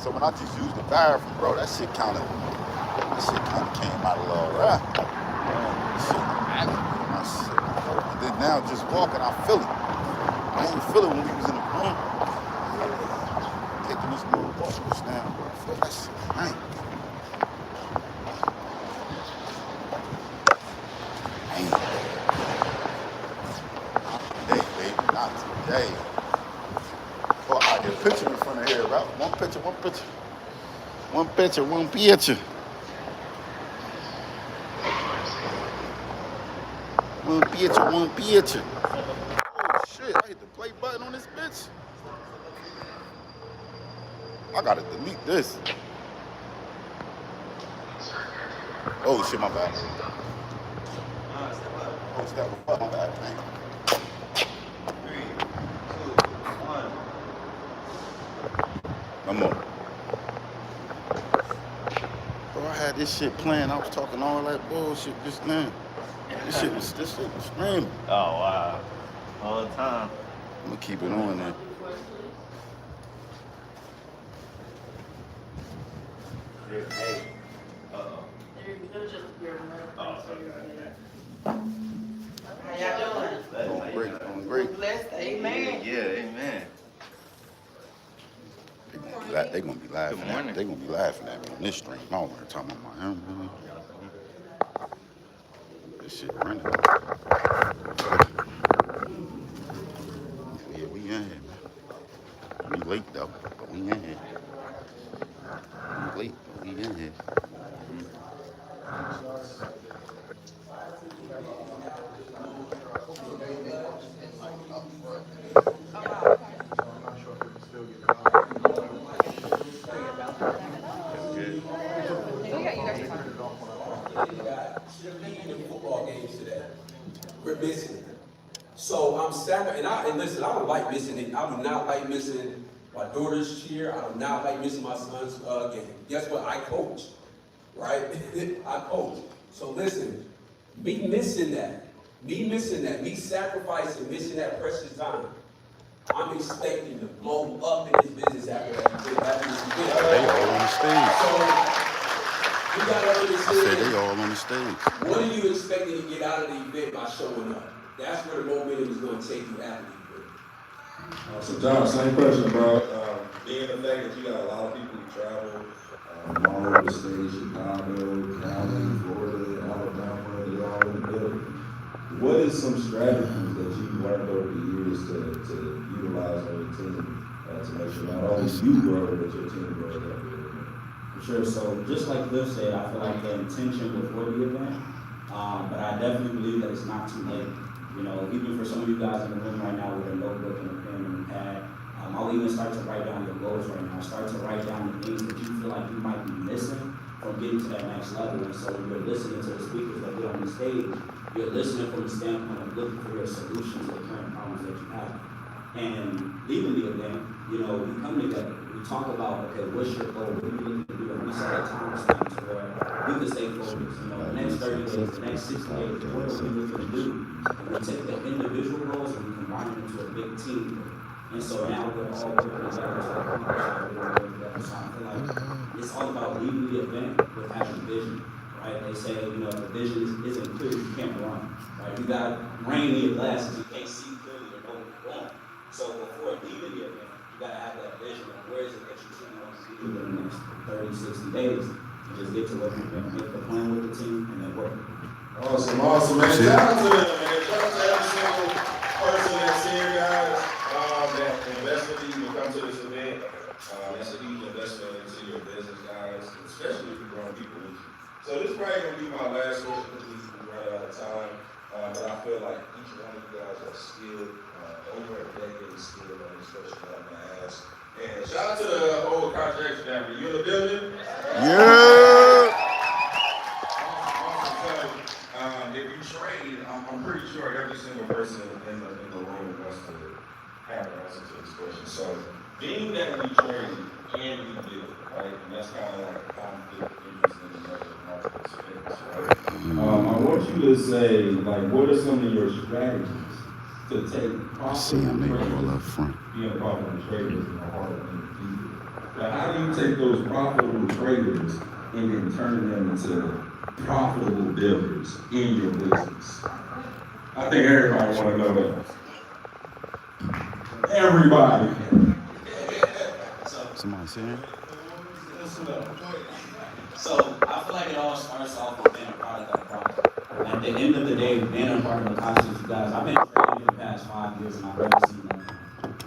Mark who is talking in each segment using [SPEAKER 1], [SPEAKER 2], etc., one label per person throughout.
[SPEAKER 1] So when I just used the bathroom, bro, that shit kind of came out a little right. Shit aggravated my shit. And then now just walking, I feel it. I didn't feel it when we was in the room. Taking this little walkers now, bro. I feel that shit. Man. Not today, baby. Not today. Well, I get a picture in front of here, bro. One picture. One picture, one picture.
[SPEAKER 2] Oh, shit, I hit the play button on this bitch. I gotta delete this. Oh, shit, my bad. Oh, step up, my bad, man.
[SPEAKER 3] 3, 2, 1.
[SPEAKER 2] One more. Bro, I had this shit playing. I was talking all that bullshit just now. This shit was screaming.
[SPEAKER 3] Oh, wow. All the time.
[SPEAKER 2] I'm gonna keep it on there.
[SPEAKER 3] Hey. Uh-oh. Oh, sorry.
[SPEAKER 4] How y'all doing?
[SPEAKER 2] Doing great.
[SPEAKER 4] Blessed. Amen.
[SPEAKER 3] Yeah, amen.
[SPEAKER 2] They gonna be laughing.
[SPEAKER 3] Good morning.
[SPEAKER 2] They gonna be laughing at me on this stream. I don't want to talk about my him. This shit running. Yeah, we in here, man. We late though, but we in here. We late, but we in here.
[SPEAKER 5] Football games today. We're missing it. So I'm sad, and listen, I don't like missing it. I do not like missing my daughter's cheer. I do not like missing my son's game. Guess what? I coach, right? I coach. So listen, me missing that, me sacrificing, missing that precious time. I'm expecting to blow up in this business after that.
[SPEAKER 2] They all on the stage.
[SPEAKER 5] So you gotta
[SPEAKER 2] I
[SPEAKER 5] understand.
[SPEAKER 2] said they all on the stage.
[SPEAKER 5] What are you expecting to get out of the event by showing up? That's where the momentum is going to take you after the event.
[SPEAKER 6] So John, same question about being the fact that you got a lot of people who travel all over the state, Chicago, Cali, Florida, Alabama, they're all in the building. What is some strategies that you've learned over the years to utilize on your team to make sure not only you grow, but your team grows up?
[SPEAKER 7] Sure, so just like Cliff said, I feel like the intention before the event, but I definitely believe that it's not too late. You know, even for some of you guys in the room right now with a notebook and a pen and a pad, I'll even start to write down your goals right now. Start to write down the things that you feel like you might be missing from getting to that next level. And so when you're listening to the speakers that get on the stage, you're listening from the standpoint of looking for your solutions to the current problems that you have. And leaving the event, you know, we come together. We talk about, okay, what's your goal? What are you looking to do? And we set a time stamp to where we can stay focused. You know, the next 30 days, the next 60 days, what are we looking to do? And we take the individual goals and we combine them into a big team. And so now we're all working together to together. So I feel like it's all about leaving the event with having vision, right? They say, you know, if the vision isn't clear, you can't run, right? You got rain in your glasses, you can't see clearly or know where you're going. So before leaving the event, you gotta have that vision of where is it that you truly want to do in the next 30, 60 days, and just get to work and make the plan with the team and then work.
[SPEAKER 6] Awesome, man. Shout out to them, man. Shout out to every single person that's here, guys, that invested in you to come to this event. It's a huge investment into your business, guys, especially if you're growing people with you. So this is probably going to be my last question because we run out of time. But I feel like each one of you guys are skilled, over a decade skilled on this question that I'm going to ask. And shout out to the whole contract family. You in the building?
[SPEAKER 2] Yeah.
[SPEAKER 6] If you trade, I'm pretty sure every single person in the room wants to have an answer to this question. So, being that we trade and we build, right? And that's kind of like conflict interest in the market space, right? I want you to say, like, what are some of your strategies to take
[SPEAKER 2] I see him, they all up front.
[SPEAKER 6] being a problem with traders in the heart of the But how do you take those profitable traders and then turn them into profitable builders in your business? I think everybody want to know that. Everybody.
[SPEAKER 2] Somebody saying?
[SPEAKER 7] So I feel like it all starts off with being a product of the product. At the end of the day, being a part of the concept, you guys, I've been trading for the past 5 years and I've never seen nothing.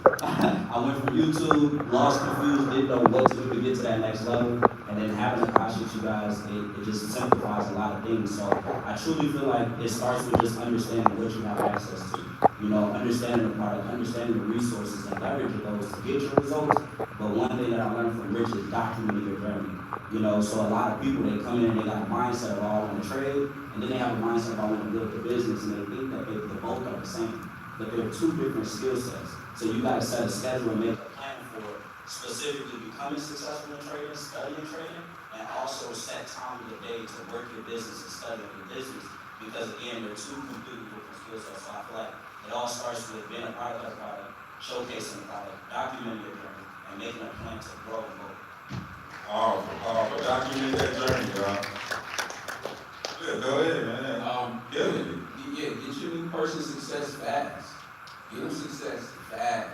[SPEAKER 7] I went from YouTube, lost, confused, didn't know what to do to get to that next level, and then having the concept, you guys, it just simplifies a lot of things. So I truly feel like it starts with just understanding what you have access to. You know, understanding the product, understanding the resources, and leveraging those to get your results. But one thing that I learned from Rich is documenting your journey. You know, so a lot of people, they come in and they got a mindset of, oh, I want to trade, and then they have a mindset of, I want to build the business, and they think that the both are the same. But they're two different skill sets. So you got to set a schedule and make a plan for specifically becoming successful in trading, studying trading, and also set time of the day to work your business and study your business. Because again, they're two completely different skill sets. So I feel like it all starts with being a product of the product, showcasing the product, documenting your journey, and making a plan to grow and go.
[SPEAKER 6] Oh, document that journey, y'all. Yeah, go ahead, man.
[SPEAKER 5] Yeah, get your new person success fast. Get them success fast.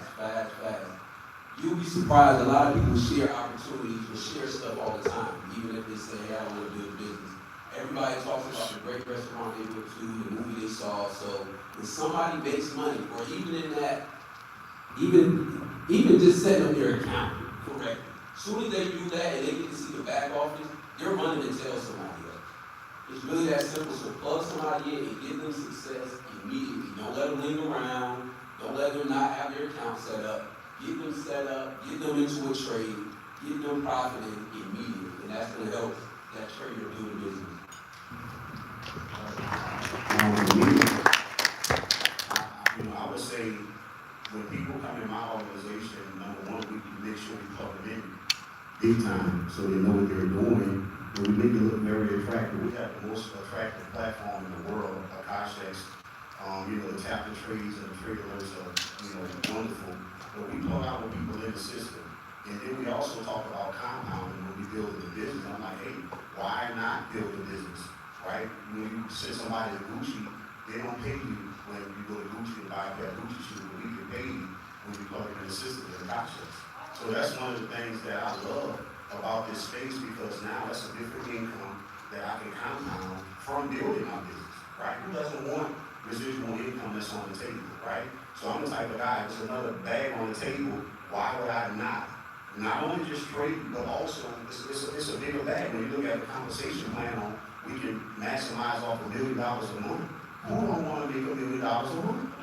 [SPEAKER 5] You'll be surprised, a lot of people share opportunities or share stuff all the time, even if they say, hey, I want to build a business. Everybody talks about the great restaurant they went to, the movie they saw. So when somebody makes money, or even in that, even just setting up their account correctly, as soon as they do that and they get to see the back office, they're running to tell somebody else. It's really that simple. So plug somebody in and give them success immediately. Don't let them linger around. Don't let them not have their account set up. Get them set up. Get them into a trade. Get them profiting immediately. And that's going to help that trader do the business.
[SPEAKER 8] I would say when people come in my organization, number one, we make sure we cover them in big time so they know what they're doing. And we make it look very attractive. We have the most attractive platform in the world, Akashex. The chapter trades and the trade alerts are, wonderful. But we plug out with people in the system. And then we also talk about compounding when we build the business. I'm like, hey, why not build a business, right? When you send somebody to Gucci, they don't pay you when you go to Gucci to buy a pair of Gucci shoes, but we can pay you when you plug it in the system in Akashex. So that's one of the things that I love about this space, because now that's a different income that I can compound from building my business, right? Who doesn't want residual income that's on the table, right? So I'm the type of guy, there's another bag on the table, why would I not only just trade, but also it's a bigger bag. When you look at the compensation plan on, we can maximize off $1 million a month. Who don't want to make $1 million a month,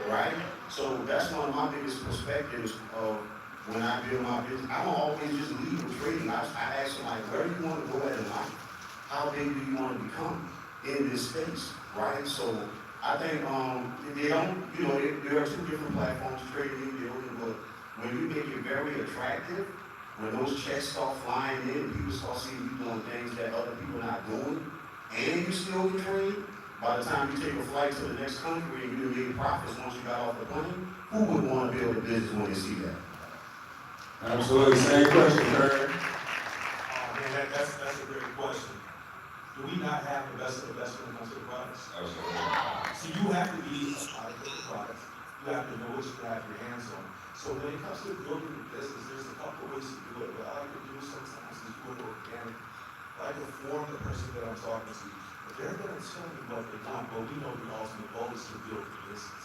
[SPEAKER 8] right? So that's one of my biggest perspectives of when I build my business. I don't always just leave with trading. I ask them, like, where do you want to go at in life? How big do you want to become in this space, right? So I think they don't, there are two different platforms, trading and building, but when you make it very attractive, when those checks start flying in, people start seeing you doing things that other people are not doing, and you still can trade, by the time you take a flight to the next country and you made profits once you got off the plane, who would want to build a business when they see that?
[SPEAKER 6] Absolutely. Same question, Kurt.
[SPEAKER 9] Man, that's a great question. Do we not have the best of the best when it comes to the products?
[SPEAKER 6] Absolutely.
[SPEAKER 9] So you have to be a product of the products. You have to know what you can have your hands on. So when it comes to building the business, there's a couple of ways to do it. What I like to do sometimes is do it organic. I like to form the person that I'm talking to. But they're going to tell me what they want, but we know the ultimate goal is to build the business.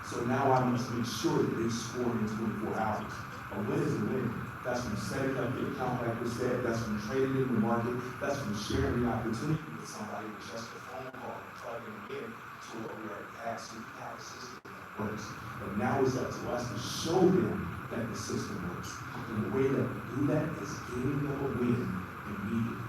[SPEAKER 9] So now I must make sure that they score in 24 hours. A win is a win. That's from setting up the account, like we said. That's from trading in the market. That's from sharing the opportunity with somebody with just a phone call and plugging them in to what we are asking to have a system that works. But now it's up to us to show them that the system works. And the way that we do that is giving them a win immediately.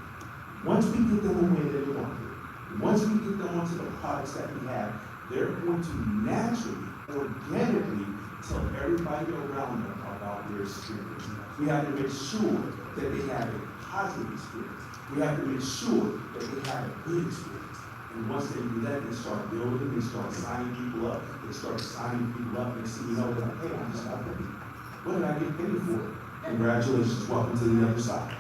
[SPEAKER 9] Once we get them a win in the market, once we get them onto the products that we have, they're going to naturally, organically tell everybody around them about their experience. We have to make sure that they have a positive experience. We have to make sure that they have a good experience. And once they do that, they start building, they start signing people up. They start signing people up, and see, they're like, hey, I just got paid. What did I get paid for? Congratulations, welcome to the other side.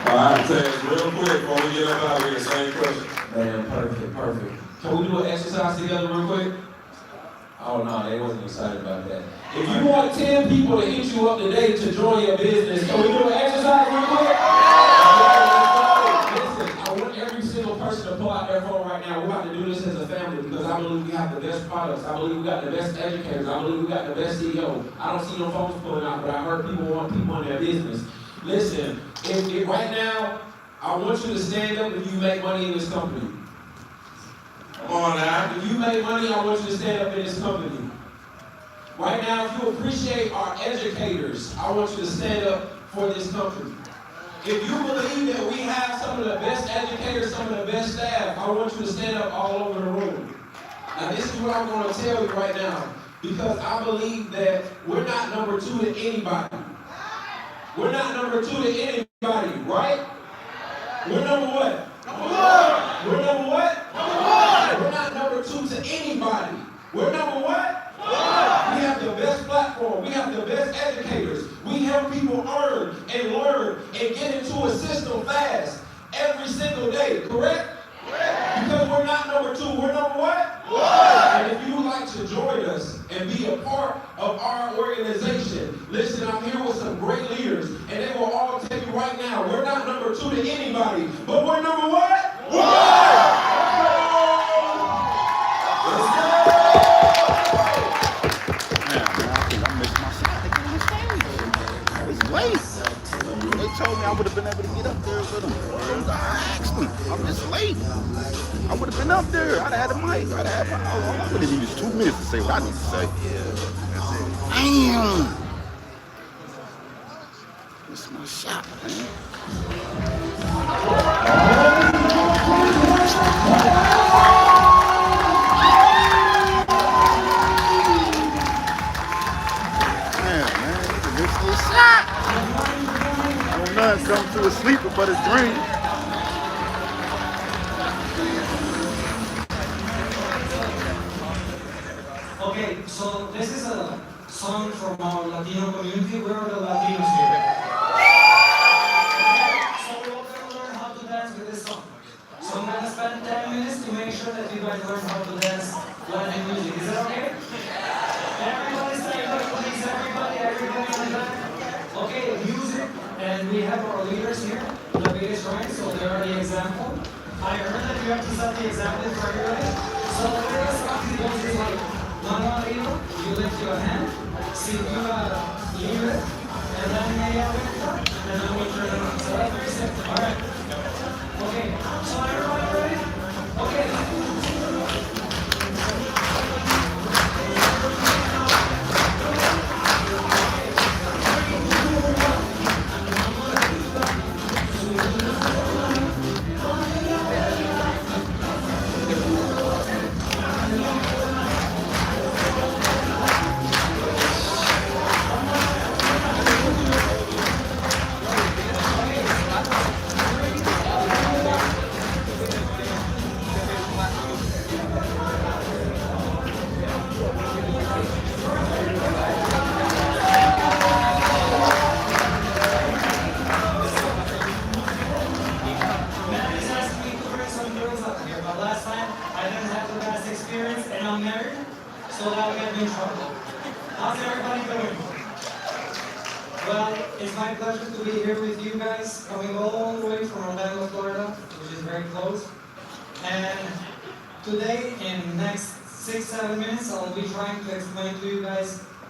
[SPEAKER 9] All right, Taz, real quick before we get up out of here, same question. Man, perfect. Can we do an exercise together real quick? Oh no, they wasn't excited about that. If you want 10 people to hit you up today to join your business, can we do an exercise real quick? Listen, I want every single person to pull out their phone right now. We're about to do this as a family because I believe we have the best products. I believe we got the best educators. I believe we got the best CEO. I don't see no phones pulling out, but I heard people want people in their business. Listen, if right now, I want you to stand up if you make money in this company. Come on now. If you make money, I want you to stand up in this company. Right now, if you appreciate our educators, I want you to stand up for this company. If you believe that we have some of the best educators, some of the best staff, I want you to stand up all over the room. Now, this is what I'm going to tell you right now, because I believe that we're not number 2 to anybody. We're not number 2 to anybody, right? We're number what? Number 1. We're number what? Number 1. We're not number 2 to anybody. We're number what? 1. We have the best platform. We have the best educators. We help people earn and learn and get into a system fast every single day, correct? Correct. Because we're not number 2. We're number what? 1. And if you would like to join us and be a part of our organization, listen, I'm here with some great leaders, and they will all tell you right now, we're not number 2 to anybody, but we're number what? 1! Let's go!
[SPEAKER 1] Man, I think I missed my shot to get on the stage. It's late. They told me I would have been able to get up there with them. I asked them. I'm just late. I would have been up there. I'd have had a mic. I'd have had all I would have needed is 2 minutes to say what I need to say. Damn. Missed my shot, man. None come to a sleeper but a dream.
[SPEAKER 10] Okay, so this is a song from our Latino community. Where are the Latinos here? So we're all going to learn how to dance with this song. So I'm going to spend 10 minutes to make sure that you guys learn how to dance Latin music. Is that okay? Everybody stand up, please. Everybody on the back. Okay, music. And we have our leaders here, the biggest right, so they are the example. I heard that you have to set the example for everybody. So the way this song goes is like, mano arriba, you lift your hand, cintura libre, and then media vuelta, and then we turn it on. So that's very simple. All right. Okay, so everybody ready? Okay.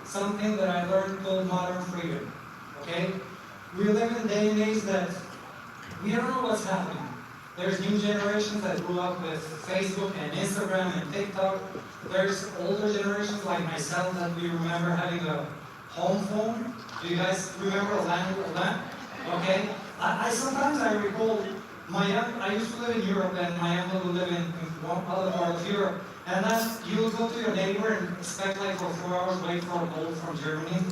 [SPEAKER 10] Something that I learned called modern freedom, okay? We live in a day and age that we don't know what's happening. There's new generations that grew up with Facebook and Instagram and TikTok. There's older generations like myself that we remember having a home phone. Do you guys remember a land? Okay? I sometimes recall I used to live in Europe and my uncle would live in one other part of Europe. And then you would go to your neighbor and expect like for 4 hours wait for a call from Germany.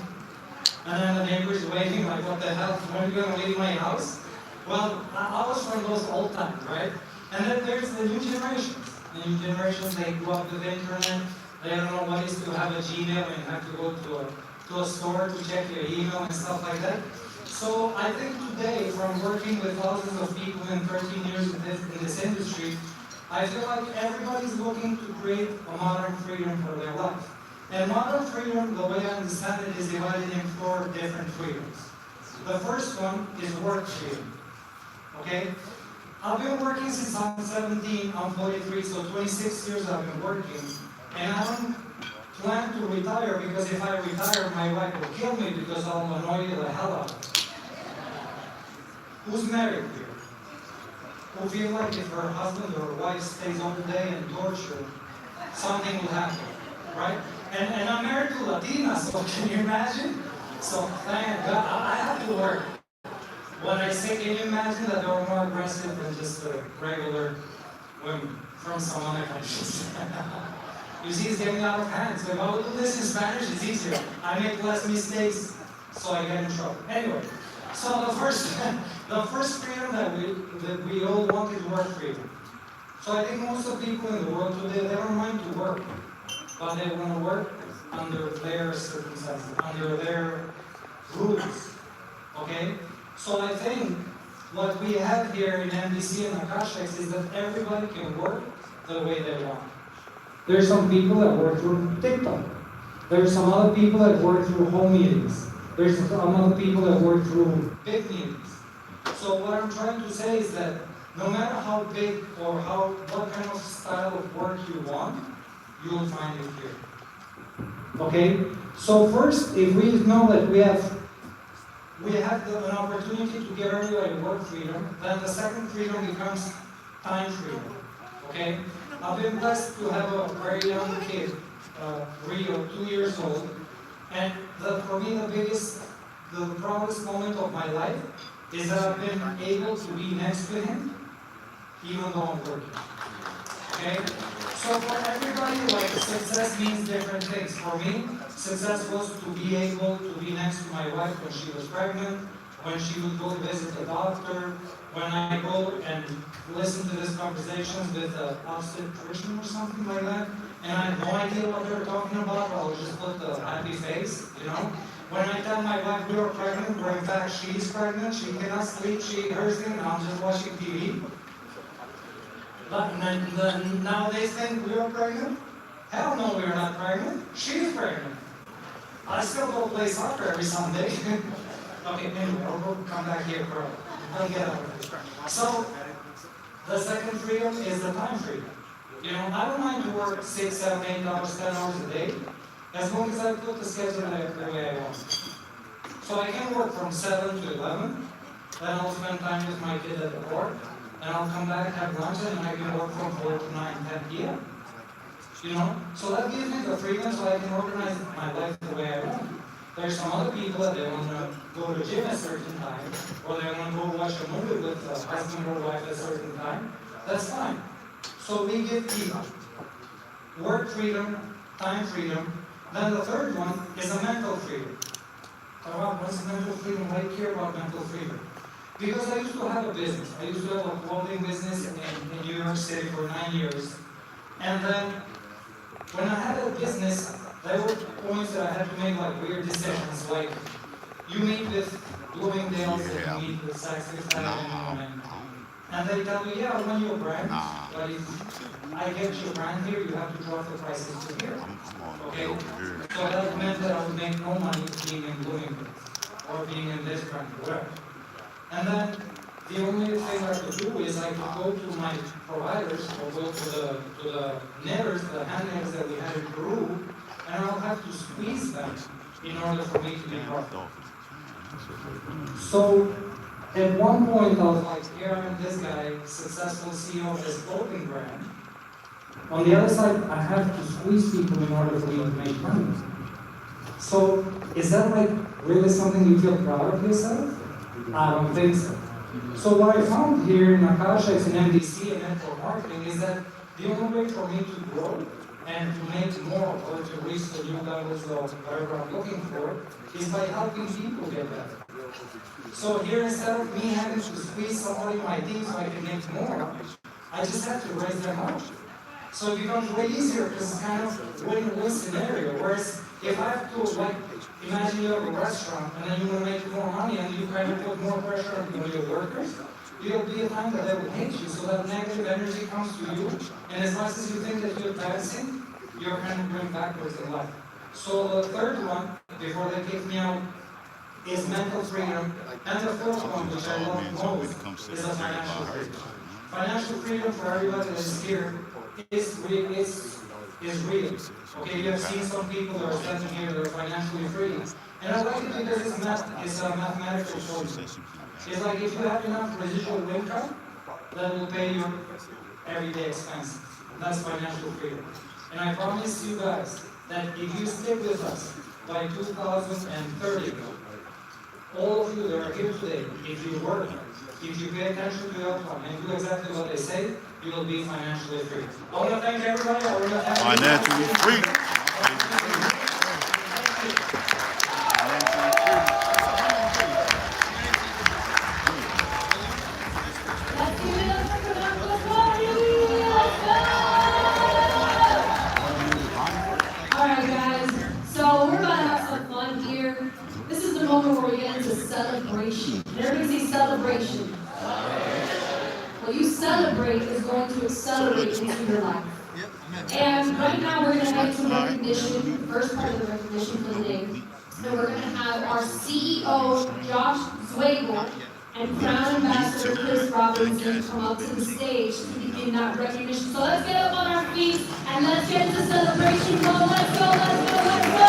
[SPEAKER 10] And then the neighbor is waiting like, what the hell, when are you going to leave my house? Well, I was from those old times, right? And then there's the new generations. The new generations, they grew up with the internet. They don't know what it is to have a Gmail and have to go to a to a store to check your email and stuff like that. So I think today, from working with thousands of people in 13 years in this industry, I feel like everybody's looking to create a modern freedom for their life. And modern freedom, the way I understand it, is divided in 4 different freedoms. The first one is work freedom. Okay? I've been working since I'm 17, I'm 43, so 26 years I've been working. And I don't plan to retire, because if I retire, my wife will kill me because I'll annoy the hell out of her. Who's married here? Who feel like if her husband or wife stays all day and torture, something will happen, right? And I'm married to Latina, so can you imagine? So thank God, I have to work. When I say, can you imagine that they're more aggressive than just regular women from some other countries? You see, it's getting out of hand. So if I would do this in Spanish, it's easier. I make less mistakes, so I get in trouble. Anyway, so the first freedom that we all want is work freedom. So I think most of the people in the world today, they don't mind to work, but they want to work under their circumstances, under their rules. Okay? So I think what we have here in MDC and Akashics is that everybody can work the way they want. There's some people that work through TikTok. There's some other people that work through home meetings. There's some other people that work through big meetings. So what I'm trying to say is that no matter how big or what kind of style of work you want, you'll find it here. Okay? So first, if we know that we have an opportunity to give everybody work freedom, then the second freedom becomes time freedom. Okay? I've been blessed to have a very young kid, Rio, 2 years old, and for me the proudest moment of my life is that I've been able to be next to him, even though I'm working. Okay? So for everybody, like, success means different things. For me, success was to be able to be next to my wife when she was pregnant, when she would go visit the doctor, when I go and listen to these conversations with an obstetrician or something like that, and I have no idea what they're talking about, I'll just put the happy face, you know? When I tell my wife we are pregnant, where in fact she's pregnant, she cannot sleep, she hurts me, and I'm just watching TV. But now they think we are pregnant? Hell no, we are not pregnant. She's pregnant. I still go play soccer every Sunday. Okay, anyway, I'll come back here, bro. I'll get out of it. So, the second freedom is the time freedom. You know, I don't mind to work 6, 7, 8 hours, 10 hours a day, as long as I put the schedule the way I want. So I can work from 7 to 11, then I'll spend time with my kid at the park, and I'll come back, have lunch, and I can work from 4 to 9, 10 p.m. You know? So that gives me the freedom so I can organize my life the way I want. There's some other people that they want to go to the gym at a certain time, or they want to go watch a movie with a husband or wife at a certain time. That's fine. So we give people work freedom, time freedom. Then the third one is a mental freedom. What's mental freedom? Why do you care about mental freedom? Because I used to have a business. I used to have a clothing business in New York City for 9 years. And then when I had a business, there were points that I had to make like weird decisions, like you meet with Bloomingdale's and you meet with Saks Fifth Avenue, and they tell you, yeah, I want your brand, but if I get your brand here, you have to drop the prices to here. Okay? So that meant that I would make no money being in Bloomingdale's or being in this brand, whatever. And then the only thing I could do is I could go to my providers or go to the knitters, the hand knitters that we had in Peru, and I'll have to squeeze them in order for me to be profitable. So at one point I was like, here I am, this guy, successful CEO of this clothing brand. On the other side, I have to squeeze people in order for me to make money. So is that like really something you feel proud of yourself? I don't think so. So what I found here in Akashics and MDC and network marketing is that the only way for me to grow and to make more or to reach the new levels of whatever I'm looking for is by helping people get better. So here, instead of me having to squeeze somebody in my team so I can make more, I just have to raise them up. So it becomes way easier because it's kind of win-win scenario. Whereas if I have to, like, imagine you have a restaurant and then you want to make more money and you kind of put more pressure on your workers, there'll be a time that they will hate you, so that negative energy comes to you, and as much as you think that you're advancing, you're kind of going backwards in life. So the third one, before they kick me out, is mental freedom, and the fourth one, which I love most, is a financial freedom. Financial freedom for everybody that is here is real. Okay, you have seen some people that are standing here that are financially free, and I like it because it's a mathematical formula. It's like if you have enough residual income, that will pay your everyday expenses. That's financial freedom. And I promise you guys that if you stick with us by 2030, all of you that are here today, if you work, if you pay attention to your outcome and do exactly what they say, you will be financially free. I want to thank everybody. I want to thank
[SPEAKER 1] financially free.
[SPEAKER 11] Alright guys, so we're about to have some fun here. This is the moment where we get into celebration. Everybody say celebration. What you celebrate is going to accelerate into your life. And right now we're going to have some recognition, first part of the recognition for the day. And we're going to have our CEO, Josh Zwagel, and Crown Ambassador Chris Robinson come up to the stage to begin that recognition. So let's get up on our feet and let's get to celebration mode. Let's go, let's go, let's go!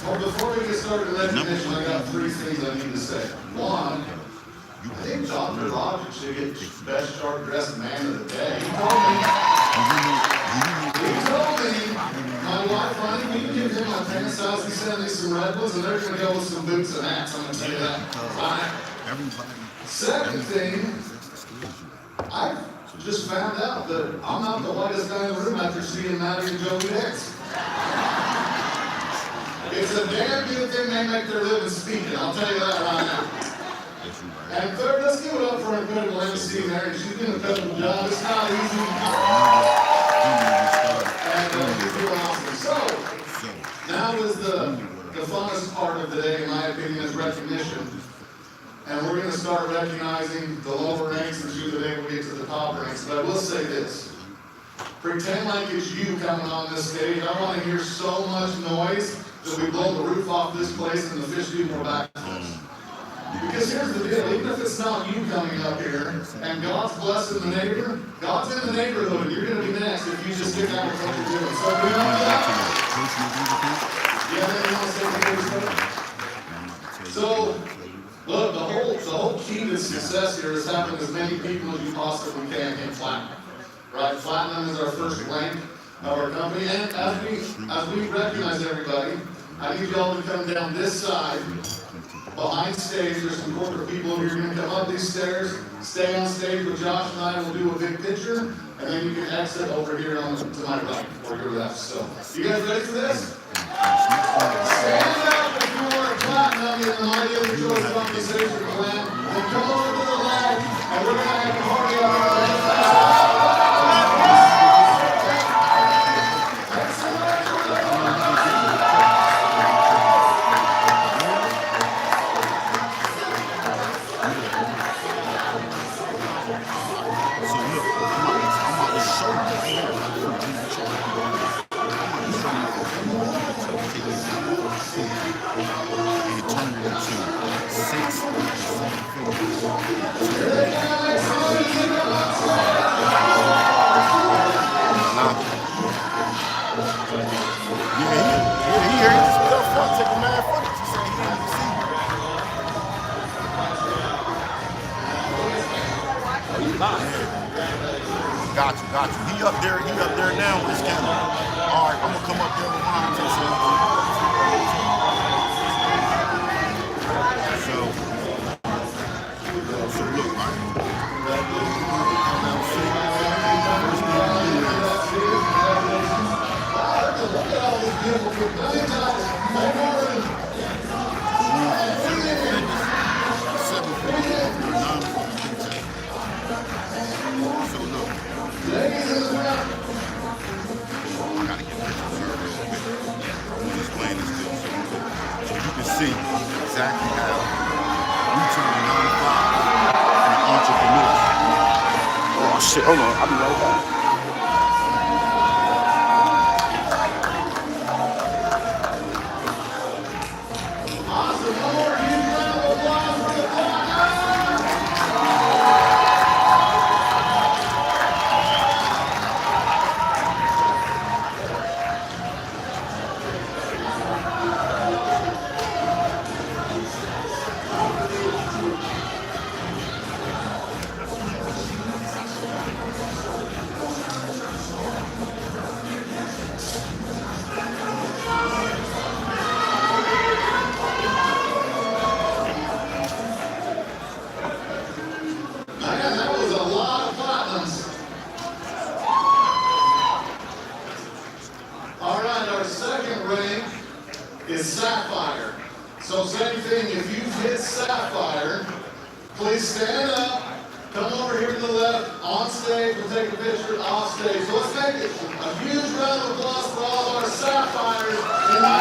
[SPEAKER 6] Well, before we get started with recognition, I got three things I need to say. One, I think Dr. Logic should get best sharp-dressed man of the day. He told me, my wife, honey, we can give him my pants size. He sent me some red ones, and they're going to go with some boots and hats. I'm going to tell you that. Right. Second thing, I just found out that I'm not the whitest guy in the room after seeing Maddie and Joey dance. It's a damn good thing they make their living speaking, I'll tell you that right now. And third, let's give it up for our incredible MC Mary. She's doing a incredible job. It's not easy. And she's doing awesome. So, now is the funnest part of the day, in my opinion, is recognition. And we're going to start recognizing the lower ranks and through the day we'll get to the top ranks. But I will say this. Pretend like it's you coming on this stage. I want to hear so much noise that we blow the roof off this place and the fish do more backflips. Because here's the deal, even if it's not you coming up here, and God's blessing the neighbor, God's in the neighborhood, you're going to be next if you just get down with what you're doing. So we know that. Yeah, so, look, the whole key to success here is having as many people as you possibly can in platinum. Right? Platinum is our first rank of our company. And as we recognize everybody, I need y'all to come down this side. Behind stage, there's some corporate people over here. You're going to come up these stairs, stay on stage with Josh and I. We'll do a big picture, and then you can exit over here on to my right or your left. So, you guys ready for this? Stand up if you want a platinum in the Mighty Other Choice Compensation Plan. Then come over to the left, and we're going to have a party out here.
[SPEAKER 1] Got you. He up there now with his camera. All right, I'm gonna come up there with mine too. So look, right? So look, gotta get pictures of real quick. I'm just playing this still so you can see exactly how we turn 9 to 5 into entrepreneurs. Oh shit, hold on, I'll be right back.
[SPEAKER 12] Is Sapphire. So same thing, if you've hit Sapphire, please stand up, come over here to the left, on stage, we'll take a picture off stage. So let's make it a huge round of applause for all of our Sapphires in my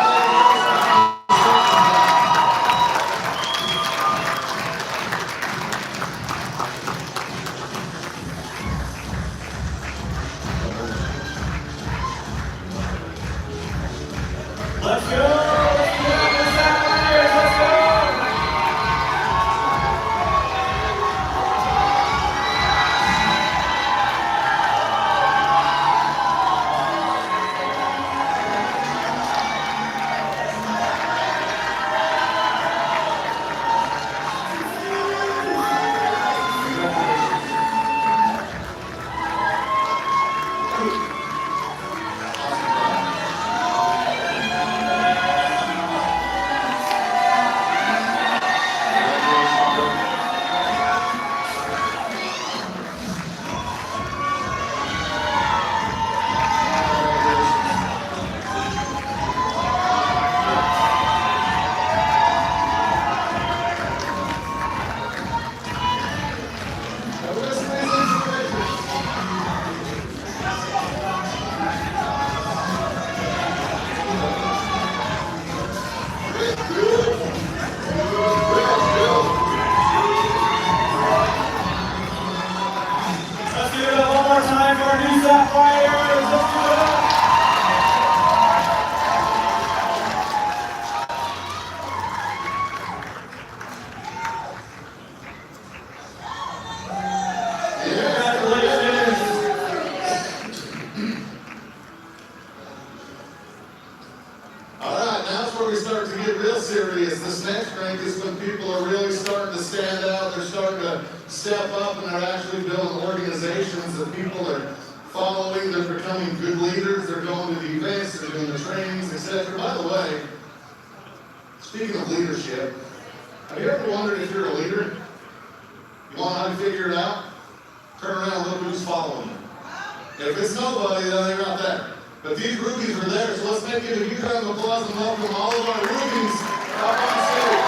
[SPEAKER 6] Let's go!
[SPEAKER 12] This next rank is when people are really starting to stand out, they're starting to step up, and they're actually building organizations that people are following, they're becoming good leaders, they're going to the events, they're doing the trainings, etc. By the way, speaking of leadership, have you ever wondered if you're a leader? You want to know how to figure it out? Turn around and look who's following you. If it's nobody, then they're not there. But these rubies are there, so let's make it a huge round of applause and welcome all of our rubies up on stage.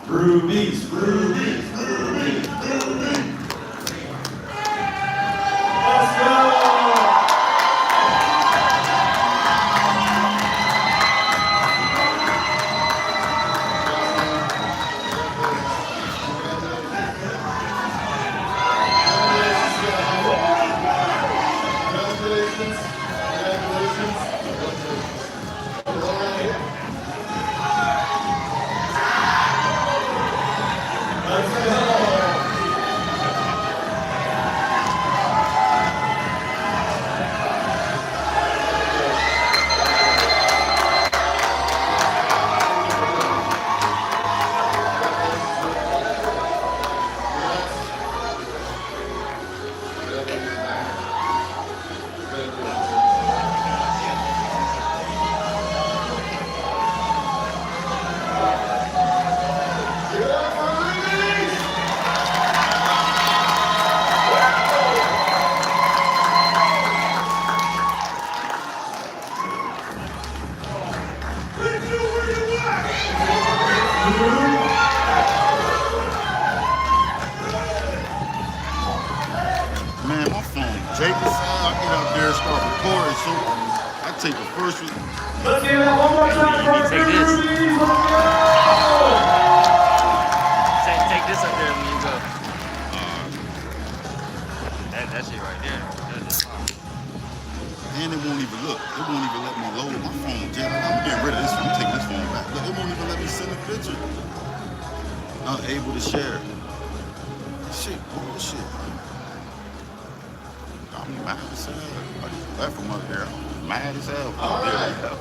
[SPEAKER 6] Rubies, rubies, rubies, rubies. Let's go!
[SPEAKER 1] recording, so I take the first one.
[SPEAKER 6] Let's give it up one more time for our
[SPEAKER 3] Take this.
[SPEAKER 6] Rubies. Let's go!
[SPEAKER 3] Take this up there when you go. That shit right there. That's
[SPEAKER 1] And it won't even look. It won't even let me load my phone. I'm getting rid of this phone. I'm taking this phone back. Look, it won't even let me send a picture. Unable to share. Shit, bullshit. I'm mad as hell. I just left from up here. I'm mad as hell.
[SPEAKER 12] All right.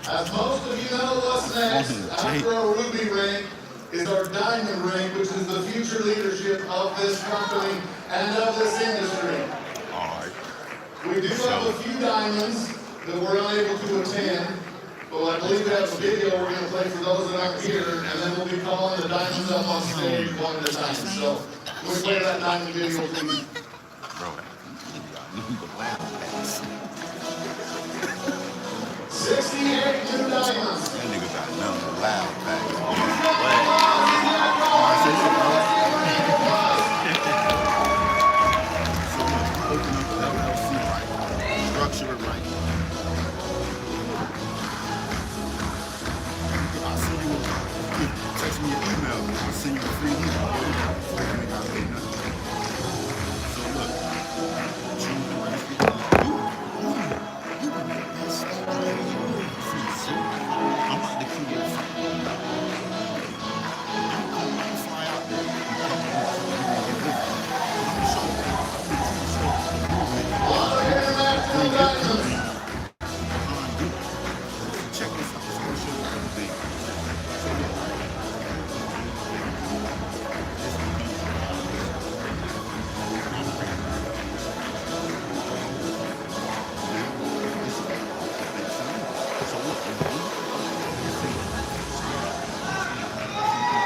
[SPEAKER 12] As most of you know, what's next after our ruby ring is our diamond ring, which is the future leadership of this company and of this industry.
[SPEAKER 1] All right.
[SPEAKER 12] We do have a few diamonds that we're unable to attend, but I believe we have a video we're going to play for those that aren't here, and then we'll be calling the diamonds up on stage one at a time. So, can we play that diamond video, please?
[SPEAKER 1] Bro, the loud pass.
[SPEAKER 12] 68 new diamonds.
[SPEAKER 1] That nigga got nothing but loud pass. Open up the LLC right. Structure it right. I'll send you text me an email. I'll send you a free email. So you ain't gotta pay nothing. So look, choose the right people. You can get this. I'm about to keep it. I'm going to fly out there.
[SPEAKER 12] A lot of international diamonds.
[SPEAKER 1] Check this out. It's going to show you everything.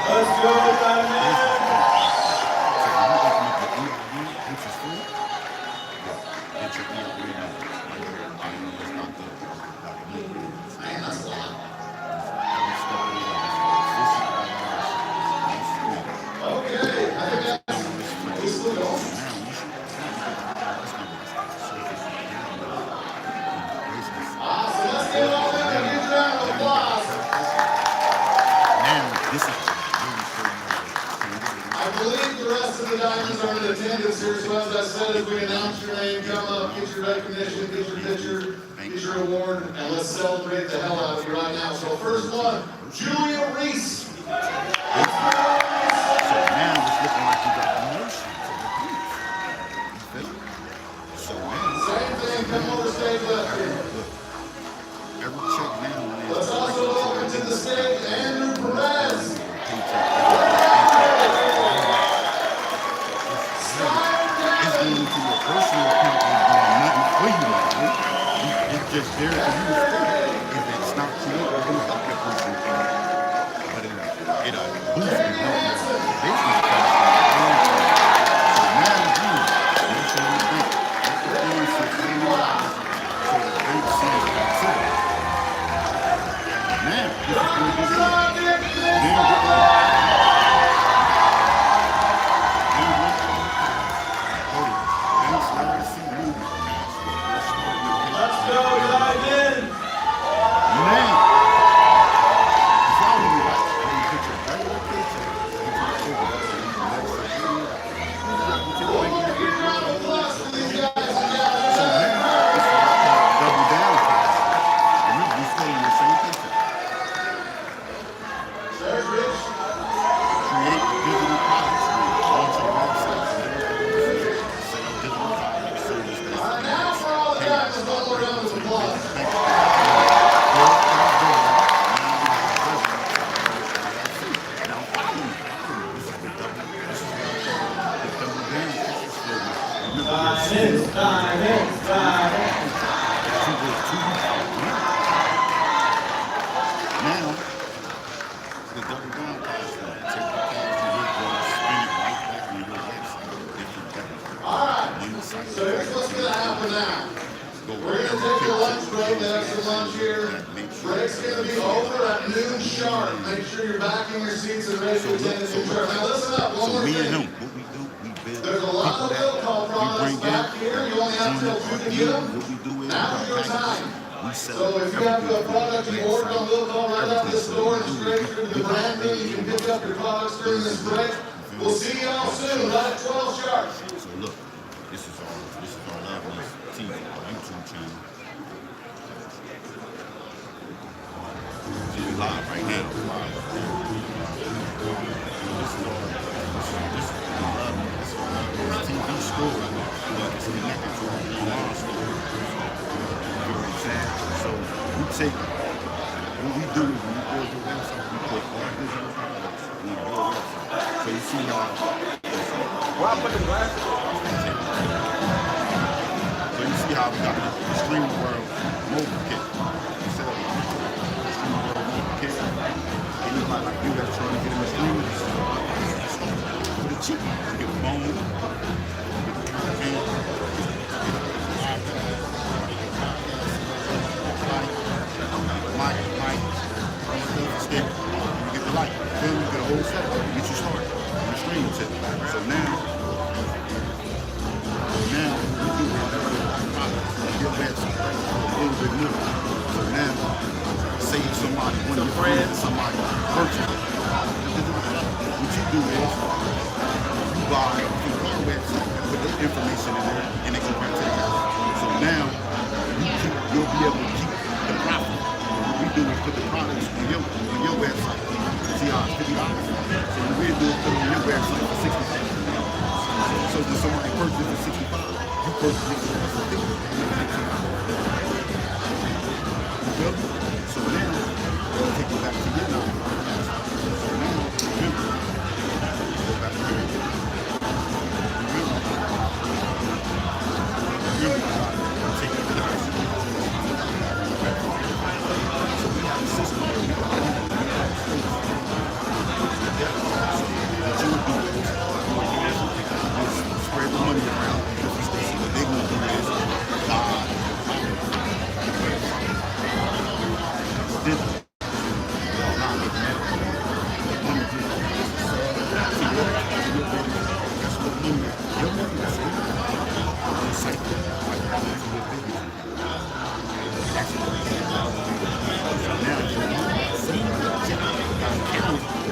[SPEAKER 6] Let's go, Diamond!
[SPEAKER 12] Attendance here, so as I said, as we announce your name, come up, get your recognition, get your picture, get your award, and let's celebrate the hell out of you right now. So first one, Julia Reese.
[SPEAKER 1] So now it's looking like you got emotion. So now,
[SPEAKER 12] same thing, come over stage left here.
[SPEAKER 1] every check now.
[SPEAKER 12] Let's also welcome to the stage Andrew Perez.
[SPEAKER 1] It's going into your personal account and doing nothing for you like that. It's just there for you to stay. If it's not too late, it's going to help your personal account. But it boosts and help your business cost. So now you, make sure you think. What you're doing for $3 so the bank sees what's up. Now, this is going to be good.
[SPEAKER 6] Let's go, Diamond!
[SPEAKER 1] Man! Follow me right. When you put your regular picture into the So now, it's like double down class. And you stay in the same picture. Create digital products. Launch your website. Sell digital products, service-based Now, the double down platform. Take the cash and withdraw, spin it right back on your website. Different better.
[SPEAKER 12] Alright, so here's what's going to happen now. We're going to take a lunch break, they have some lunch here. Break's going to be over at noon sharp. Make sure you're back in your seats and ready to attend the noon sharp. Now listen up, one more
[SPEAKER 1] me and
[SPEAKER 12] thing.
[SPEAKER 1] him, what we do, we build
[SPEAKER 12] There's a lot of will call products back here. You only have till 2 to get them. Now So if you have a product you ordered on, we'll go right out this door and straight through the brand new. You can pick up your products during this break. We'll see you all soon, right at 12 sharp.
[SPEAKER 1] So look, this is our Lovely's TV, our YouTube channel. We're live right now. This is our TV store, but it's connected to our online store. So we take, what we do is when we build your website, we put all digital products in your website. So you see how, why I put the glasses on? So you see how we got the Stream World mobile kit. We sell the Stream World mobile kit. Anybody like you that's trying to get in the stream, for the cheap, get a phone, get stick, you get the light, then you get a whole set, you get you started, you stream tip. So now we do your website a little bit more. So now, say somebody, one of your friends, somebody purchase it. What you do is, you buy from our website and put their information in there, and they can print it out. So now, you'll be able to keep the profit. What we do is put the products on your website. See how it's $50? So what we do is put it on your website for $65. So if somebody purchases for $65, you purchase it for $50. So now, we'll take it back to your number. So now, remember, go back to your number. Take it back. So we have a system where we can what you would do is spread the money around different states. What they're going to do is buy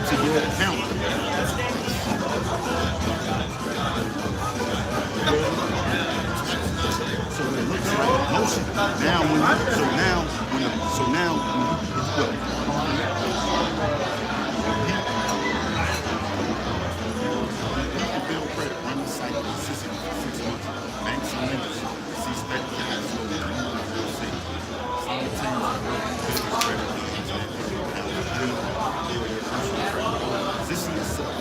[SPEAKER 1] to your account. So it looks like motion. Now when build credit, run the site consistently for 6 months. Banks and lenders see steady cash flow and real estate. Simultaneously credit position yourself,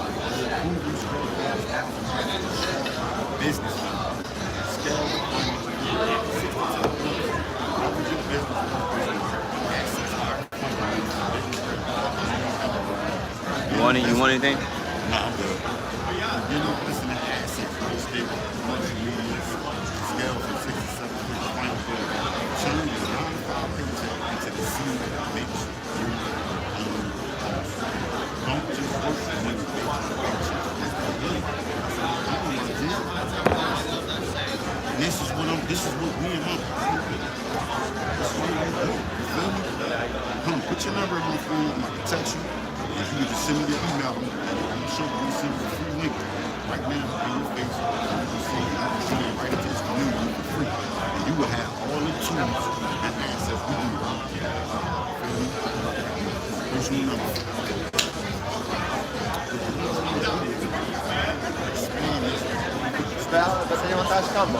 [SPEAKER 1] improve your business, scale
[SPEAKER 3] You want anything?
[SPEAKER 1] No, I'm good. You know, listen to assets, real estate, multimedia, scale from 6 to 7 figures, final goal. Turn your 9-to-5 paycheck into the seed that makes you don't just work when you make your paycheck. This is what me and my that's what I do. You feel me? Come put your number in my phone, I'm gonna text you. If you can just send me your email, I'm gonna show you, I'm gonna send you a free link right now in your face. I'm gonna send you right into this community for free. And you will have all the tools and assets we do. Personal number.
[SPEAKER 13] Będę montaż combo.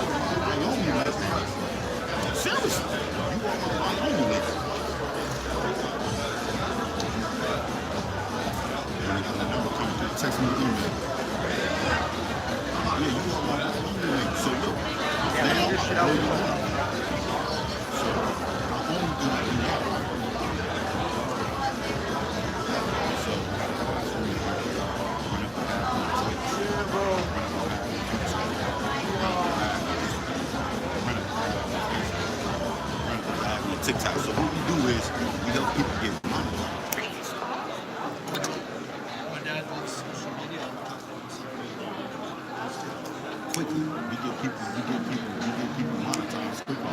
[SPEAKER 1] Seriously, you are my only nigga. Text me an email. Yeah, you are my only nigga. So look, now your shit out. So my only thing I do now. So TikTok. So what we do is we help people get money.
[SPEAKER 14] My dad does social media.
[SPEAKER 2] quickly. We get people monetized quickly.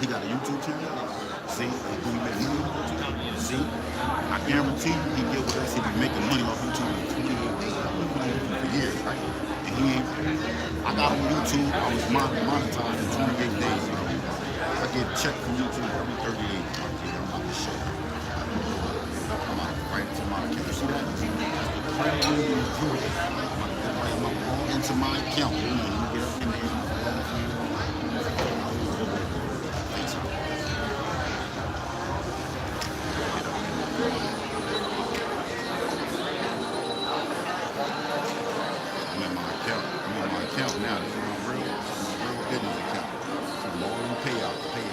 [SPEAKER 2] He got a YouTube channel. See, do he make money off YouTube? See, I guarantee you, he get with us. He be making money off YouTube in 28 days. I've been playing with him for years, right? And he ain't. I got on YouTube. I was monetized in 28 days. You know? I get a check from YouTube every 38. I'm about to show you. I'm about to right into my account. See that? That's the brand new proof. I'm into my account. You get up in there. Now, this is my real business account. So all them payouts. This is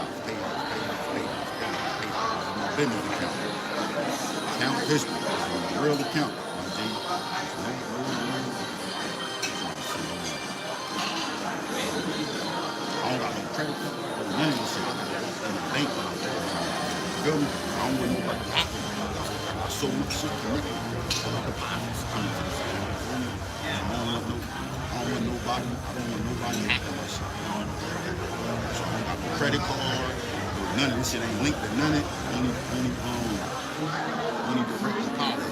[SPEAKER 2] my business account. Account history. This is my real account. I don't got no credit card. None of this shit. I got in the bank. Feel me? I don't want nobody hacking. I got so much shit connected. Deposits coming to this account. I don't want nobody hacking my shit. So I don't got no credit card. None of this shit ain't linked to none of it. Only direct deposit.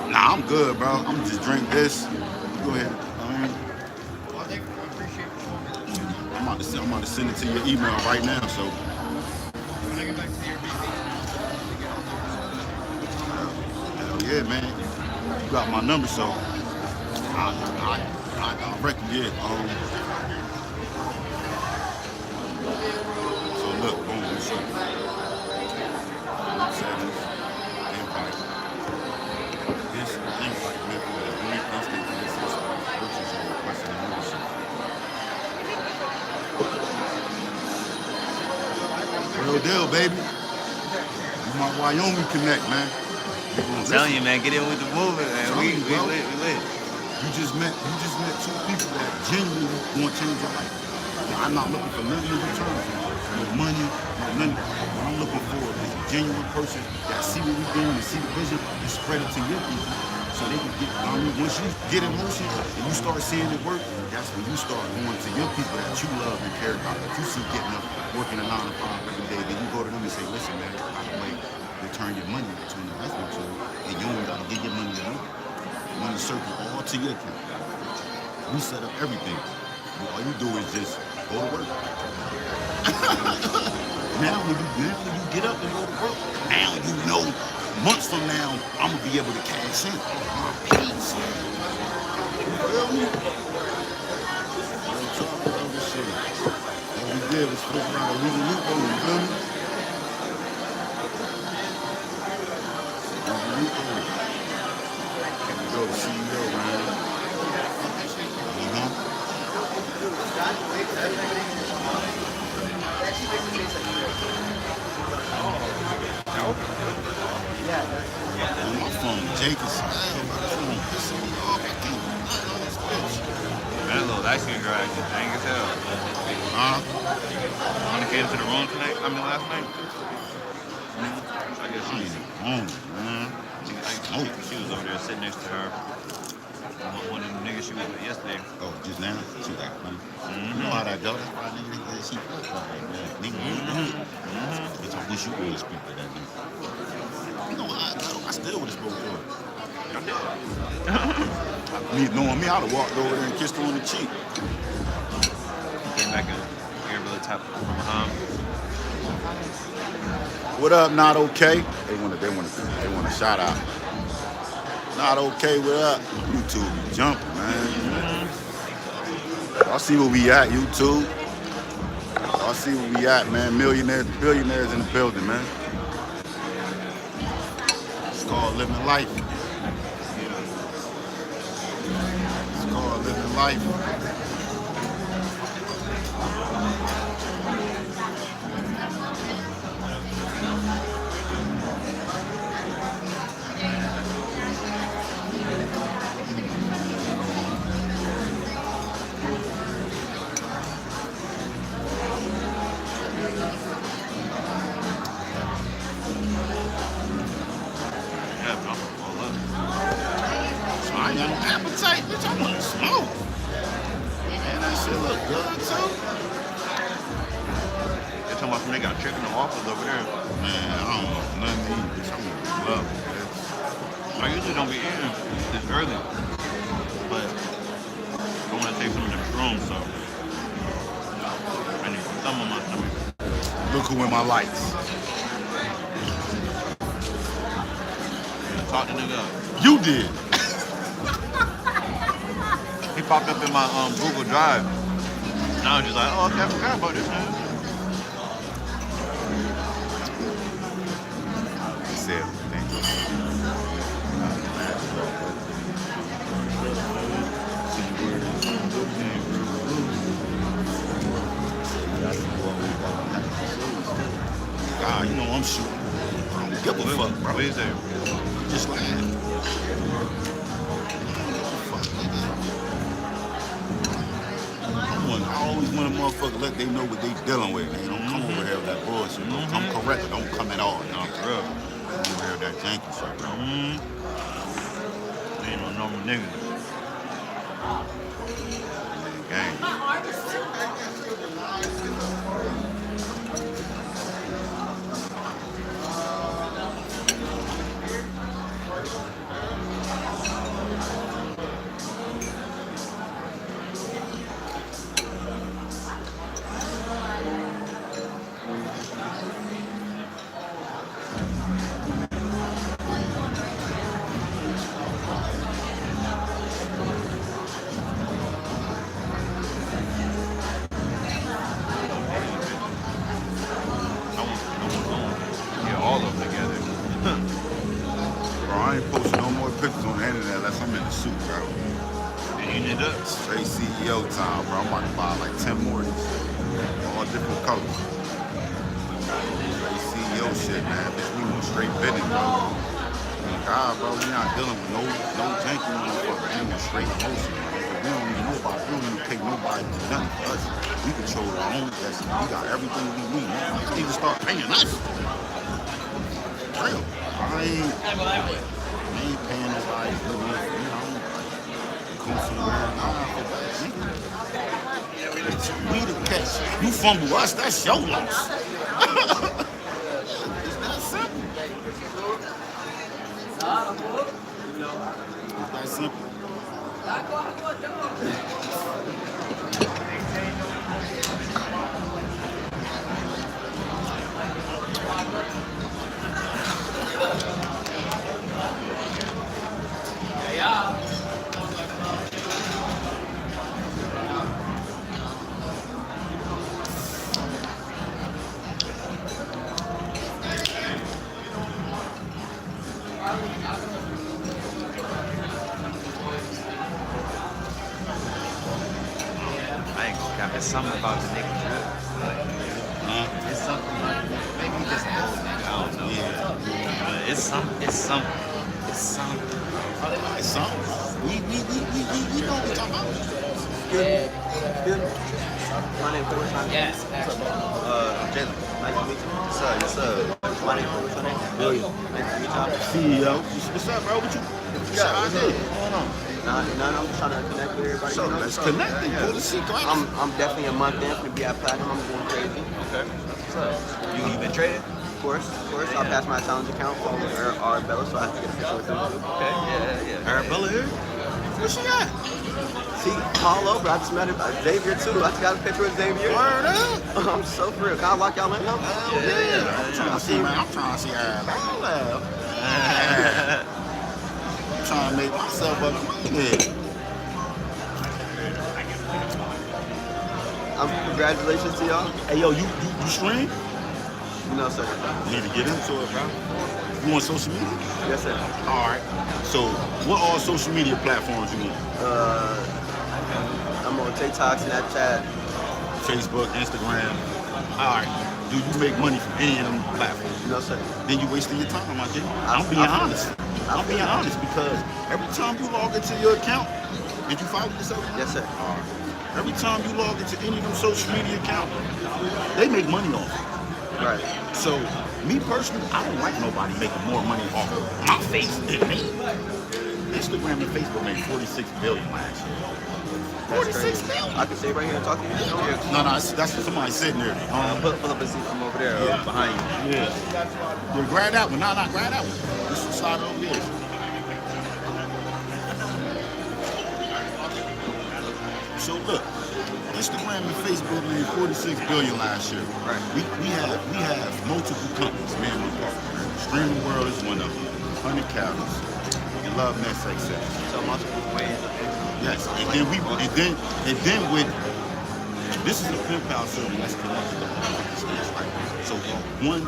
[SPEAKER 2] Nah, I'm good, bro. I'm just drink this. Go ahead. I'm about to send it to your email right now, so. Yeah, man, you got my number, so I reckon, yeah. So look, boom, let's show you. Settings, invite. This invite method is very instant access to purchase and requesting membership. Real deal, baby. You my Wyoming connect, man.
[SPEAKER 3] I'm telling you, man, get in with the movement, man. We lit.
[SPEAKER 2] You just met two people that genuinely want to change your life. I'm not looking for nothing in return, no money, no nothing. What I'm looking for is a genuine person that see what we're doing and see the vision and spread it to your people, so they can get. I mean, once you get in motion and you start seeing it work, that's when you start going to your people that you love and care about, that you see getting up, working a 9 to 5 every day. Then you go to them and say, listen, man, I can make return your money to an investment tool, and you only got to give your money to them. Money circle all to your account. We set up everything. All you do is just go to work. Now when you get up and go to work, now you know months from now I'm gonna be able to cash in. Peace. You feel me? Real talk about this shit. All we did was flip around a legal loophole, you feel me? Go to CEO, man. On my phone, Jake is pissing me off. I can't on this bitch.
[SPEAKER 3] That little light-skinned girl acting dang as hell. When it came to the room tonight, last night. I guess she was
[SPEAKER 2] man.
[SPEAKER 3] She was over there sitting next to her. One of the niggas she was with yesterday.
[SPEAKER 2] Oh, just now? She like, you know how that go? That's why nigga, she fuck like that. Nigga, bitch, I wish you would have spoke to that nigga. You know I still would have spoke to her. Me knowing me, I'd have walked over there and kissed her on the cheek.
[SPEAKER 3] He came back and gave her a tap from behind.
[SPEAKER 2] What up, not okay? They want a shout out. Not okay, what up? YouTube jumping, man. Y'all see where we at, YouTube. Y'all see where we at, man. Millionaires, billionaires in the building, man. It's called living life. It's called living life.
[SPEAKER 1] got no appetite, bitch. I want to smoke. And that shit look good too.
[SPEAKER 3] They're talking about they got chicken and waffles over there.
[SPEAKER 1] Man, I don't know nothing to eat, bitch. I want to love it, bitch.
[SPEAKER 3] I usually don't be eating this early, but I want to take some of them shrooms, so I need some on my stomach.
[SPEAKER 1] Look who in my lights.
[SPEAKER 3] Talk the nigga up.
[SPEAKER 1] You did.
[SPEAKER 3] He popped up in my Google Drive. And I was just like, oh, okay, I forgot about this, man.
[SPEAKER 1] He said, thank you. God, you know I'm shooting. I don't give a fuck, bro.
[SPEAKER 3] What is that?
[SPEAKER 1] Just like I always want a motherfucker let they know what they dealing with. They don't come over here with that bullshit. Don't come correct, but don't come at all.
[SPEAKER 3] No, for real.
[SPEAKER 1] Come over here with that janky shit, bro.
[SPEAKER 3] They ain't no normal niggas.
[SPEAKER 1] Gang.
[SPEAKER 3] All of them together.
[SPEAKER 1] Bro, I ain't posting no more pictures on the internet unless I'm in the suit, bro.
[SPEAKER 3] And you did that?
[SPEAKER 1] Straight CEO time, bro. I'm about to buy like 10 more of these. All different colors. Straight CEO shit, man. Bitch, we want straight bidding, bro. God, bro, we not dealing with no janky motherfucker. We want straight motion. We don't need nobody. We don't need to pay nobody to do nothing for us. We control our own destiny. We got everything we need. Niggas need to start paying us. Real. I ain't paying nobody for come somewhere. We the catch. You fumble us, that's your loss. It's that simple. It's that simple.
[SPEAKER 3] There's something about the nigga drip. It's something like maybe he just old nigga. I don't know. Yeah. But it's something. It's something.
[SPEAKER 1] It's something. We know what we're talking about.
[SPEAKER 13] Good. My name is Yes.
[SPEAKER 3] Jalen. Nice to meet you. What's up? Yes, sir.
[SPEAKER 13] My name is what's your name?
[SPEAKER 1] William.
[SPEAKER 13] Nice to meet y'all.
[SPEAKER 1] CEO. What's up, bro? What you got? What's going on?
[SPEAKER 13] None. I'm just trying to connect with everybody.
[SPEAKER 1] So let's connect. Go to see.
[SPEAKER 13] I'm definitely a month in to be at Platinum. I'm going crazy.
[SPEAKER 3] Okay. What's up? You been trading?
[SPEAKER 13] Of course. I'll pass my challenge account for Arabella, so I have to get a picture with them too.
[SPEAKER 3] Okay. Yeah. Arabella here?
[SPEAKER 1] Where she at?
[SPEAKER 13] See, all over. I just met Xavier too. I just got a picture with Xavier.
[SPEAKER 1] Word up.
[SPEAKER 13] I'm so for real. Can I lock y'all in?
[SPEAKER 1] Yeah. I'm trying to see, man. I'm trying to see Arabella. I'm trying to make myself acquainted.
[SPEAKER 13] Congratulations to y'all.
[SPEAKER 1] Hey, yo, you stream?
[SPEAKER 13] No, sir.
[SPEAKER 1] You need to get into it, bro. You on social media?
[SPEAKER 13] Yes, sir.
[SPEAKER 1] All right. So, what all social media platforms you on?
[SPEAKER 13] I'm on TikTok, Snapchat,
[SPEAKER 1] Facebook, Instagram. All right. Do you make money from any of them platforms?
[SPEAKER 13] No, sir.
[SPEAKER 1] Then you wasting your time, my G. I'm being honest. I'm being honest because every time you log into your account, did you follow yourself?
[SPEAKER 13] Yes, sir.
[SPEAKER 1] All right. Every time you log into any of them social media accounts, they make money off it.
[SPEAKER 13] Right.
[SPEAKER 1] So, me personally, I don't like nobody making more money off of my face than me. Instagram and Facebook made 46 billion last year. 46 billion?
[SPEAKER 13] I can stay right here and talk to you.
[SPEAKER 1] No, that's somebody sitting there.
[SPEAKER 13] Pull up a seat from over there, behind you.
[SPEAKER 1] Yeah. Grab that one. No, grab that one. This is slide over here. So look, Instagram and Facebook made 46 billion last year.
[SPEAKER 13] Right.
[SPEAKER 1] We have multiple companies, man. Streaming World is one of them. 100 Calories. You love Netflix.
[SPEAKER 13] So multiple ways of income.
[SPEAKER 1] Yes, and then with this is a pen pal service that's connected to all of these, right? So one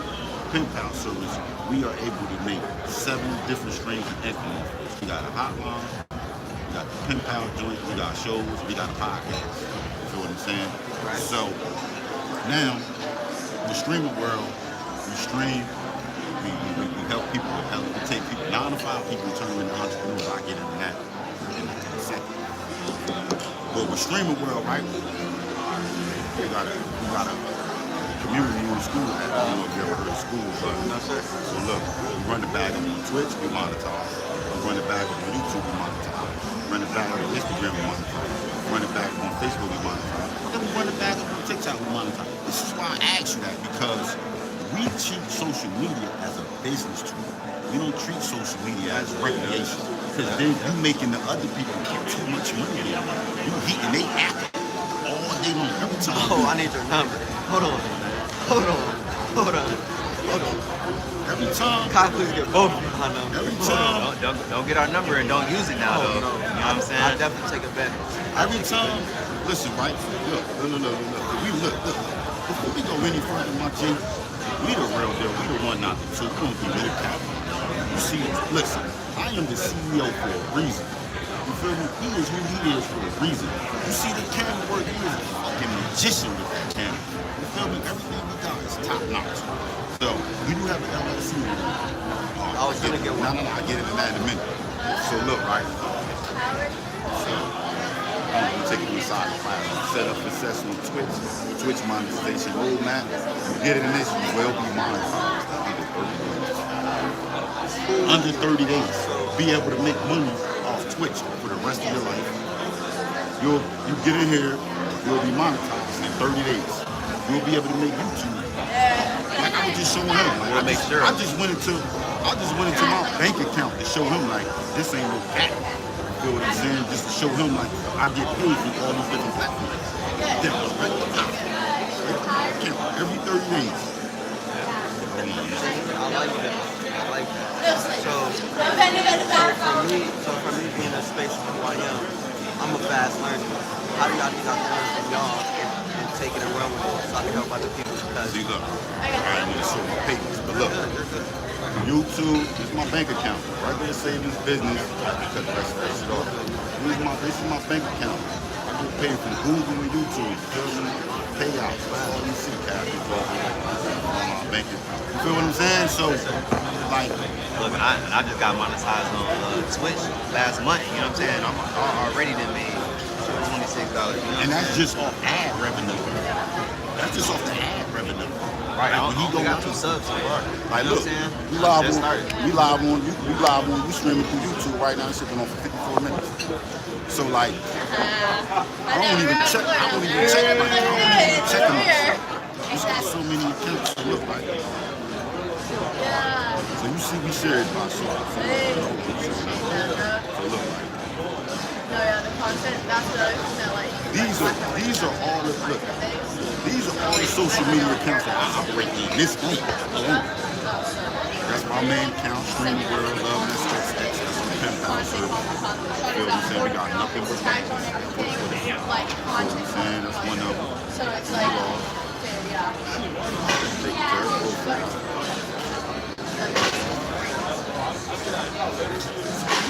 [SPEAKER 1] pen pal service, we are able to make 7 different streams of income. We got a hotline, we got the pen pal joint, we got shows, we got a podcast. You feel what I'm saying?
[SPEAKER 13] Right.
[SPEAKER 1] So now, the streaming world, we stream. We help people, we take people, 9 to 5 people, turn them into entrepreneurs. I get into that in a second. But with streaming world, right? We got a community in the school. I don't know if you ever heard of school, but
[SPEAKER 13] no, sir.
[SPEAKER 1] So look, we run the bag up on Twitch, we monetize. We run the bag up on YouTube, we monetize. We run the bag up on Instagram, we monetize. We run the bag up on Facebook, we monetize. Then we run the bag up on TikTok, we monetize. This is why I asked you that, because we treat social media as a business tool. We don't treat social media as recreation. Because then you making the other people too much money. You heating they app all day long, every time.
[SPEAKER 13] Oh, I need your number. Hold on.
[SPEAKER 1] Every time.
[SPEAKER 13] Kyle, please get both of my number.
[SPEAKER 1] Every time.
[SPEAKER 3] Don't get our number and don't use it now, though.
[SPEAKER 13] No.
[SPEAKER 3] You know what I'm saying?
[SPEAKER 13] I definitely take advantage.
[SPEAKER 1] Every time. Listen, right? Look. Look. Before we go any further, my G, we the real deal. We the one, not the two. We don't be with cap. You see, listen, I am the CEO for a reason. You feel me? He is who he is for a reason. You see the camera work, he is a fucking magician with that camera. You feel me? Everything we got is top notch. So, you do have an LLC.
[SPEAKER 13] I was gonna get one.
[SPEAKER 1] No, I'll get into that in a minute. So look, right? So, I'm gonna take you inside the class. Set up success on Twitch monetization roadmap. You get in this, you will be monetized. Under 30 days. Be able to make money off Twitch for the rest of your life. You get in here, you'll be monetized in 30 days. You'll be able to make YouTube. Like I was just showing him. Like, I just went into my bank account to show him like this ain't no cat. You feel what I'm saying? Just to show him like I get paid from all these different platforms. Every 30 days.
[SPEAKER 13] I like that. So for me being a space of who I am, I'm a fast learner. How do y'all think I can learn from y'all and take it and run with it so I can help other people?
[SPEAKER 1] See, look, I ain't gonna show my papers, but look, YouTube is my bank account. Regular savings business, cut the rest of that shit off. This is my bank account. I get paid from Google and YouTube. Payouts, all you see, cash is all on my bank account. You feel what I'm saying? So, like,
[SPEAKER 3] look, I just got monetized on Twitch last month. You know what I'm saying? I'm already done made $26. You know
[SPEAKER 1] and that's just off ad revenue. That's just off the ad revenue.
[SPEAKER 3] Right.
[SPEAKER 1] Like,
[SPEAKER 3] I only got 2 subs so far.
[SPEAKER 1] Like,
[SPEAKER 3] you know
[SPEAKER 1] look, we live on, you streaming through YouTube right now. It's been on for 54 minutes. So like, I don't even check them. There's got so many accounts to look like. So you see, we shared my shit. So look like.
[SPEAKER 14] No, yeah, the content, that's the other thing that like.
[SPEAKER 1] These are all the social media accounts that I operate in this week alone. That's my main account, Streaming World, Love This XX. That's the pen pal service. You feel what I'm saying? We got nothing but that. You know what I'm saying? That's one of them.
[SPEAKER 14] So it's like, yeah.
[SPEAKER 1] Take care of both of them.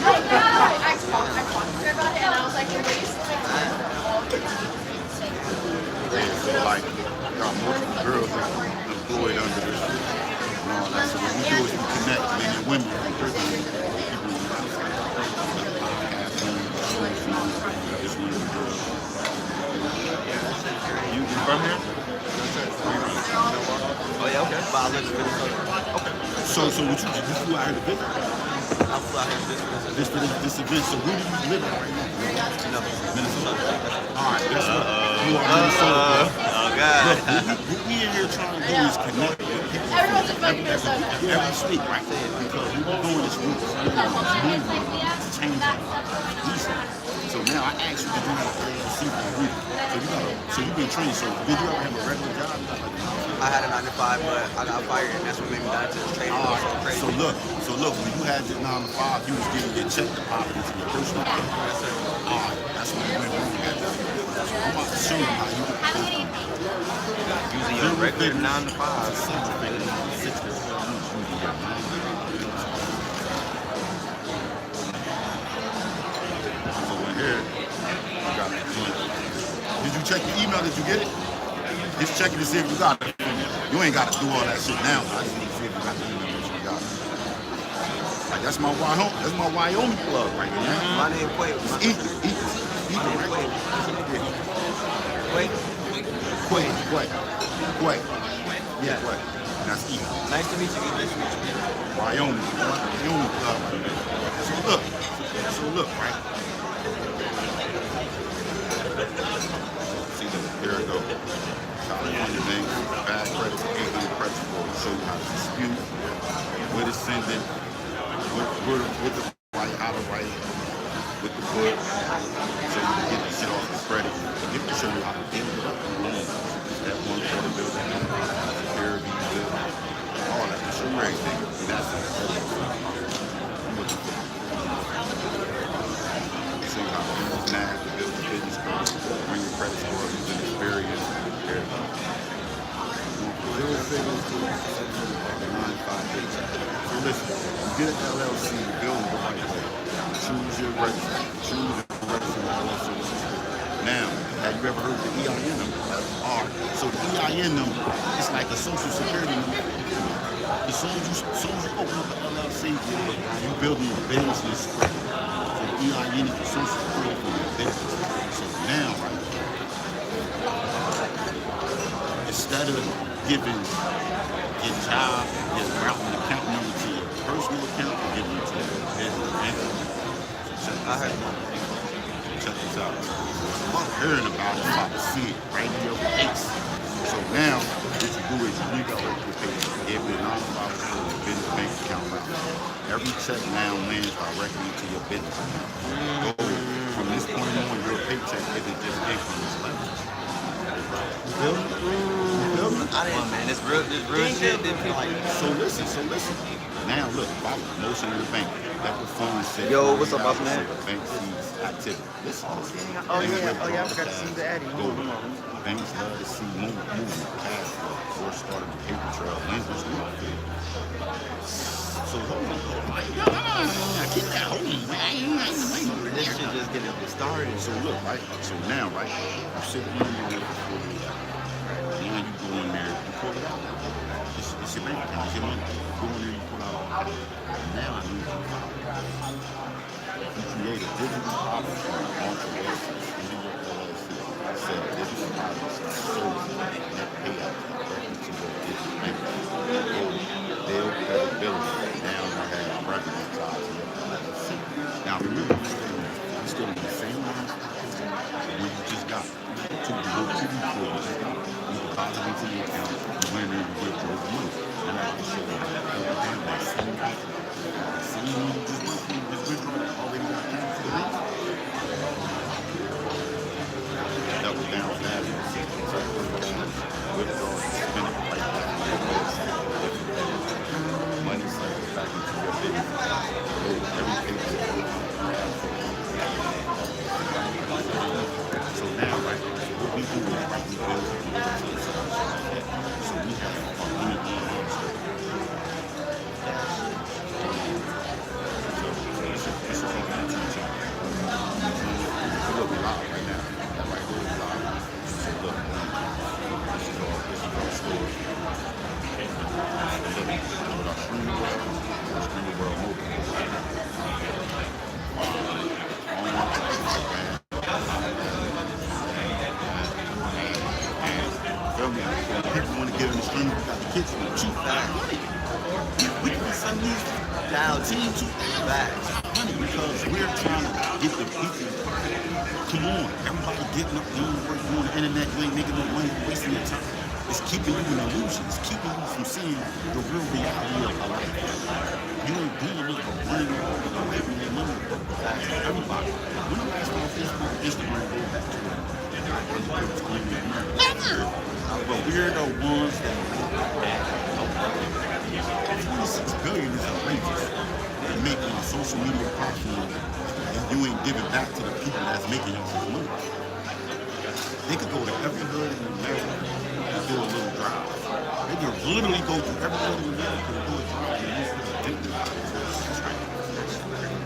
[SPEAKER 14] I talked to her about it and I was like, you're wasting time.
[SPEAKER 1] So like, got multiple girls that employed under this. So what we do is we connect men and women from different
[SPEAKER 3] You from here?
[SPEAKER 13] Oh yeah, okay. But I live in Minnesota.
[SPEAKER 1] Okay. So what you out here to visit?
[SPEAKER 13] I flew out here
[SPEAKER 2] Just for this event. So where do you live at right now? Minnesota. All right, guess what? You are Minnesota.
[SPEAKER 13] Oh God.
[SPEAKER 2] Look, what we in here trying to do is connect with people from every state, right? Because we were doing this route, movement to change our lives. So now I asked you to do that LLC for a week. So you've been trained. So did you ever have a regular job?
[SPEAKER 13] I had a 9 to 5, but I got fired, and that's what made me die to the training.
[SPEAKER 2] So look, when you had your 9 to 5, you was getting your check deposit into your personal account.
[SPEAKER 13] Yes, sir.
[SPEAKER 2] That's what you went wrong at. I'm about to show you how you can
[SPEAKER 13] using your regular 9 to 5.
[SPEAKER 2] So in here, you got the joint. Did you check your email? Did you get it? Just check it to see if you got it. You ain't got to do all that shit now. I just need to see if you got the email that you got. Like, that's my Wyoming plug right there.
[SPEAKER 13] My name Quay.
[SPEAKER 2] Ethan, right? Quay. Yeah, Quay. That's Ethan.
[SPEAKER 13] Nice to meet you.
[SPEAKER 2] Wyoming plug right there. So look, right? See, here it goes. California Bank, bad credit, 800 credit score. Show you how to dispute, where to send it, with the right, how to write, with the book. So you can get the shit off the credit. It can show you how to build it up. That one for the building, security, all that. It's your great thing. That's it. Show you how to use NAS to build the business credit, bring your credit score using experience. Zero figures to 958. So listen, you get an LLC, you build it the right way. Choose your LLC. Now, have you ever heard of the EIN number? So the EIN number is like a social security number. As soon as you open up an LLC, you're building your business credit. So the EIN is the social security for your business. So now, right? Instead of giving your job, your routing account number to your personal account, giving it to your business bank. So check this out. I'm hearing about it, I'm about to see it right in your face. So now, what you do is you redirect your page, give it $9 to your business bank account route. Every check now lands directly into your business account. So from this point on, your paycheck isn't just income, it's leverage.
[SPEAKER 13] Man, this real shit.
[SPEAKER 2] So listen. Now look, motion in the bank. Let the phone say.
[SPEAKER 13] Yo, what's up, boss man?
[SPEAKER 2] The bank sees activity. Listen.
[SPEAKER 13] Oh yeah, I forgot to see the Addy.
[SPEAKER 2] Banks love to see movement, cash flow, before starting the paper trail. Lenders love it. So hold on. Keep that holding, man.
[SPEAKER 13] This shit just getting started.
[SPEAKER 2] So look, right? So now, right? You sit in there for 4 years. Now you go in there, you pull it out. It's your bank account, it's your money. You go in there, you pull out all that. Now I need you. You create a digital policy on your website, into your LLC. I said digital policy, net payout directly to your digital bank account. Build credibility. Now you have revenue tied to your LLC. Now remember, you're still in the same lines when you just got it. To the TV program, you deposit into the account, you went in and you withdraw the money. And I can show you how to do that same thing. See, you just went through this withdrawal, already got down to the bank. Double down fast, withdraw, spend it right back on your website. Money cycles back into your business. Every paycheck. So now, right, what we do is, right, we build 14, 2,000 because we're trying to get the people. Come on, everybody getting up, doing the work, doing the internet, you ain't making no money, wasting your time. It's keeping you in illusion. It's keeping you from seeing the real reality of life. You ain't doing it for money, you're making your money. Everybody. When the last time Facebook, Instagram go back to it? Never! But we're the ones that $26 billion is outrageous. They're making a social media platform and you ain't giving back to the people that's making all this money. They could go to every hood in America and do a little drive. They could literally go to every hood in America and do a drive and use the dignity.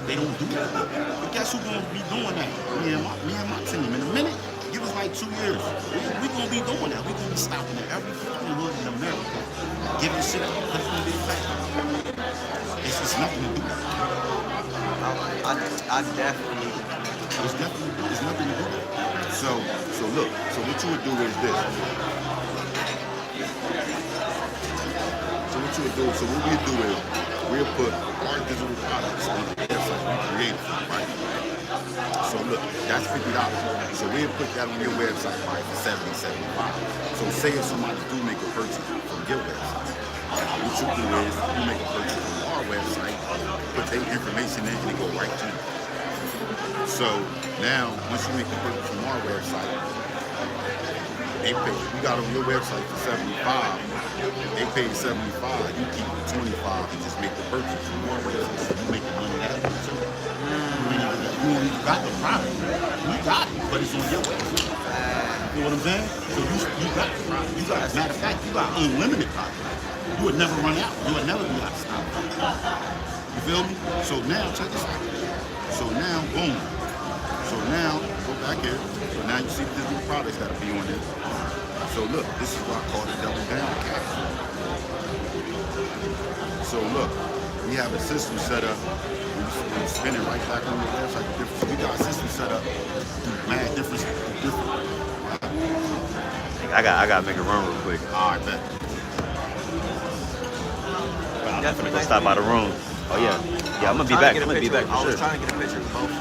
[SPEAKER 2] They don't do that. But guess who's gonna be doing that? Me and my team. In a minute, give us like 2 years. We're gonna be doing that. We're gonna be stopping at every fucking hood in America, giving shit out, because it's gonna be effective. It's just nothing to do.
[SPEAKER 13] I definitely.
[SPEAKER 2] It's nothing to do. So look. So what you would do is this. So what we do is we'll put our digital products on the website we created, right? So look, that's $50. So we'll put that on your website, right, for $70, $75. So say if somebody do make a purchase from your website, what you do is you make a purchase from our website, put their information in, and it go right to you. So now, once you make the purchase from our website, they pay. We got on your website for $75. They pay $75. You keep the $25 and just make the purchase from our website. So you make the money that way too. You don't even got the product. We got it, but it's on your website. You know what I'm saying? So you got the product. You got, matter of fact, you got unlimited product. You would never run out. You would never be out of stock. You feel me? So now, check this out. So now, boom. So now, go back here. So now you see the new products that'll be on this. So look, this is what I call the double down cash. So look, we have a system set up. We spin it right back on the website. So we got a system set up to mad different.
[SPEAKER 3] I got to make a run real quick.
[SPEAKER 2] All right, bet.
[SPEAKER 3] I'm definitely gonna stop by the room. Oh yeah, I'm gonna be back. I'm gonna be back for sure.
[SPEAKER 13] I was trying to get a picture of both.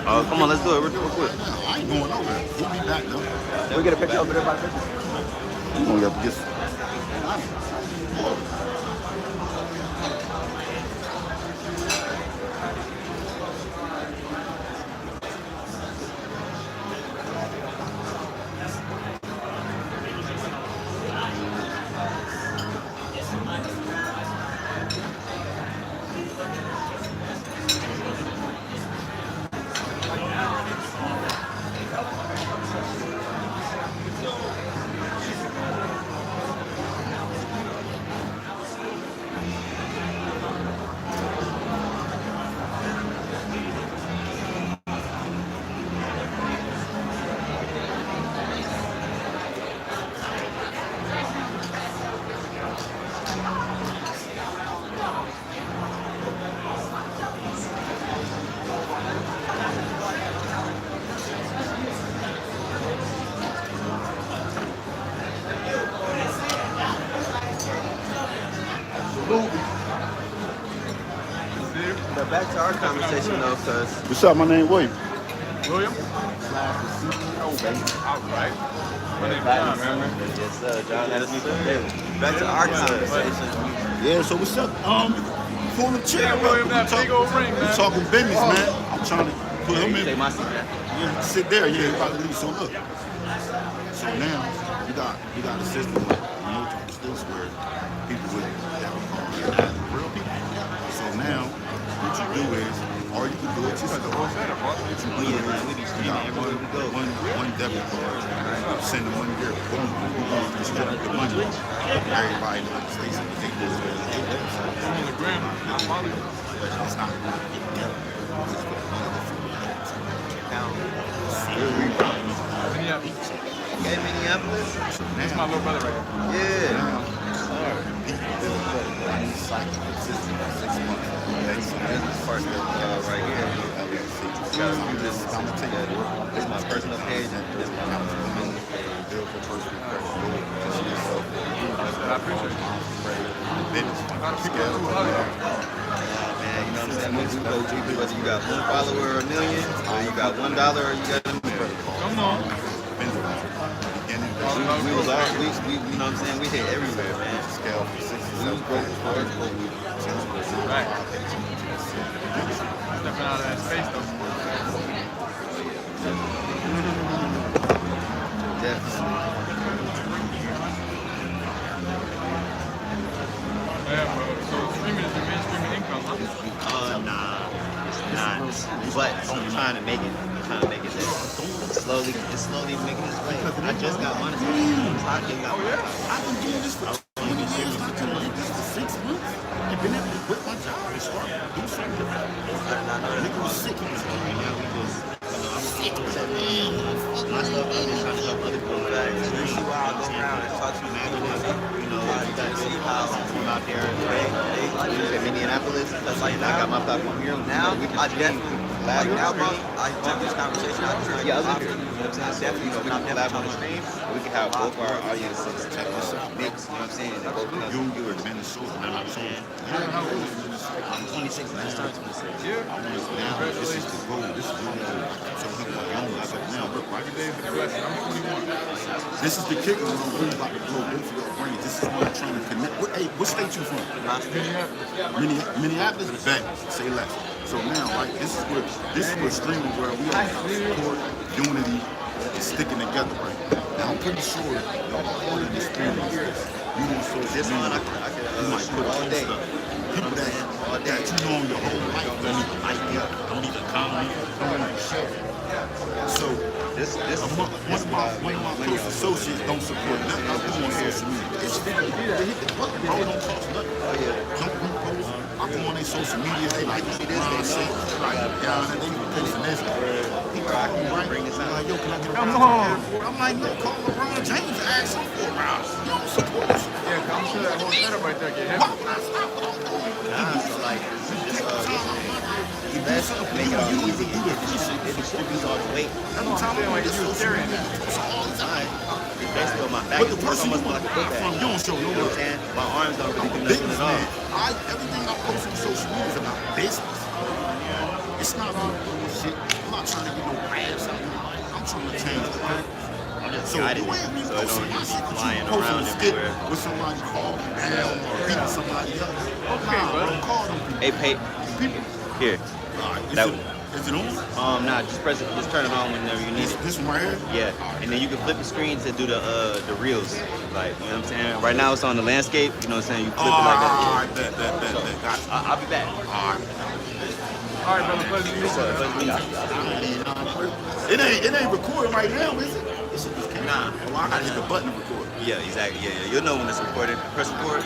[SPEAKER 3] Oh, come on, let's do it real quick.
[SPEAKER 2] I ain't going over. We'll be back though.
[SPEAKER 3] Can we get a picture over there by the picture?
[SPEAKER 2] You gonna have to get.
[SPEAKER 13] But back to our conversation though, cause
[SPEAKER 2] What's up? My name William.
[SPEAKER 15] William?
[SPEAKER 2] CEO, baby.
[SPEAKER 15] All right. My name is John, man.
[SPEAKER 3] Yes, sir. John had us meet from David.
[SPEAKER 13] back to our conversation.
[SPEAKER 2] Yeah. So what's up? Pull the chair.
[SPEAKER 15] William, that big old ring, man.
[SPEAKER 2] We talking business, man. I'm trying to put him in.
[SPEAKER 3] Take my seat, man.
[SPEAKER 2] Yeah, sit there. Yeah, you about to leave. So look. So now you got a system with multiple stills where people with that will call real people. So now what you do is, or you can do it yourself. What you do is, you got one debit card. Send the money there. Boom. You going to distribute the money. Everybody in the States, they do it. It's not.
[SPEAKER 13] Okay, Minneapolis.
[SPEAKER 15] That's my little brother right here.
[SPEAKER 13] Yeah.
[SPEAKER 3] This part right here. This is my personal page. This is my
[SPEAKER 15] I appreciate it.
[SPEAKER 3] business.
[SPEAKER 15] A lot of people do hug.
[SPEAKER 13] You know what I'm saying? We go deep, whether you got 1 follower or a million, or you got $1 or you got a million.
[SPEAKER 15] Come on.
[SPEAKER 13] We was all, we, you know what I'm saying? We hit everywhere, man.
[SPEAKER 1] Scale from 6 to
[SPEAKER 13] We was
[SPEAKER 1] 7.
[SPEAKER 13] broke before it's broke.
[SPEAKER 15] Right. Stepping out of that space, though.
[SPEAKER 13] Definitely.
[SPEAKER 15] Yeah, bro. So streaming is your main streaming income, huh?
[SPEAKER 13] Nah, it's not. But I'm trying to make it. Slowly, it's slowly making its way. I just got monetized.
[SPEAKER 2] Oh yeah? I've been doing this for 20 years. I've been doing this for 6 months. I've been able to quit my job and start doing something. Nigga was sick. He was hungry. Now we just, sick.
[SPEAKER 13] My stuff, I'm just trying to help other people back. You see why I go around and talk to people, you know, you got to see how I'm out there in Minneapolis. That's like, I got my platform here. Now, I definitely, like now, I have this conversation. I was here. You know what I'm saying? Definitely, you know, we can collab on the stream. We can have both our audiences check this out, mix, you know what I'm saying? And both of us.
[SPEAKER 2] You were in Minnesota, man. I'm saying.
[SPEAKER 13] I'm 26, I just turned 26.
[SPEAKER 2] Yeah. Now, this is the goal. This is the goal. So people are young. I said, now, look, right today, this is the kicker. We're really about to blow both of your brains. This is what I'm trying to connect. What state you from? Minneapolis? Bet. Say less. So now, right, this is what streaming where we are about support, unity, and sticking together, right? Now I'm pretty sure y'all all in experience this. You know, so this one you might put all day. People that you know your whole life don't even like you, don't even comment, don't even share. So one of my close associates don't support nothing I do on social media. It's free. They hit the button, bro. It don't cost nothing. Don't repost. I go on their social media. They like this, LeBron shit. Like, yeah, they be posting this. He called me, right? Like, yo, can I get a round? I'm like, yo, call LeBron James. Ask him for a round. You don't support us.
[SPEAKER 15] Yeah, I'm sure that whole setup right there get heavy.
[SPEAKER 2] Why would I stop what I'm doing?
[SPEAKER 13] So like, let's make it all easy. It distributes all the weight.
[SPEAKER 2] Every time I'm
[SPEAKER 15] like you staring at
[SPEAKER 2] all the time.
[SPEAKER 13] It's basically on my back.
[SPEAKER 2] But the person you want to buy from, you don't show no love.
[SPEAKER 13] My arms don't really do nothing at all.
[SPEAKER 2] Everything I post on social media is about business. It's not about bullshit. I'm not trying to get no ass out here. I'm trying to change the world. So you ain't me posting my shit, but you posting a skit with somebody called down or beating somebody up. Okay, bro. Call them people.
[SPEAKER 13] Hey, pay.
[SPEAKER 2] People.
[SPEAKER 13] Here.
[SPEAKER 2] Is it on?
[SPEAKER 13] Nah, just press it. Just turn it on whenever you need it.
[SPEAKER 2] This one right here?
[SPEAKER 13] Yeah, and then you can flip the screen to do the reels. Like, you know what I'm saying? Right now it's on the landscape. You know what I'm saying? You flip it like that.
[SPEAKER 2] All right, bet. Got you.
[SPEAKER 13] I'll be back.
[SPEAKER 15] All right, brother. Pleasure to meet you.
[SPEAKER 2] It ain't recording right now, is it? Nah. Well, I gotta hit the button to record.
[SPEAKER 13] Yeah, exactly. Yeah. You'll know when it's recorded. Press record.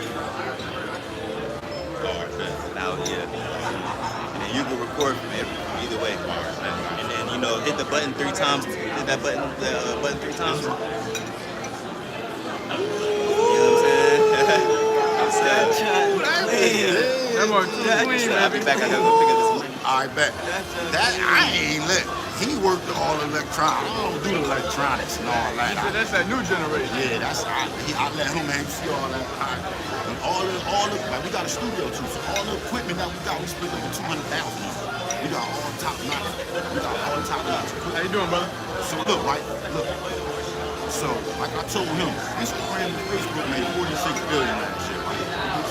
[SPEAKER 13] Now, yeah. And then you can record from either way. And then, you know, hit the button 3 times. Hit that button, the button 3 times. You know what I'm saying? I'll be back. I gotta go pick up this money.
[SPEAKER 2] I bet. That I ain't lit. He worked all electronics. I don't do the electronics and all that.
[SPEAKER 15] That's that new generation.
[SPEAKER 2] Yeah, I let him man see all that. And all the like we got a studio too. So all the equipment that we got, we split up for $200,000. We got all top notch.
[SPEAKER 15] How you doing, brother?
[SPEAKER 2] So look, right? Look. So like I told him, Instagram and Facebook made $46 billion last year.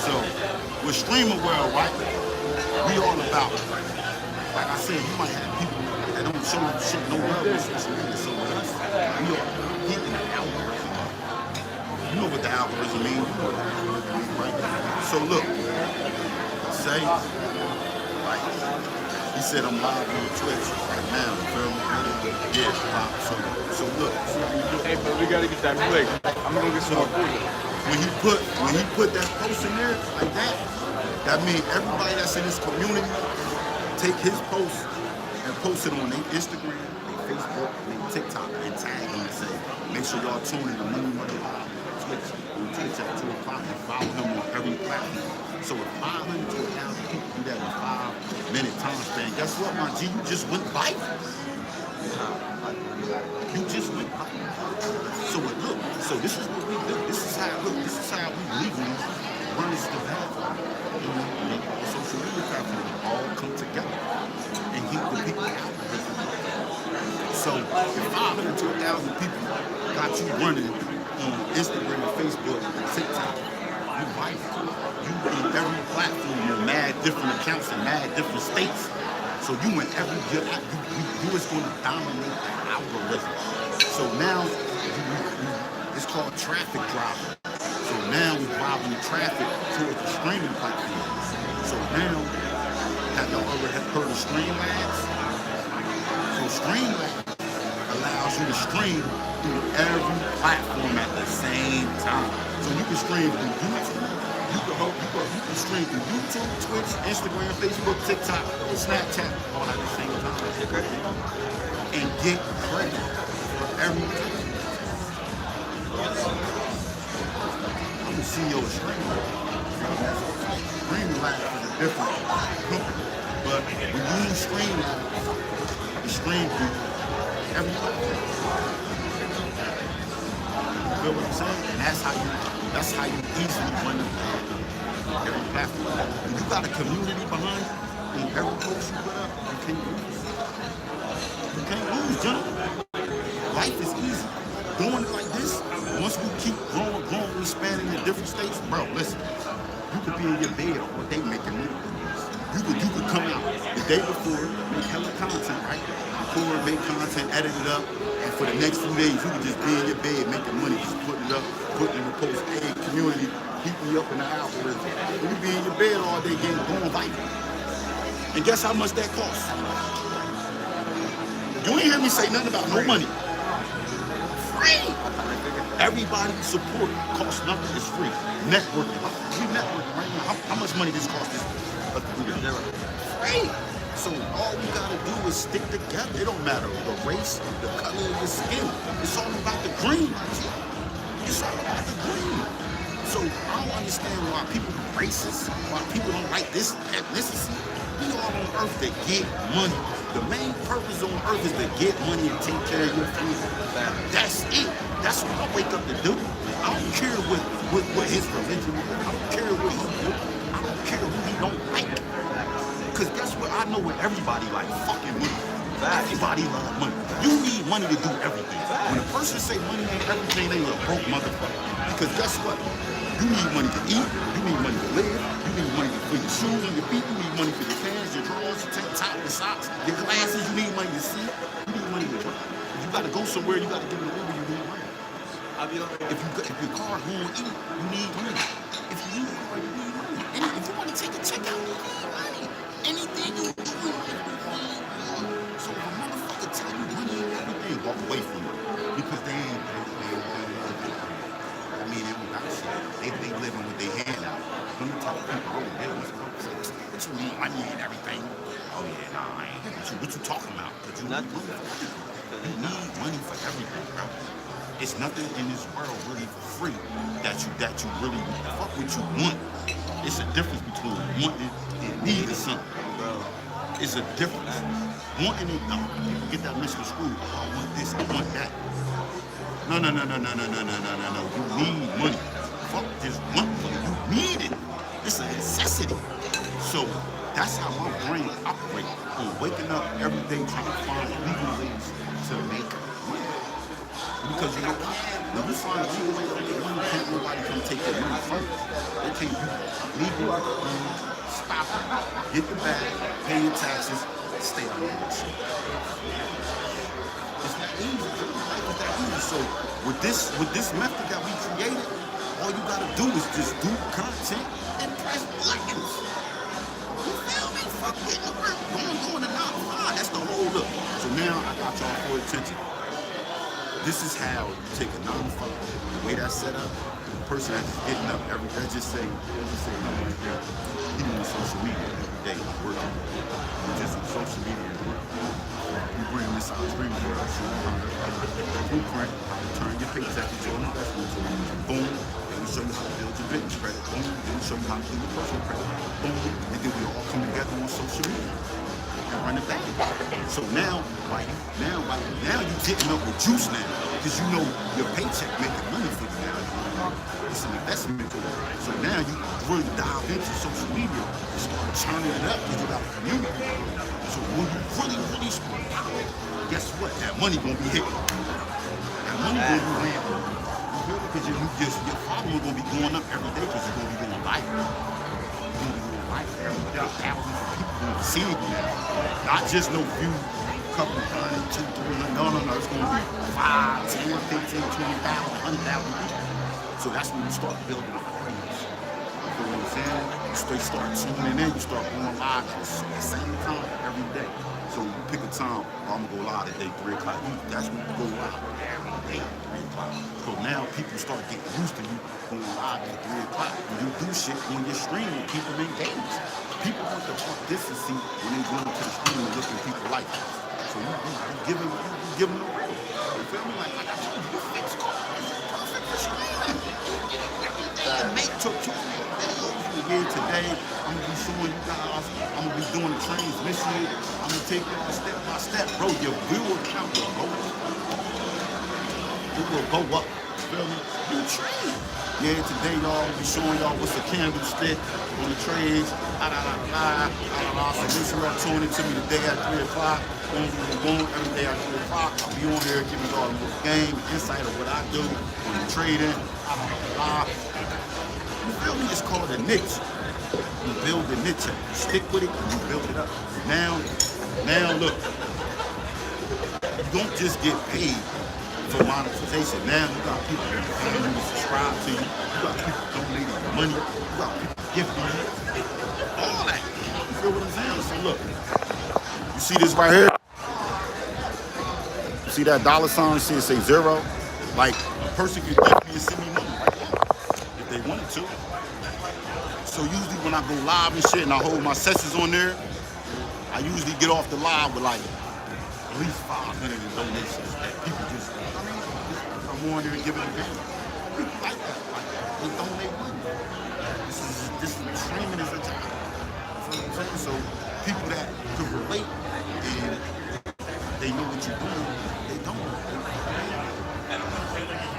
[SPEAKER 2] So with streaming world, right? We all about it. Like I said, you might have people that don't show shit no love on social media. So we are hitting the algorithm. You know what the algorithm means, right? So look, say, like, he said I'm live on Twitch right now, you feel me? Yeah, so look.
[SPEAKER 15] Hey, but we gotta get that click. I'm gonna get some more food.
[SPEAKER 2] When he put that post in there like that means everybody that's in this community take his post and post it on their Instagram, their Facebook, their TikTok, and tag him and say, make sure y'all tune in to Millionaire Meet Twitch at 2 o'clock and follow him on every platform. So if 500 to 1,000 people do that in a 5-minute time span, guess what, my G? You just went viral. You just went viral. So look, so this is what we do. This is how we legally run this development. Social media platform. come together and keep the people out. So if 500 to 1,000 people got you running on Instagram, Facebook, and TikTok, you right. You in every platform with mad different accounts in mad different states. So you in every you is going to dominate the algorithm. So now it's called traffic driving. So now we're driving the traffic towards the streaming platform. So now, have y'all ever heard of Streamlabs? So Streamlabs allows you to stream through every platform at the same time. So you can stream through YouTube, you can stream through YouTube, Twitch, Instagram, Facebook, TikTok, Snapchat, all at the same time. And get credit for everything. I'm the CEO of Streamlabs. Streamlabs is a different company, but when you use Streamlabs, you stream through every platform. You feel what I'm saying? And that's how you easily run every platform. When you got a community behind you, and every post you put up, you can't lose. You can't lose, gentlemen. Life is easy. Doing it like this, once we keep growing, expanding in different states, bro, listen, you could be in your bed all day making money. You could come out the day before, make hella content, right? Record, make content, edit it up, and for the next few days, you could just be in your bed making money, just putting it up, putting in the post, hey, community, keep me up in the algorithm. You be in your bed all day getting going vital. And guess how much that costs? You ain't hear me say nothing about no money. Free! Everybody's support costs nothing, it's free. Networking, we networking right now. How much money this cost us? Free! So all we gotta do is stick together. It don't matter the race, the color of your skin. It's all about the green. It's all about the green. So I don't understand why people are racist, why people don't like this ethnicity. We all on earth to get money. The main purpose on earth is to get money and take care of your family. That's it. That's what I wake up to do. I don't care what his religion is. I don't care what he do. I don't care who he don't like. Because guess what? I know what everybody like. Fucking money. Everybody love money. You need money to do everything. When a person say money ain't everything, they a broke motherfucker. Because guess what? You need money to eat. You need money to live. You need money for your shoes on your feet. You need money for your pants, your drawers, your tank top, your socks, your glasses. You need money to see. You need money to drink. If you got to go somewhere, you got to give it away. You need money. If your car won't eat, you need money. If you use a car, you need money. And if you want to take a check out, you need money. Anything you do, you need money. So if a motherfucker tell you money ain't everything, walk away from it. Because they ain't. I mean, they don't got shit. They living with their hand out. Let me tell people, what you mean? Money ain't everything. Oh yeah, nah, I ain't. What you talking about? Because you need money. You need money for everything, bro. It's nothing in this world really for free that you really fuck what you want. It's a difference between wanting and needing something, bro. It's a difference. Wanting it, people get that mixed with school. Oh, I want this, I want that. No. You need money. Fuck just want money. You need it. It's a necessity. So that's how my brain operates. On waking up every day trying to find legal ways to make money. Because you know, when you find a legal way to make money, can't nobody come take your money from you. They can't do legal, stop it, get the bag, pay your taxes, stay out of that shit. It's that easy. It's that easy. So with this method that we created, all you gotta do is just do content and press buttons. You feel me? Fuck getting to work. Going to 9 to 5. That's the whole look. So now I got y'all full attention. This is how you take a 9 to 5. The way that's set up, the person that's just getting up every day, just say, right there, he on social media every day working. You're just on social media working. You bring this out, bring the world, blueprint, turn your paycheck into an investment. Boom. Then we show you how to build your business credit. Boom. Then we show you how to build your personal credit. Boom. And then we all come together on social media and run it back. So now you getting up with juice now, because you know your paycheck making money for you now. It's an investment for you. So now you really dive into social media and start turning it up because you got a community. So when you really start power, guess what? That money gonna be hitting. That money gonna be ramping. Because your following gonna be going up every day because you're gonna be doing life. You're gonna be doing life every day. Thousands of people gonna see you now. Not just no few, couple hundred, 200, 300. No. It's gonna be 5, 10, 15, 20,000, 100,000 people. So that's when you start building a audience. You know what I'm saying? You start tuning in, you start going live at the same time every day. So you pick a time, I'm gonna go live today, 3 o'clock. That's when you go live every day, 3 o'clock. So now people start getting used to you going live at 3 o'clock. When you do shit when you're streaming, people engage. People want the authenticity when they go into the stream and look at people's life. So you give them the real. You feel me? Like I told you, the fixed call is perfect for streaming. The mate took 2 videos here today. I'm gonna be showing you guys. I'm gonna be doing the transmission. I'm gonna take y'all step by step, bro. Your viewer count will go up. It will go up. You feel me? You trade. Yeah, today y'all will be showing y'all what's a candlestick on the trades. So make sure y'all tune into me today at 3 o'clock. Boom, every day at 3 o'clock. I'll be on here giving y'all a little game, insight of what I do on the trading. You feel me? It's called a niche. You build the niche up. You stick with it and you build it up. Now look, you don't just get paid for monetization. Now you got people that paying you to subscribe to you. You got people donating money. You got people gifting you. All that. You feel what I'm saying? So look, you see this right here? You see that dollar sign? You see it say 0? Like a person can gift me and send me money right now if they wanted to. So usually when I go live and shit and I hold my sessions on there, I usually get off the live with like at least 500 in donations that people just, I'm on there and giving them back. People like that. Like, they donate money. This streaming is a job. You know what I'm saying? So people that can relate and they know what you're doing, they don't.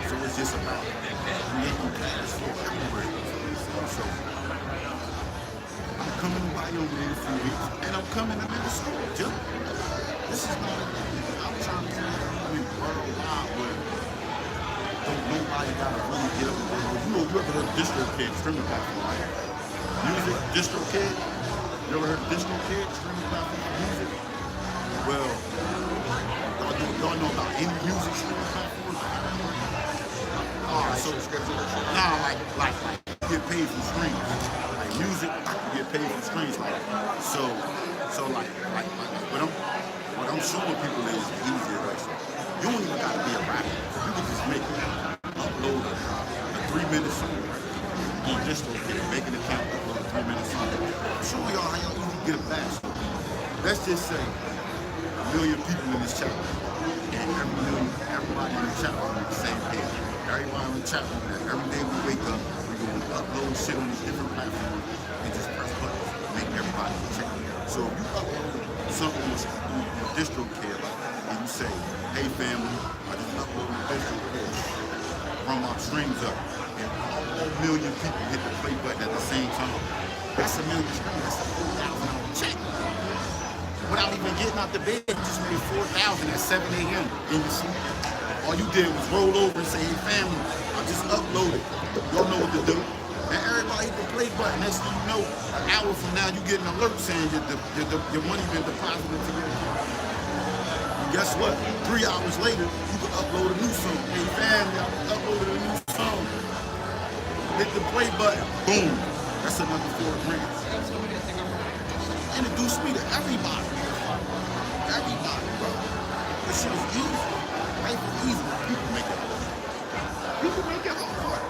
[SPEAKER 2] So it's just about creating cash flow everywhere. So I'm coming by over there in a few weeks, and I'm coming to Minnesota, Jim. This is not, I'm trying to do worldwide where don't nobody gotta really get up and go. You know, you ever heard of DistroKid streaming platform, right? Music, DistroKid. You ever heard of DistroKid streaming platform for music? Well, y'all know about any music streaming platform? So like get paid for streams. Like music, you get paid for streams. So what I'm showing people is easier way. So you don't even gotta be a rapper. You can just make it, upload a 3-minute song on DistroKid, make an account, upload a 3-minute song. I'm showing y'all how y'all even get it back. So let's just say 1 million people in this chat, and everybody in the chat room on the same page. Everybody in the chat room, every day we wake up, we're going to upload shit on these different platforms and just press buttons, make everybody check. So if you upload something on DistroKid and you say, hey family, I just uploaded DistroKid, run my streams up, and all 1 million people hit the play button at the same time, that's 1 million streams, that's a $4,000 check. Without even getting out the bed, you just made 4,000 at 7 a.m. in your sleep. All you did was roll over and say, hey family, I just uploaded. Y'all know what to do. And everybody hit the play button. Next thing you know, an hour from now, you get an alert saying your money been deposited into your account. And guess what? 3 hours later, you can upload a new song. Hey family, I uploaded a new song. Hit the play button. Boom. That's another $4,000. Introduce me to everybody. Everybody, bro. This shit is easy. Life is easy. People make it hard. People make it hard.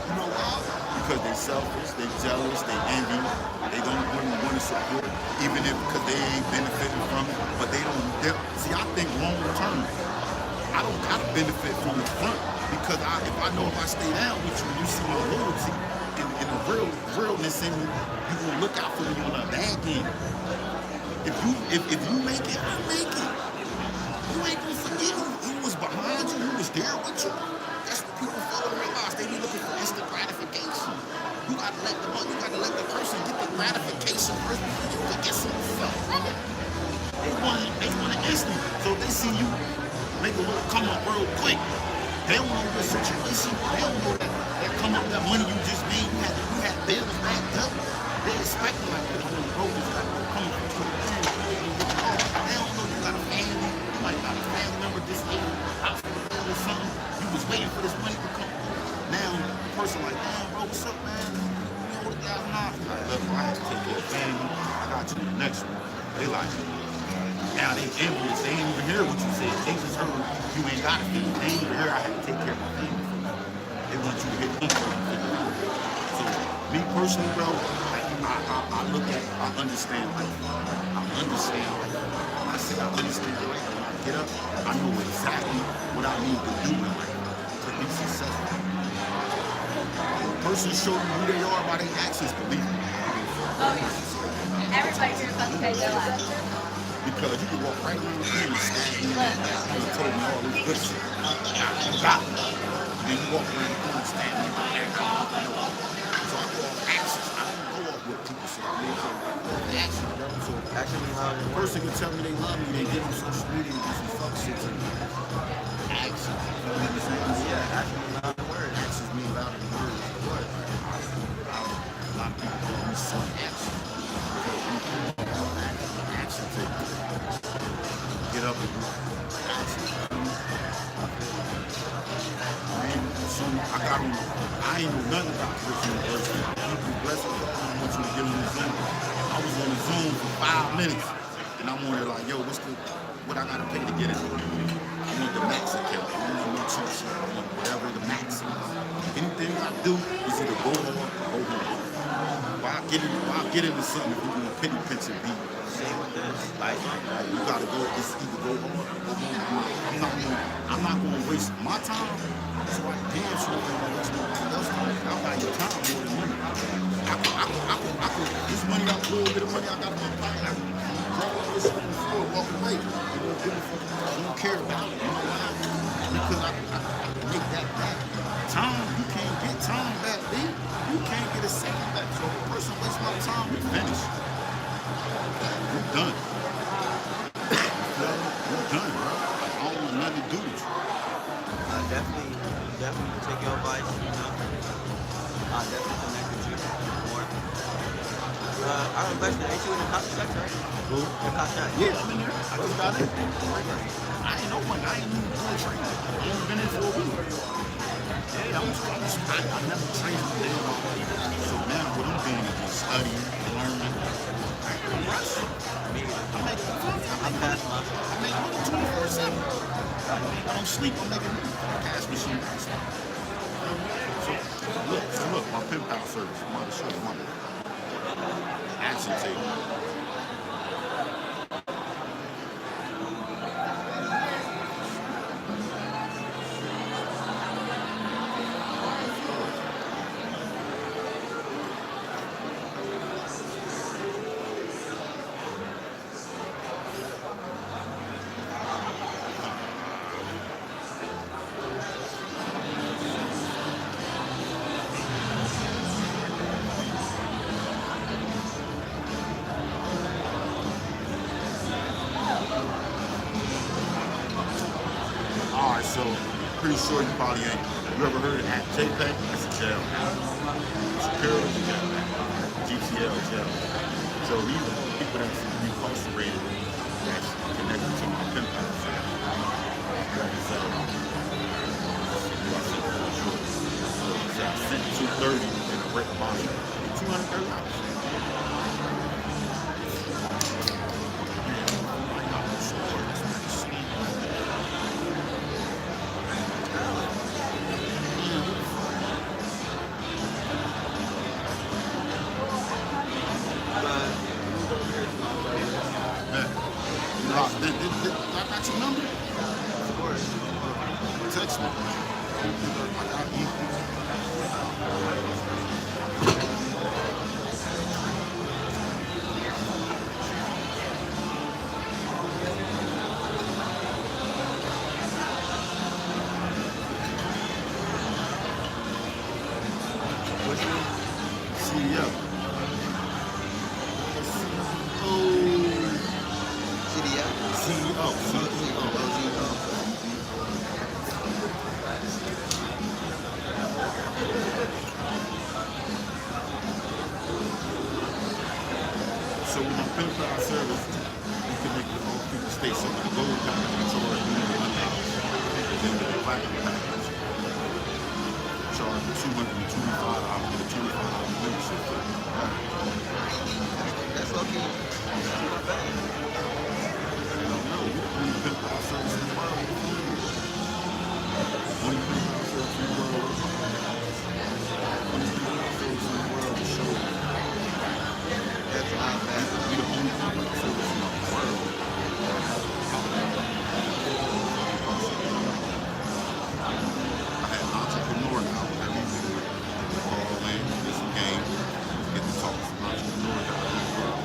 [SPEAKER 2] You know why? Because they selfish, they jealous, they envy, they don't really want to support, even if because they ain't benefiting from it. But they don't. See, I think long term, I don't gotta benefit from the front because if I know if I stay down with you, you see my loyalty and the realness in me, you gonna look out for me on the back end. If you make it, I make it. You ain't gonna forget who was behind you, who was there with you. That's what people fail to realize. They be looking for instant gratification. You gotta let the person get the gratification face a person, you can get some stuff. They want it instant. So if they see you make a little come up real quick, they don't know your situation. They don't know that come up, that money you just made, you had bills backed up. They expect like, you know, broke is like coming from Twitter. They don't know you got a family. You might got a family member disabled, hospital or something. You was waiting for this money to come. Now the person like, damn, bro, what's up, man? You owe $1,000. Like, look, I had to take care of family. I got you the next one. They like, now they envious. They ain't even hear what you said. They just heard you ain't got it. They ain't even hear I had to take care of my family. They want you to hit them for you. So me personally, bro, like, I look at, I understand life. I understand life. When I say I understand life, when I get up, I know exactly what I need to do in life to be successful. When a person show you who they are by their actions, believe me.
[SPEAKER 14] Oh, yeah. Everybody here is about to pay their life.
[SPEAKER 2] Because you can walk right around the room and stand here and told me all this good shit. You got it. Then you walk around the room and stand here and so I go off actions. I don't go off what people say. I go off actions, bro. So the person can tell me they love me, they get on social media and do some fuck shit to me. Actions. You know what I'm saying? Yeah, actions mean louder than words. Actions mean louder than words. A lot of people call me son action. Action take. Get up and do action. So I ain't know nothing about Rich University. You blessed with God, I want you to get on the Zoom. I was on the Zoom for 5 minutes, and I'm on there like, yo, what I gotta pay to get in? I want the max account. I don't want no cheap shit. I want whatever the max is. Anything I do is either go hard or go home. Why get into something if you're gonna pity pinch and beat? Same with this. Like you gotta go. It's either go hard or go home. I'm not gonna waste my time. So I damn sure don't want to waste nobody else's time. I value time more than money. I could, this money I pull, get the money I got in my pocket. I can drop all this on the floor, walk away. I don't care about it. You know why? Because I can make that back. Time, you can't get time back, B. You can't get a second back. So if a person wastes my time, we finished. We're done. We're done, bro. I don't want nothing to do with you.
[SPEAKER 13] Definitely take your advice, you know. I'll definitely connect with you more. I have a question. Ain't you in the coffee shop, right?
[SPEAKER 2] Who?
[SPEAKER 13] The coffee shop?
[SPEAKER 2] Yeah, I'm in there. I just got in. I ain't know one. I ain't even doing training. I only been in for a week. Yeah, I never trained a day in my life. So now what I'm doing is just studying, learning. I ain't rush.
[SPEAKER 13] I'm past my.
[SPEAKER 2] I make money 24/7. I don't sleep. I'm making money. Cash machine. So look, my pen pal service. I'm about to show you my action table. So, pretty sure you probably ain't. You ever heard of that JPEG? That's a gel. Secure gel. GTL gel. So these are people that's incarcerated that's connected to my pen pal. So I sent $230 in a written bond. $230. I got your number? Of course. Text me. I got you. CEO. So when you pimp out service, you can make all people stay. So the gold package control is $100. And then with the platinum package, charge $225 with a $25 membership fee.
[SPEAKER 13] That's okay. Not bad.
[SPEAKER 2] I don't know. When you pimp out service in the world, when you pimp out service in the world, when you pimp out service in the world, to show you.
[SPEAKER 13] That's not bad.
[SPEAKER 2] We the only pimp out service in the world. I had an entrepreneur now every week. Call in, get some game, get to talk to some entrepreneurs out in the world.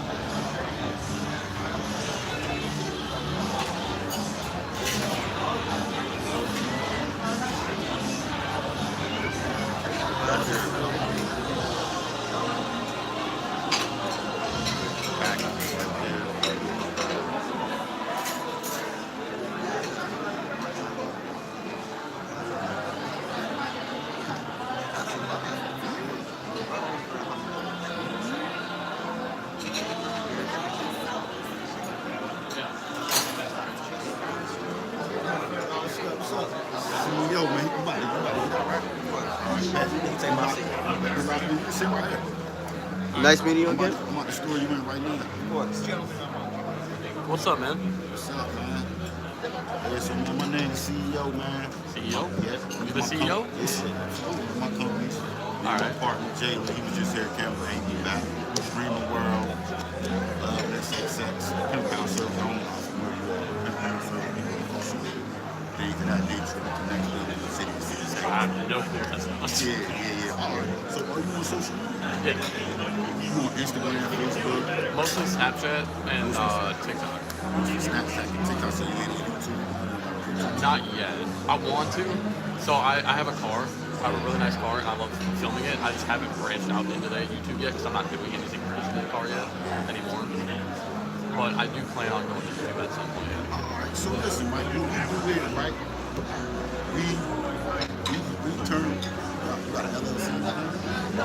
[SPEAKER 2] Yo, man, you about to sit right here.
[SPEAKER 13] Nice meeting you again.
[SPEAKER 2] I'm at the store you in right now.
[SPEAKER 3] What's up, man?
[SPEAKER 2] What's up, man? Hey, so my name is CEO, man.
[SPEAKER 3] CEO?
[SPEAKER 2] Yes.
[SPEAKER 3] You the CEO?
[SPEAKER 2] Yes. My company.
[SPEAKER 3] All right.
[SPEAKER 2] My partner, Jay, he was just here at Campbell. Ain't be back. Streaming World. XXX. Pimp out service only. Pimp out service. Things of that nature. Connect with the city.
[SPEAKER 3] I have no clear testimony.
[SPEAKER 2] Yeah. All right. So are you on social media?
[SPEAKER 3] Yeah.
[SPEAKER 2] You on Instagram, Facebook?
[SPEAKER 3] Mostly Snapchat and TikTok.
[SPEAKER 2] Snapchat and TikTok, so you ain't on YouTube?
[SPEAKER 3] Not yet. I want to. So I have a car. I have a really nice car, and I love filming it. I just haven't branched out into that YouTube yet because I'm not doing anything crazy in the car yet anymore. But I do plan on going to YouTube at some point.
[SPEAKER 2] Alright, so listen, Mike, you weird, right? We turn, you got an LLC? You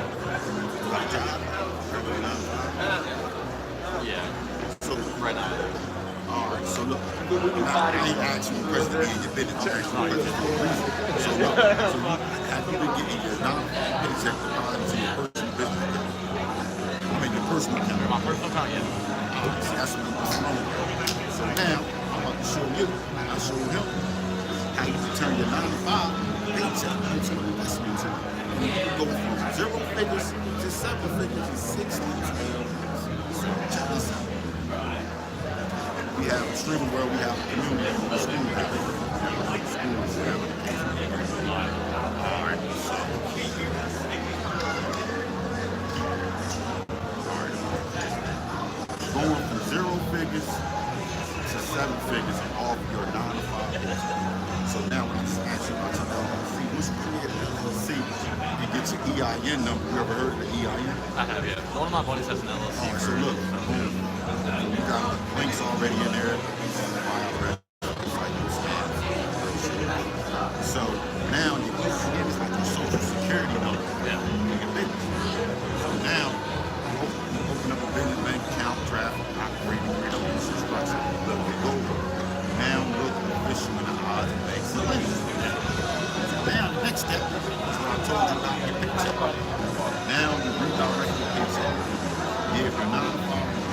[SPEAKER 2] got a job?
[SPEAKER 3] Yeah.
[SPEAKER 2] So,
[SPEAKER 3] right now.
[SPEAKER 2] Alright, so look, I ain't asking you president in your business, I'm asking you president for a reason. So look, have you been getting your non-paycheck deposit to your personal business account? I mean, your personal account.
[SPEAKER 3] My personal account, yeah.
[SPEAKER 2] See, that's what I'm wrong. So now, I'm about to show you, I show him how you can turn your 9 to 5 paycheck into an investment tool. You go from 0 figures to 7 figures to 6 to 12. So check this out. We have a streaming world, we have a community, a school, Alright, so going from 0 figures to 7 figures and off your 9 to 5 business. So now when I just ask you about your LLC, once you create an LLC, you get your EIN number. You ever heard of the EIN?
[SPEAKER 3] I have, yeah. One of my buddies has an LLC.
[SPEAKER 2] Alright, so look, boom. You got links already in there. So now you it's like your social security number.
[SPEAKER 3] Yeah.
[SPEAKER 2] Your business. So now you open up a business bank account, draft, operating, resolution structure, go. Now look official in the odds and banks and lenders. So now the next step is what I told you about your paycheck. Now you redirect your paycheck. Yeah, if you're not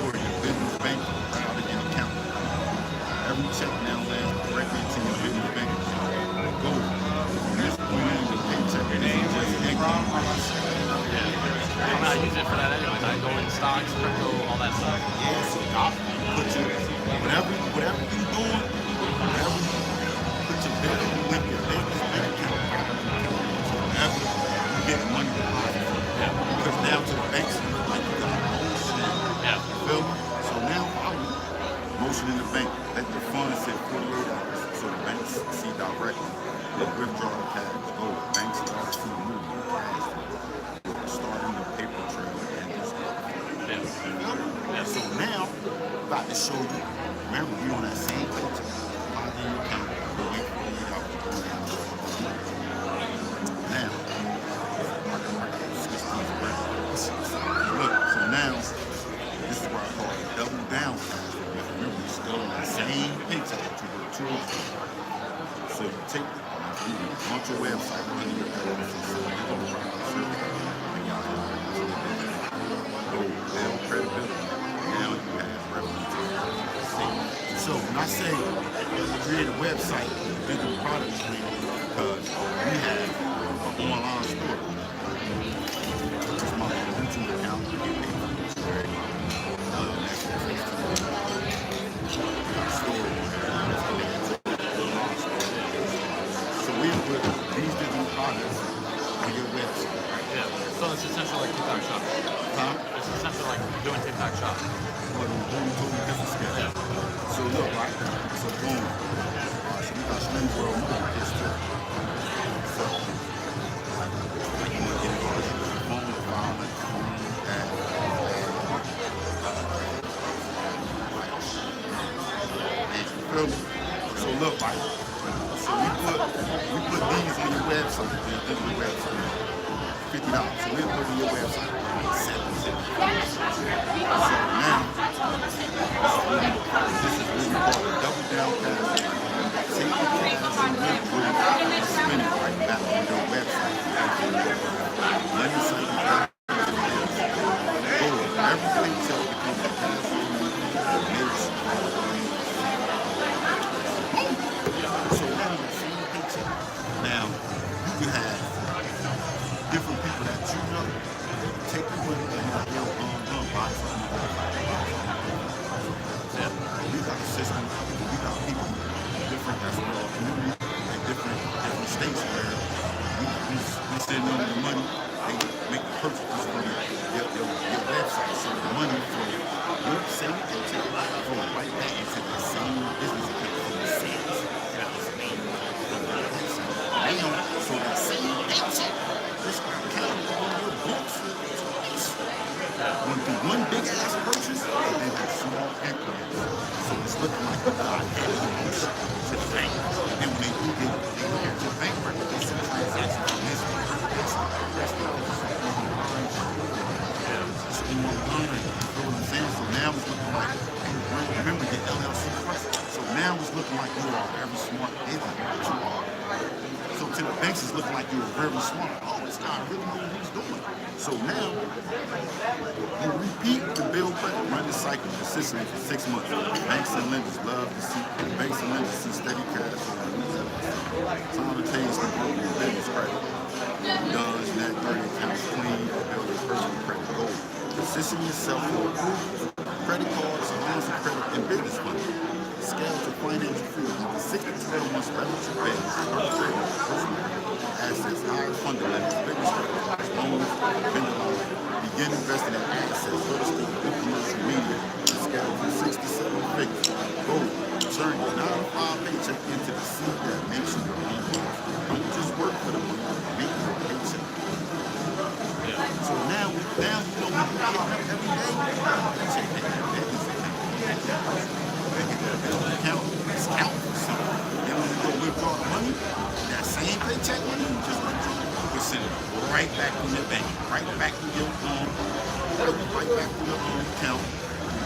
[SPEAKER 2] or your business bank out of your account. Every check now lands directly into your business bank account. Go. From this point on, your paycheck is just income.
[SPEAKER 3] Yeah. I mean, I use it for that anyways. I go in stocks, crypto, all that stuff.
[SPEAKER 2] Yeah, so I'll put you, whatever you're doing, whatever you put your business, link your business bank account. So whenever you get money deposited. Yeah. Because down to the banks, like you got motion.
[SPEAKER 3] Yeah.
[SPEAKER 2] You feel me? So now motion in the bank, let the funds sit 48 hours. So the banks see directly. They withdraw the cash, go. Banks start to move the cash. Starting the paper trail and just yeah. So now, about to show you, remember we on that same paycheck, deposit in your account, wait 48 hours. Now, switch these around. Look, so now, this is where I call it children. So you take you launch your website under your LLC, so you can build credibility. Now you have revenue. So when I say create a website, think of product stream, because we have an online store. It's my YouTube account. I get paid for it. So we put these different products on your website.
[SPEAKER 3] Yeah. So it's essentially like TikTok Shop.
[SPEAKER 2] Huh?
[SPEAKER 3] It's essentially like doing TikTok Shop.
[SPEAKER 2] But on totally different scale.
[SPEAKER 3] Yeah.
[SPEAKER 2] So look, right? So boom. So we got Stream World moving this too. So like you want to get it on your phone, like phone, so look, right? So we put these on your website. $50. So we'll put on your website. $7. So now, this is what we call a double down pass. Take the cash and spend it right back on your website. Let me say that. Everything tells you becomes a pass. Now, you can have different people that you know take the money and buy something. We got a system, we got people different as well, community in different states where we send them the money, they make the purchases from your website. So the money from your same paycheck flow right back into the same business account for the sales. So that same paycheck, this account on your books, went through one big ass purchase, and then a small increment. So it's looking like you got loans to the bank. And then when they do get, they look at your bank record, they see transactions from this one. That's it's online. You know what I'm saying? So now it's looking like, remember the LLC price? So now it's looking like you are very smart business. You are. So to the banks, it's looking like you're very smart. Oh, this guy really knows what he's doing. So now, you repeat the bill credit, run the cycle consistently for 6 months. Banks and lenders love to see, steady cash flow. Simultaneously growing your business credit. Does net 30 accounts clean, build a personal credit goal. Position yourself for approvals, credit cards, lines of credit, and business funding. Scale to financial freedom. 6 to 12 months leverage banks, assets, higher funding levels, business credit, loans, vendor loans. Begin investing in assets, real estate, commercial media. Scale from 6 to 7 figures. Goal. Turn your 9-to-5 paycheck into the seed that makes you your own boss. Don't just work for the money, make your paycheck. So now we get up every day. Check that account. Let's count for something. Then when you go withdraw the money, that same paycheck money you just withdraw, you send it right back in your bank, right back to your right back to your account.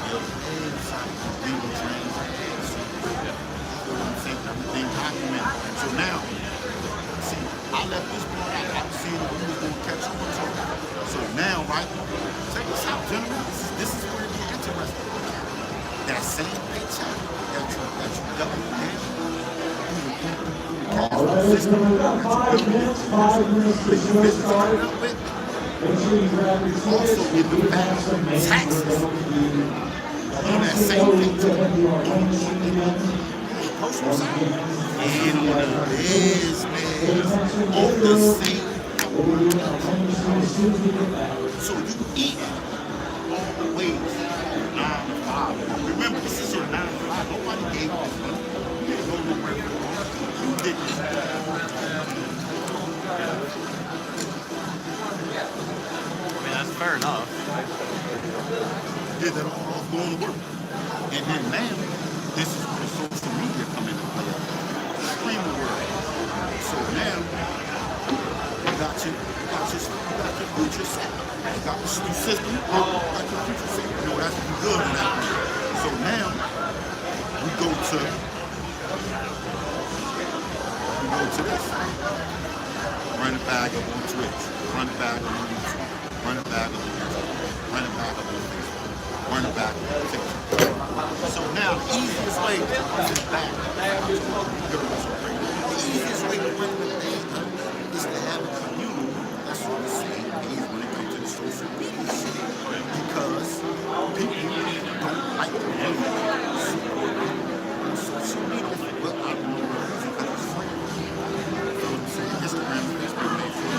[SPEAKER 2] Your website, legal transactions. I'm saying everything documented. So now, see, I left this part out. I'm seeing if we was going to catch up with you. So now, right, check this out, gentlemen. This is where it gets interesting. That same paycheck that you double now, also get the back taxes on that same paycheck. And on the business on the same. So you eat all the ways 9 to 5. Remember, this is your 9 to 5. Nobody gave you this money. You didn't go nowhere for it. You did this.
[SPEAKER 3] I mean, that's fair enough.
[SPEAKER 2] Did that all off going to work. And then now, this is where social media come into play. Streaming world. So now, you got your future set. You got the system, you got your future set. You know, that's good on that. So now, we go to to this. Run it back up on Twitch. Run it back up on YouTube. Run it back up on Instagram. Run it back up on Facebook. Run it back up on TikTok. So now the easiest way to run it back, the easiest way to run it back is to have a community that's on the same page when it comes to the social media shit. Because people don't like to run social media. Well, I don't know what it is because it's free. You know what I'm saying? Instagram, Facebook, made for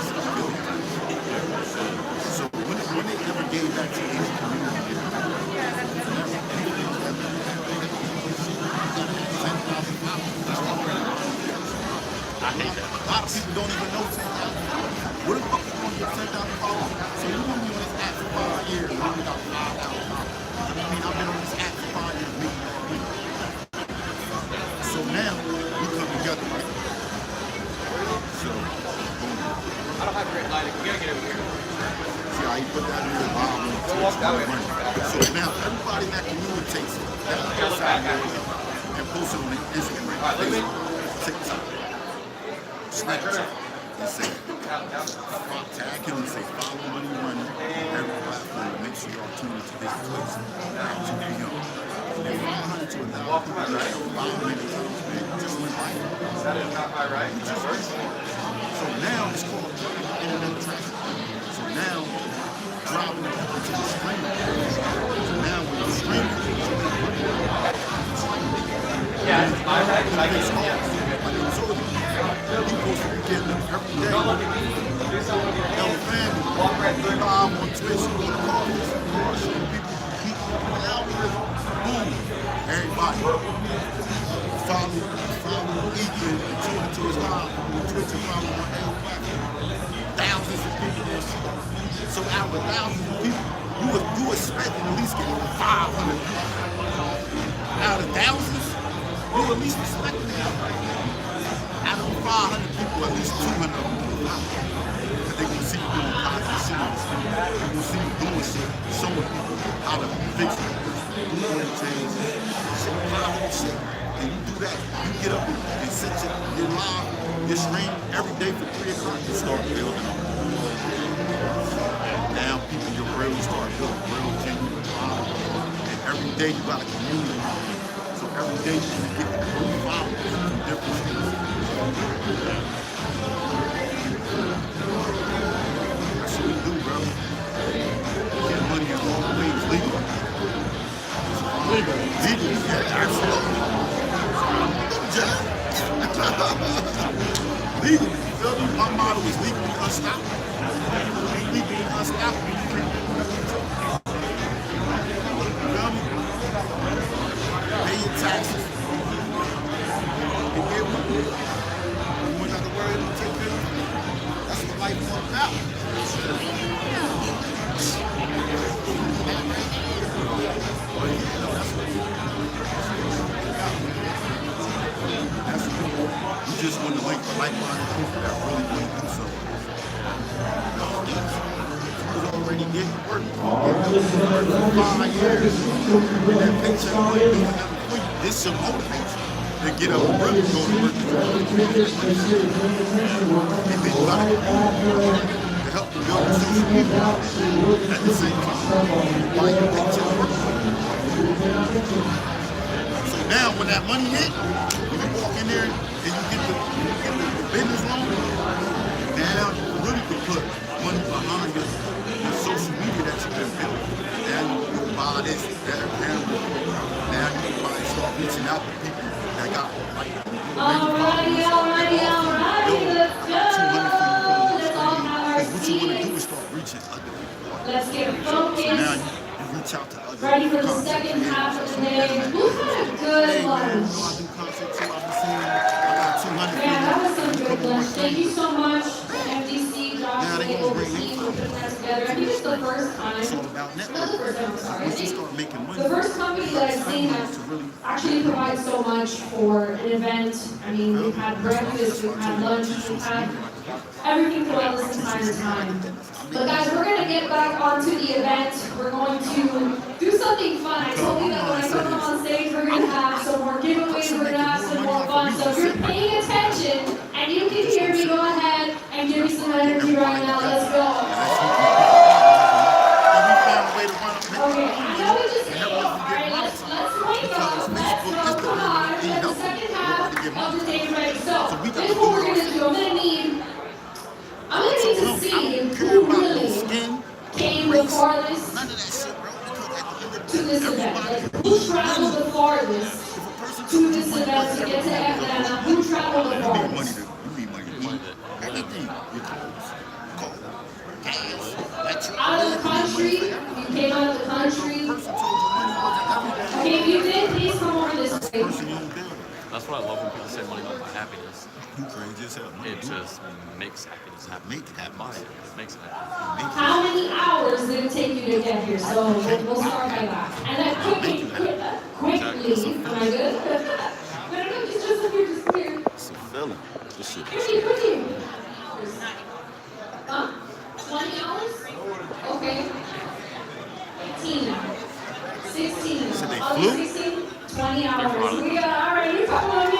[SPEAKER 2] itself. So when they ever gave that to any community,
[SPEAKER 3] I hate that.
[SPEAKER 2] a lot of people don't even know 10,000 followers. What the fuck you want to get 10,000 followers? So you want me on this app for 5 years and only got 5,000 followers. I mean, I've been on this app for 5 years, making that money. So now we come together, right? So, boom.
[SPEAKER 3] I don't have great lighting. We gotta get over here.
[SPEAKER 2] See how you put that in your Bible and Twitch money. So now everybody that communicates that and post it on their Instagram, Facebook, TikTok, Snapchat, and say, tag him and say, follow Money Money on every platform. Make sure y'all tune into this place at 2 p.m. And 500 to 1,000 people, 5 minutes, man, just went right.
[SPEAKER 3] That is not my right.
[SPEAKER 2] Just went right. So now it's called internet traffic. So now driving the people to the streaming. So now when you're streaming,
[SPEAKER 3] Yeah, it's my right. I
[SPEAKER 2] it's
[SPEAKER 3] can,
[SPEAKER 2] hard. Like I told you, you're supposed to be getting them every day. Yo, family, live on Twitch, you want to call this, showing people, the algorithm, boom, everybody. Follow Ethan and tune into his live on Twitch and follow on every platform. Thousands of people there. So out of thousands of people, you expect at least get 500 people. Out of thousands, you at least expect that. Out of 500 people, at least 200 of them will lie. Because they're going to see you doing positive shit. They're going to see you doing shit, showing people how to fix it. Doing change, shit, positive shit. And you do that, you get up and set your live, your stream every day for 3 o'clock, you start building up. Now people, your real start building real genuine followers. And every day you got a community. So every day you get new followers from different states. That's what we do, bro. Get money in all ways legal. Legal, yeah, absolutely. Legally, you feel me? My motto is legally unstoppable. Legally unstoppable. You feel me? Pay your taxes. And get one. You ain't got to worry about taking care of it. That's what life is all about. But yeah, no, that's what you just want to link the like-minded people that really want to do something. You was already getting work. For 5 years. And that paycheck money doing nothing for you. This should motivate you to get up and really go to work. And then you got to help to build social media at the same time. While you paycheck work. So now when that money hit, when you walk in there and you get the business loan, now you really can put money behind your social media that you've been building. Now you can buy this, that, and now you can probably start reaching out to people that got like
[SPEAKER 11] Alrighty, let's go.
[SPEAKER 2] Because what you want to do is start reaching other people.
[SPEAKER 11] Let's get
[SPEAKER 2] So now
[SPEAKER 11] focused.
[SPEAKER 2] you reach out to other
[SPEAKER 11] Ready for the
[SPEAKER 2] content
[SPEAKER 11] second
[SPEAKER 2] creators.
[SPEAKER 11] half of the day. Who had a good
[SPEAKER 2] Hey, man,
[SPEAKER 11] lunch?
[SPEAKER 2] I do content too. I've been seeing I got 200
[SPEAKER 11] Yeah, that was some
[SPEAKER 2] people.
[SPEAKER 11] good lunch. Thank you so much to FDC, Josh,
[SPEAKER 2] Now they
[SPEAKER 11] and
[SPEAKER 2] gonna
[SPEAKER 11] the
[SPEAKER 2] bring
[SPEAKER 11] team for putting that together. I think it's the first time.
[SPEAKER 2] It's all about
[SPEAKER 11] Not the first time, I'm sorry. I
[SPEAKER 2] Once you
[SPEAKER 11] think
[SPEAKER 2] start making money,
[SPEAKER 11] the first company that I've seen that actually provides so much for an event. I mean, we've had breakfast, we've had lunch, we've had everything throughout this entire time. But guys, we're going to get back onto the event. We're going to do something fun. I told you that when I come on stage, we're going to have some more giveaways, we're going to have some more fun. So if you're paying attention and you can hear me, go ahead and give me some energy right now. Let's go. Okay, I know we just ate. All right, let's wake up. Let's go. Come on. Get the second half of the day ready. So this is what we're gonna do. I'm gonna need to see who really came the farthest to this event. Like, who traveled the farthest to this event to get to Atlanta? Who traveled the farthest? Out of the country? You came out of the country? Okay, if you did, please come over this way.
[SPEAKER 3] That's what I love when people say money don't buy happiness. It just makes happiness happen. It makes it happen.
[SPEAKER 11] How many hours did it take you to get here? So we'll start by that. And then quickly, am I good? No, just here.
[SPEAKER 1] It's a feeling. This shit.
[SPEAKER 11] Quickly. 20 hours? Okay. 18 hours. 16.
[SPEAKER 1] So they
[SPEAKER 11] Oh,
[SPEAKER 1] flew?
[SPEAKER 11] 16? 20 hours. We got, all right, you come on me.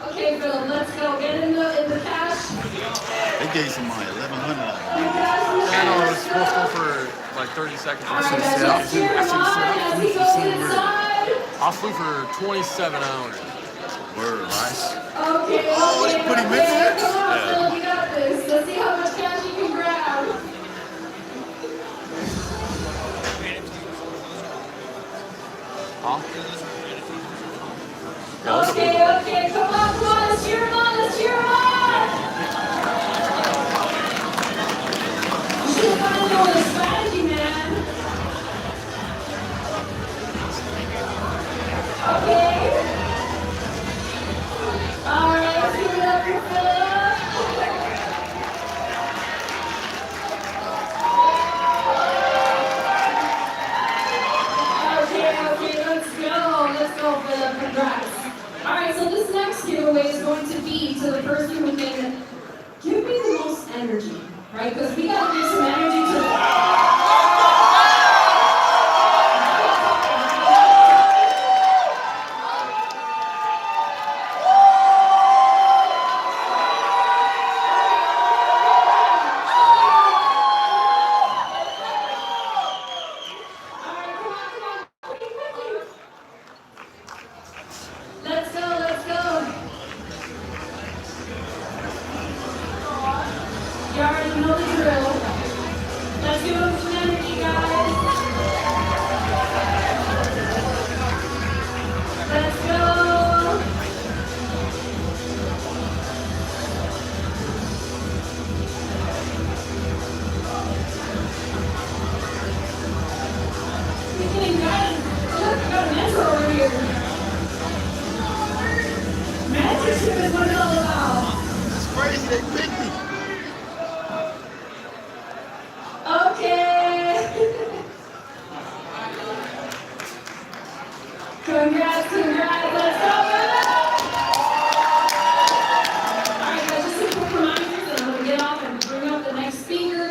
[SPEAKER 11] Okay, Philip, let's go. Get in the cash.
[SPEAKER 1] They gave somebody $1,100.
[SPEAKER 3] I know it was supposed to go for like 30 seconds.
[SPEAKER 11] All right, guys, let's cheer him on as he goes inside.
[SPEAKER 3] I flew for 27 hours.
[SPEAKER 1] Word, right?
[SPEAKER 11] Okay,
[SPEAKER 1] Oh, they put him in there?
[SPEAKER 11] Come on, Philip, you got this. Let's see how much cash you can grab.
[SPEAKER 3] Huh?
[SPEAKER 11] Okay, come on, let's cheer him on, You should have gotten to know the strategy, man. Okay. All right, let's give it up for Philip. Let's go, Philip. Congrats. All right, so this next giveaway is going to be to the person who can give me the most energy, right? Because we got to give some energy to You already know the drill. Let's give them some energy, guys. Let's go. Speaking guys, look, we got a mentor over here. Mentorship is what it's all about.
[SPEAKER 1] That's crazy, they picked me.
[SPEAKER 11] Okay. Congrats, let's go. Alright guys, just some quick reminders and I'm going to get off and bring up the next speaker.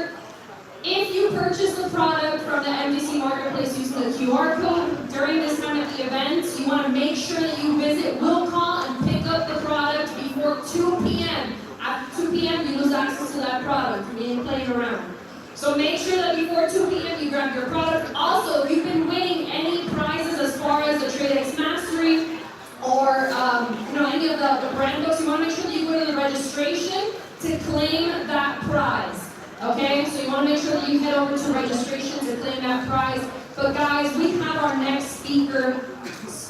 [SPEAKER 11] If you purchase the product from the MDC Marketplace using the QR code during this time of the event, you want to make sure that you visit Will Call and pick up the product before 2 p.m. After 2 p.m. you lose access to that product. You ain't playing around. So make sure that before 2 p.m. you grab your product. Also, if you've been winning any prizes as far as the TradeX Mastery or any of the brand books, you want to make sure that you go to the registration to claim that prize. Okay, so you want to make sure that you head over to registration to claim that prize. But guys, we have our next speaker,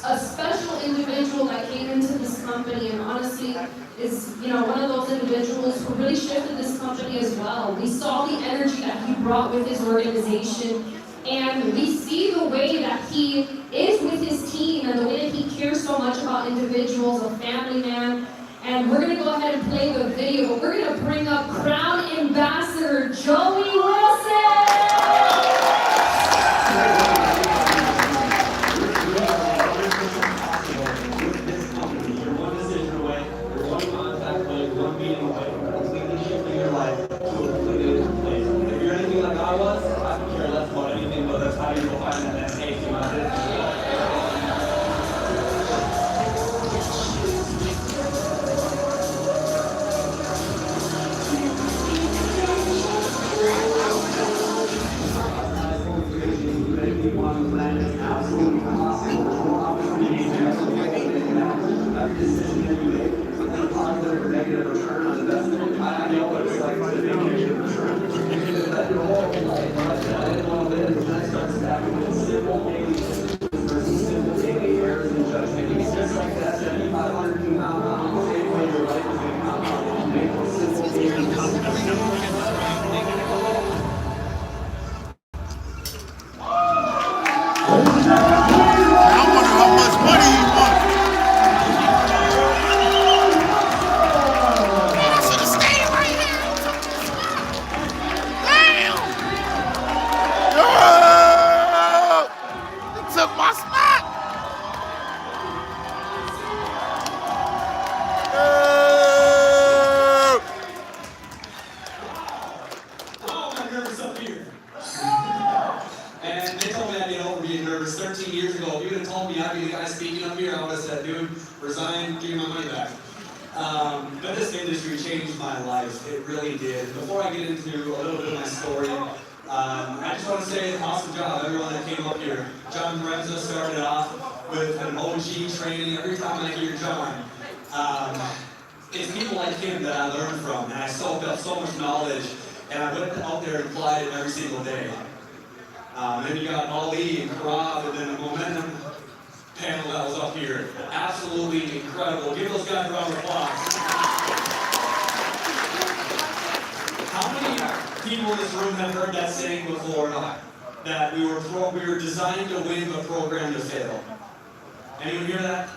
[SPEAKER 11] a special individual that came into this company and honestly is, one of those individuals who really shifted this company as well. We saw the energy that he brought with his organization, and we see the way that he is with his team and the way that he cares so much about individuals, a family man. And we're going to go ahead and play the video, but we're going to bring up Crown Ambassador Joey Wilson!
[SPEAKER 16] on the planet is absolutely impossible. There's more opportunities than ever before than now. Every decision that you make, whether a positive or negative return on investment, I know what it's like to make negative return. Because I did a horrible life, but I didn't want to live, and I started stacking with simple daily decisions versus simple daily errors and judgment. It's just like that 7,500 can compound, the same way your life is going to compound. Make those simple daily decisions.
[SPEAKER 1] I wonder how much money he won. I should have stayed right here. Damn! Oh! He took my spot. Oh!
[SPEAKER 5] Oh, I'm nervous up here. And they told me I'd get over being nervous 13 years ago. If you would have told me I'd be the guy speaking up here, I would have said, dude, resign, give me my money back. But this industry changed my life. It really did. Before I get into a little bit of my story, I just want to say awesome job, everyone that came up here. John Lorenzo started off with an OG training. Every time I hear John, it's people like him that I learned from, and I soaked up so much knowledge, and I went out there and applied it every single day. Then you got Ali and Karab, and then the momentum panel that was up here. Absolutely incredible. Give those guys a round of applause. How many people in this room have heard that saying before? That we were designed to win but programmed to fail. Anyone hear that?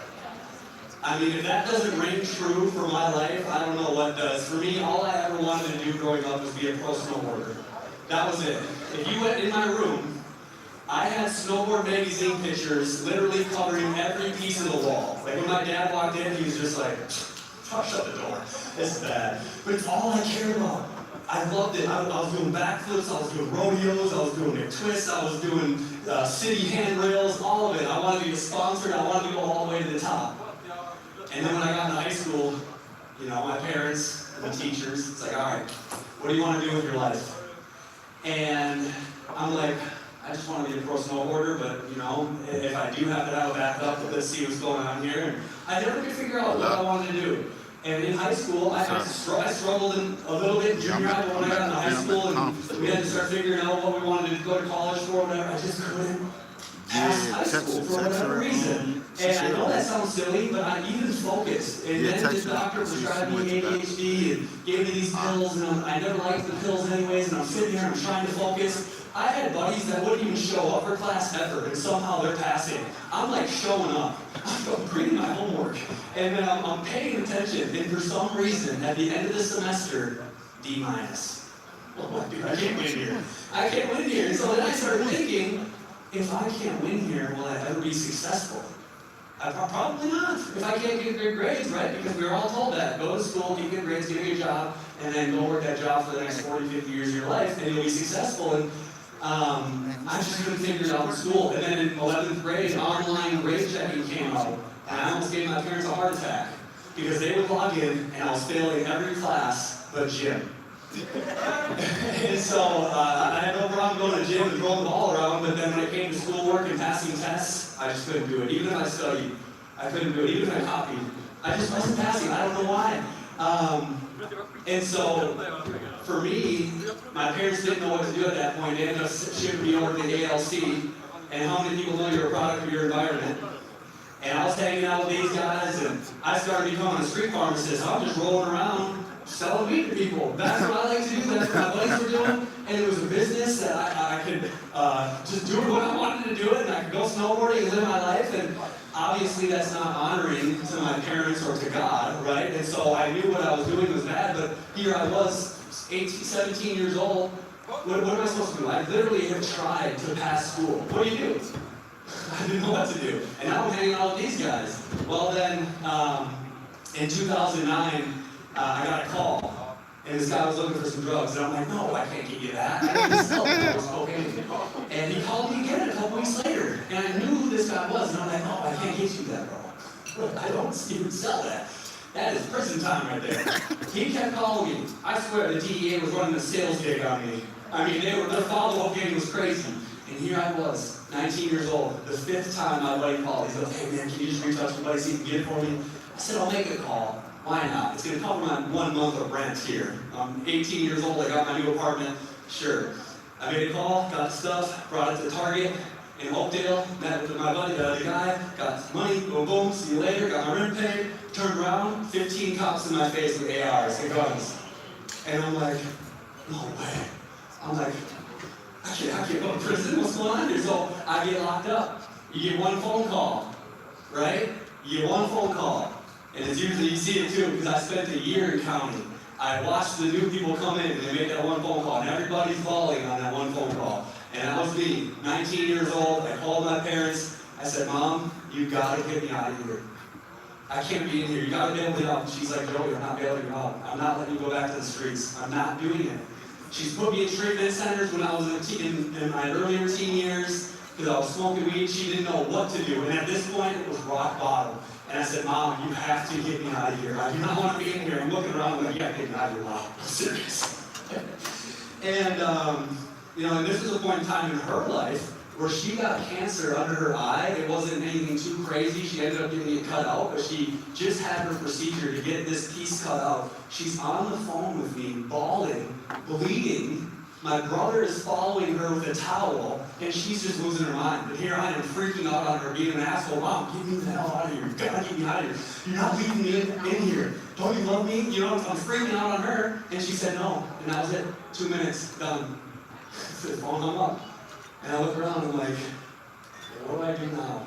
[SPEAKER 5] I mean, if that doesn't ring true for my life, I don't know what does. For me, all I ever wanted to do growing up was be a pro snowboarder. That was it. If you went in my room, I had snowboard magazine pictures literally covering every piece of the wall. Like when my dad walked in, he was just like, shut the door. This is bad. But it's all I cared about. I loved it. I was doing backflips, I was doing rodeos, I was doing big twists, I was doing city handrails, all of it. I wanted to be sponsored, I wanted to go all the way to the top. And then when I got into high school, you know, my parents, the teachers, it's like, all right, what do you want to do with your life? And I'm like, I just want to be a pro snowboarder, but, you know, if I do have to have a backup, let's see what's going on here. And I never could figure out what I wanted to do. And in high school, I struggled a little bit in junior high, but when I got into high school and we had to start figuring out what we wanted to go to college for, whatever, I just couldn't pass high school for whatever reason. And I know that sounds silly, but I needed focus. And then the doctor prescribed me ADHD and gave me these pills, and I never liked the pills anyways, and I'm sitting here and I'm trying to focus. I had buddies that wouldn't even show up for class ever, and somehow they're passing. I'm like showing up. I'm reading my homework, and then I'm paying attention, and for some reason, at the end of the semester, D-. Oh, dude, I can't win here. I can't win here. And so then I started thinking, if I can't win here, will I ever be successful? Probably not. If I can't get good grades, right? Because we were all told that. Go to school, get good grades, get a good job, and then go work that job for the next 40, 50 years of your life, and you'll be successful. And I just couldn't figure it out in school. And then in 11th grade, online grade checking came out, and I almost gave my parents a heart attack because they would log in, and I was failing every class but gym. And so I had no problem going to the gym and throwing the ball around, but then when it came to schoolwork and passing tests, I just couldn't do it. Even if I studied, I couldn't do it. Even if I copied, I just wasn't passing. I don't know why. And so for me, my parents didn't know what to do at that point. They ended up shipping me over to the ALC. And how many people know you're a product of your environment? And I was hanging out with these guys, and I started becoming a street pharmacist. I was just rolling around, selling weed to people. That's what I like to do. That's what my buddies were doing. And it was a business that I could just do what I wanted to do it, and I could go snowboarding and live my life. And obviously that's not honoring to my parents or to God, right? And so I knew what I was doing was bad, but here I was, 17 years old. What am I supposed to do? I literally have tried to pass school. What do you do? I didn't know what to do. And now I'm hanging out with these guys. Well then, in 2009, I got a call, and this guy was looking for some drugs, and I'm like, no, I can't give you that. I didn't sell it. It was cocaine. And he called me again a couple weeks later, and I knew who this guy was, and I'm like, no, I can't get you that, bro. I don't even sell that. That is prison time right there. He kept calling me. I swear the DEA was running a sales gig on me. I mean, their follow-up game was crazy. And here I was,
[SPEAKER 17] 19 years old, the 5th time my buddy called. He's like, hey man, can you just reach out to your buddy, see if you can get it for me? I said, I'll make a call. Why not? It's gonna cover my 1 month of rent here. I'm 18 years old, I got my new apartment, sure. I made a call, got the stuff, brought it to Target in Oakdale, met with my buddy, the other guy, got money, boom, boom, see you later, got my rent paid, turned around, 15 cops in my face with ARs and guns. And I'm like, no way. I'm like, I can't go to prison, what's going on here? So I get locked up. You get one phone call, right? You get one phone call. And it's usually, you see it too, because I spent a year in county. I watched the new people come in and they make that one phone call, and everybody's falling on that one phone call. And that was me, 19 years old. I called my parents. I said, Mom, you gotta get me out of here. I can't be in here. You gotta bail me out. And she's like, Joey, I'm not bailing you out. I'm not letting you go back to the streets. I'm not doing it. She's put me in treatment centers when I was in my earlier teen years because I was smoking weed. She didn't know what to do. And at this point, it was rock bottom. And I said, Mom, you have to get me out of here. I do not want to be in here. I'm looking around like, yeah, get me out of here, Mom. I'm serious. And, and this was a point in time in her life where she got cancer under her eye. It wasn't anything too crazy. She ended up getting it cut out, but she just had her procedure to get this piece cut out. She's on the phone with me, bawling, bleeding. My brother is following her with a towel, and she's just losing her mind. And here I am freaking out on her, being an asshole. Mom, get me the hell out of here. You gotta get me out of here. You're not leaving me in here. Don't you love me? You know, I'm freaking out on her. And she said no. And that was it. 2 minutes, done. The phone hung up. And I look around and I'm like, what do I do now?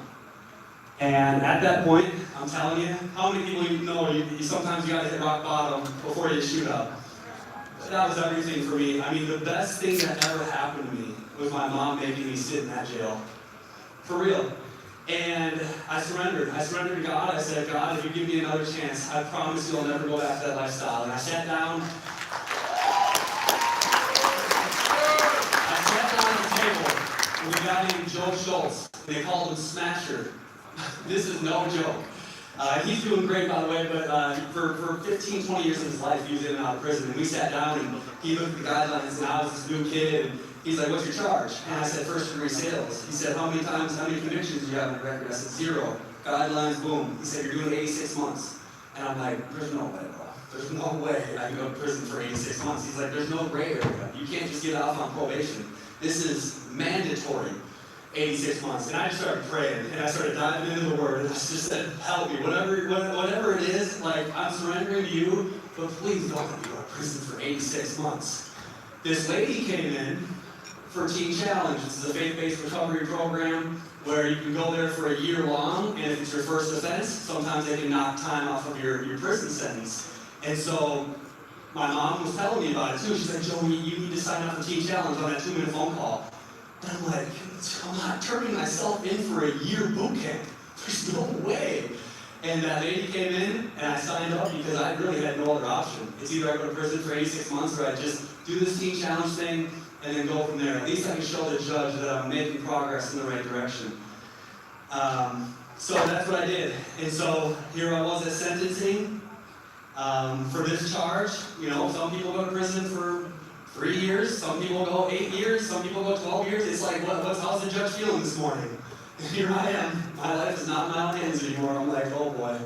[SPEAKER 17] And at that point, I'm telling you, how many people you know, you sometimes you gotta hit rock bottom before you shoot up. That was everything for me. I mean, the best thing that ever happened to me was my mom making me sit in that jail. For real. And I surrendered. I surrendered to God. I said, God, if you give me another chance, I promise you I'll never go back to that lifestyle. And I sat down. With a guy named Joe Schultz. They called him Smasher. This is no joke. He's doing great, by the way, but for 15, 20 years of his life, he was in and out of prison. And we sat down and he looked at the guidelines, and I was this new kid, and he's like, what's your charge? And I said, first-degree sales. He said, how many convictions do you have on your record? I said, 0. Guidelines, boom. He said, you're doing 86 months. And I'm like, there's no way, bro. There's no way I can go to prison for 86 months. He's like, there's no gray area. You can't just get off on probation. This is mandatory, 86 months. And I just started praying, and I started diving into the Word, and I just said, help me, whatever it is, like, I'm surrendering to you, but please don't let me go to prison for 86 months. This lady came in for Teen Challenge. This is a faith-based recovery program where you can go there for a year long, and if it's your first offense, sometimes they can knock time off of your prison sentence. And so, my mom was telling me about it too. She said, Joey, you need to sign up for Teen Challenge on that 2-minute phone call. And I'm like, I'm not turning myself in for a year boot camp. There's no way. And that lady came in, and I signed up because I really had no other option. It's either I go to prison for 86 months or I just do this Teen Challenge thing and then go from there. At least I can show the judge that I'm making progress in the right direction. So that's what I did. And so here I was at sentencing. For this charge, some people go to prison for 3 years, some people go 8 years, some people go 12 years. It's like, how's the judge feeling this morning? And here I am. My life is not in my own hands anymore. I'm like, oh boy,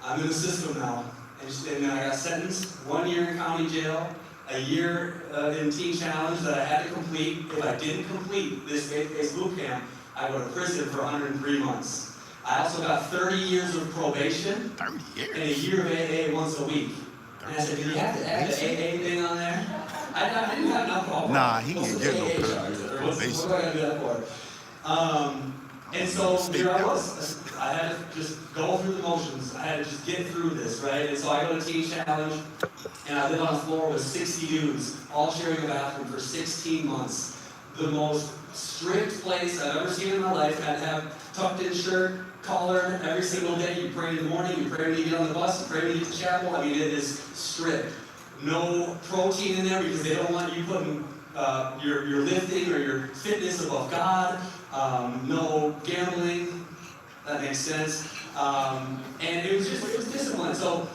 [SPEAKER 17] I'm in the system now. And then I got sentenced 1 year in county jail, a year in Teen Challenge that I had to complete. If I didn't complete this faith-based boot camp, I go to prison for 103 months. I also got 30 years of probation and a year of AA once a week. And I said, do you have to add the AA thing on there? I didn't have enough problem.
[SPEAKER 1] Nah, he ain't getting no probation.
[SPEAKER 17] What do I gotta do that for? And so here I was. I had to just go through the motions. I had to just get through this, right? And so I go to Teen Challenge, and I live on a floor with 60 dudes, all sharing a bathroom for 16 months. The most strict place I've ever seen in my life. I'd have tucked-in shirt, collar every single day. You pray in the morning, you pray when you get on the bus, you pray when you get to chapel. I mean, it is strict. No protein in there because they don't want you putting your lifting or your fitness above God. No gambling. That makes sense. And it was discipline. So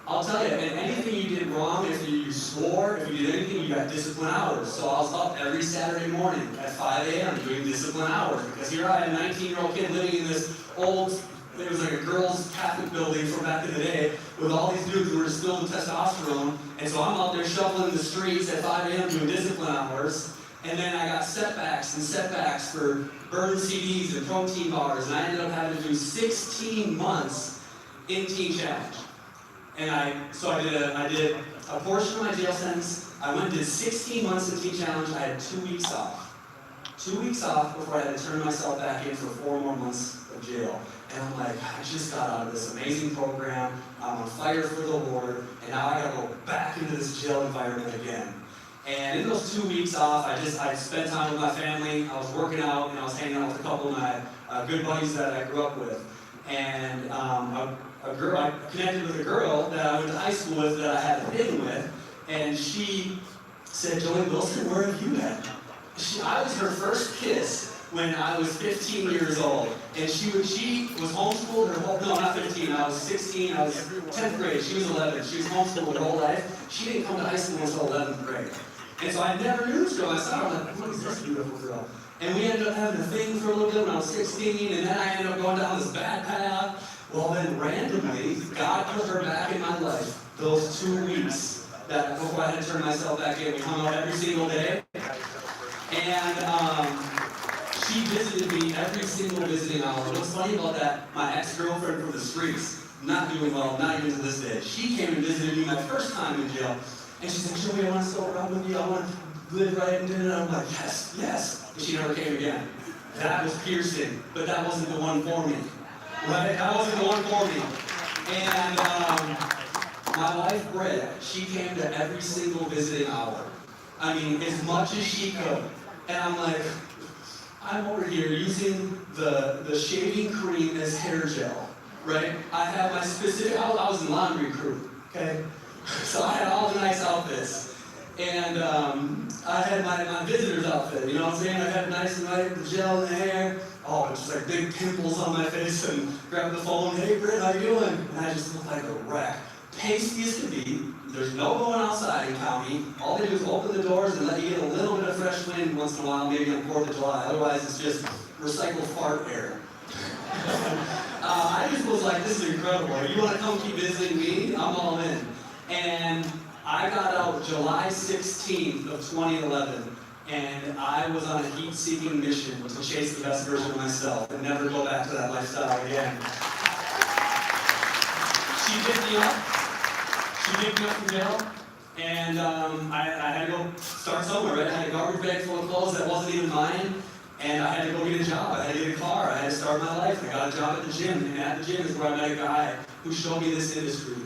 [SPEAKER 17] I'll tell you, and anything you did wrong, if you swore, if you did anything, you got discipline hours. So I was up every Saturday morning at 5 a.m. doing discipline hours, because here I am, a 19-year-old kid living in this old, it was like a girls' Catholic building from back in the day, with all these dudes who were just filled with testosterone, and so I'm out there shuffling the streets at 5 a.m. doing discipline hours, and then I got setbacks for burned CDs and protein bars, and I ended up having to do 16 months in Teen Challenge. And I did a portion of my jail sentence. I went and did 16 months in Teen Challenge. I had 2 weeks off. 2 weeks off before I had to turn myself back in for 4 more months of jail. And I'm like, I just got out of this amazing program. I'm on fire for the Lord, and now I gotta go back into this jail environment again. And in those 2 weeks off, I spent time with my family. I was working out, and I was hanging out with a couple of my good buddies that I grew up with. And I connected with a girl that I went to high school with, that I had a thing with, and she said, Joey Wilson, where have you been? I was her first kiss when I was 15 years old, and she was homeschooled her whole, no, not 15, I was 16, I was 10th grade, she was 11, she was homeschooled her whole life. She didn't come to high school until 11th grade. And so I never knew this girl. I saw her, I'm like, what is this beautiful girl? And we ended up having a thing for a little bit when I was 16, and then I ended up going down this bad path. Well, then randomly, God put her back in my life those 2 weeks that before I had to turn myself back in. We hung out every single day. And she visited me every single visiting hour. What's funny about that, my ex-girlfriend from the streets, not doing well, not even to this day. She came and visited me my first time in jail. And she said, Joey, I want to still around with you. I want to live right. And I'm like, yes, yes. And she never came again. That was piercing, but that wasn't the one for me. Right? That wasn't the one for me. And my wife, Brett, she came to every single visiting hour. I mean, as much as she could. And I'm like, I'm over here using the shaving cream as hair gel, right? I have my specific, I was in laundry crew, okay? So I had all the nice outfits. And I had my visitor's outfit, you know what I'm saying? I had nice and white, the gel in the hair. Oh, just like big pimples on my face, and grab the phone, hey Britt, how you doing? And I just looked like a wreck. Pasty as could be, there's no going outside in county. All they do is open the doors and let you get a little bit of fresh wind once in a while, maybe on 4th of July. Otherwise, it's just recycled fart air. I just was like, this is incredible. If you want to come keep visiting me, I'm all in. And I got out July 16th of 2011. And I was on a heat-seeking mission to chase the best version of myself and never go back to that lifestyle again. She picked me up. She picked me up from jail, and I had to go start somewhere, right? I had a garbage bag full of clothes that wasn't even mine, and I had to go get a job. I had to get a car. I had to start my life. I got a job at the gym, and at the gym is where I met a guy who showed me this industry.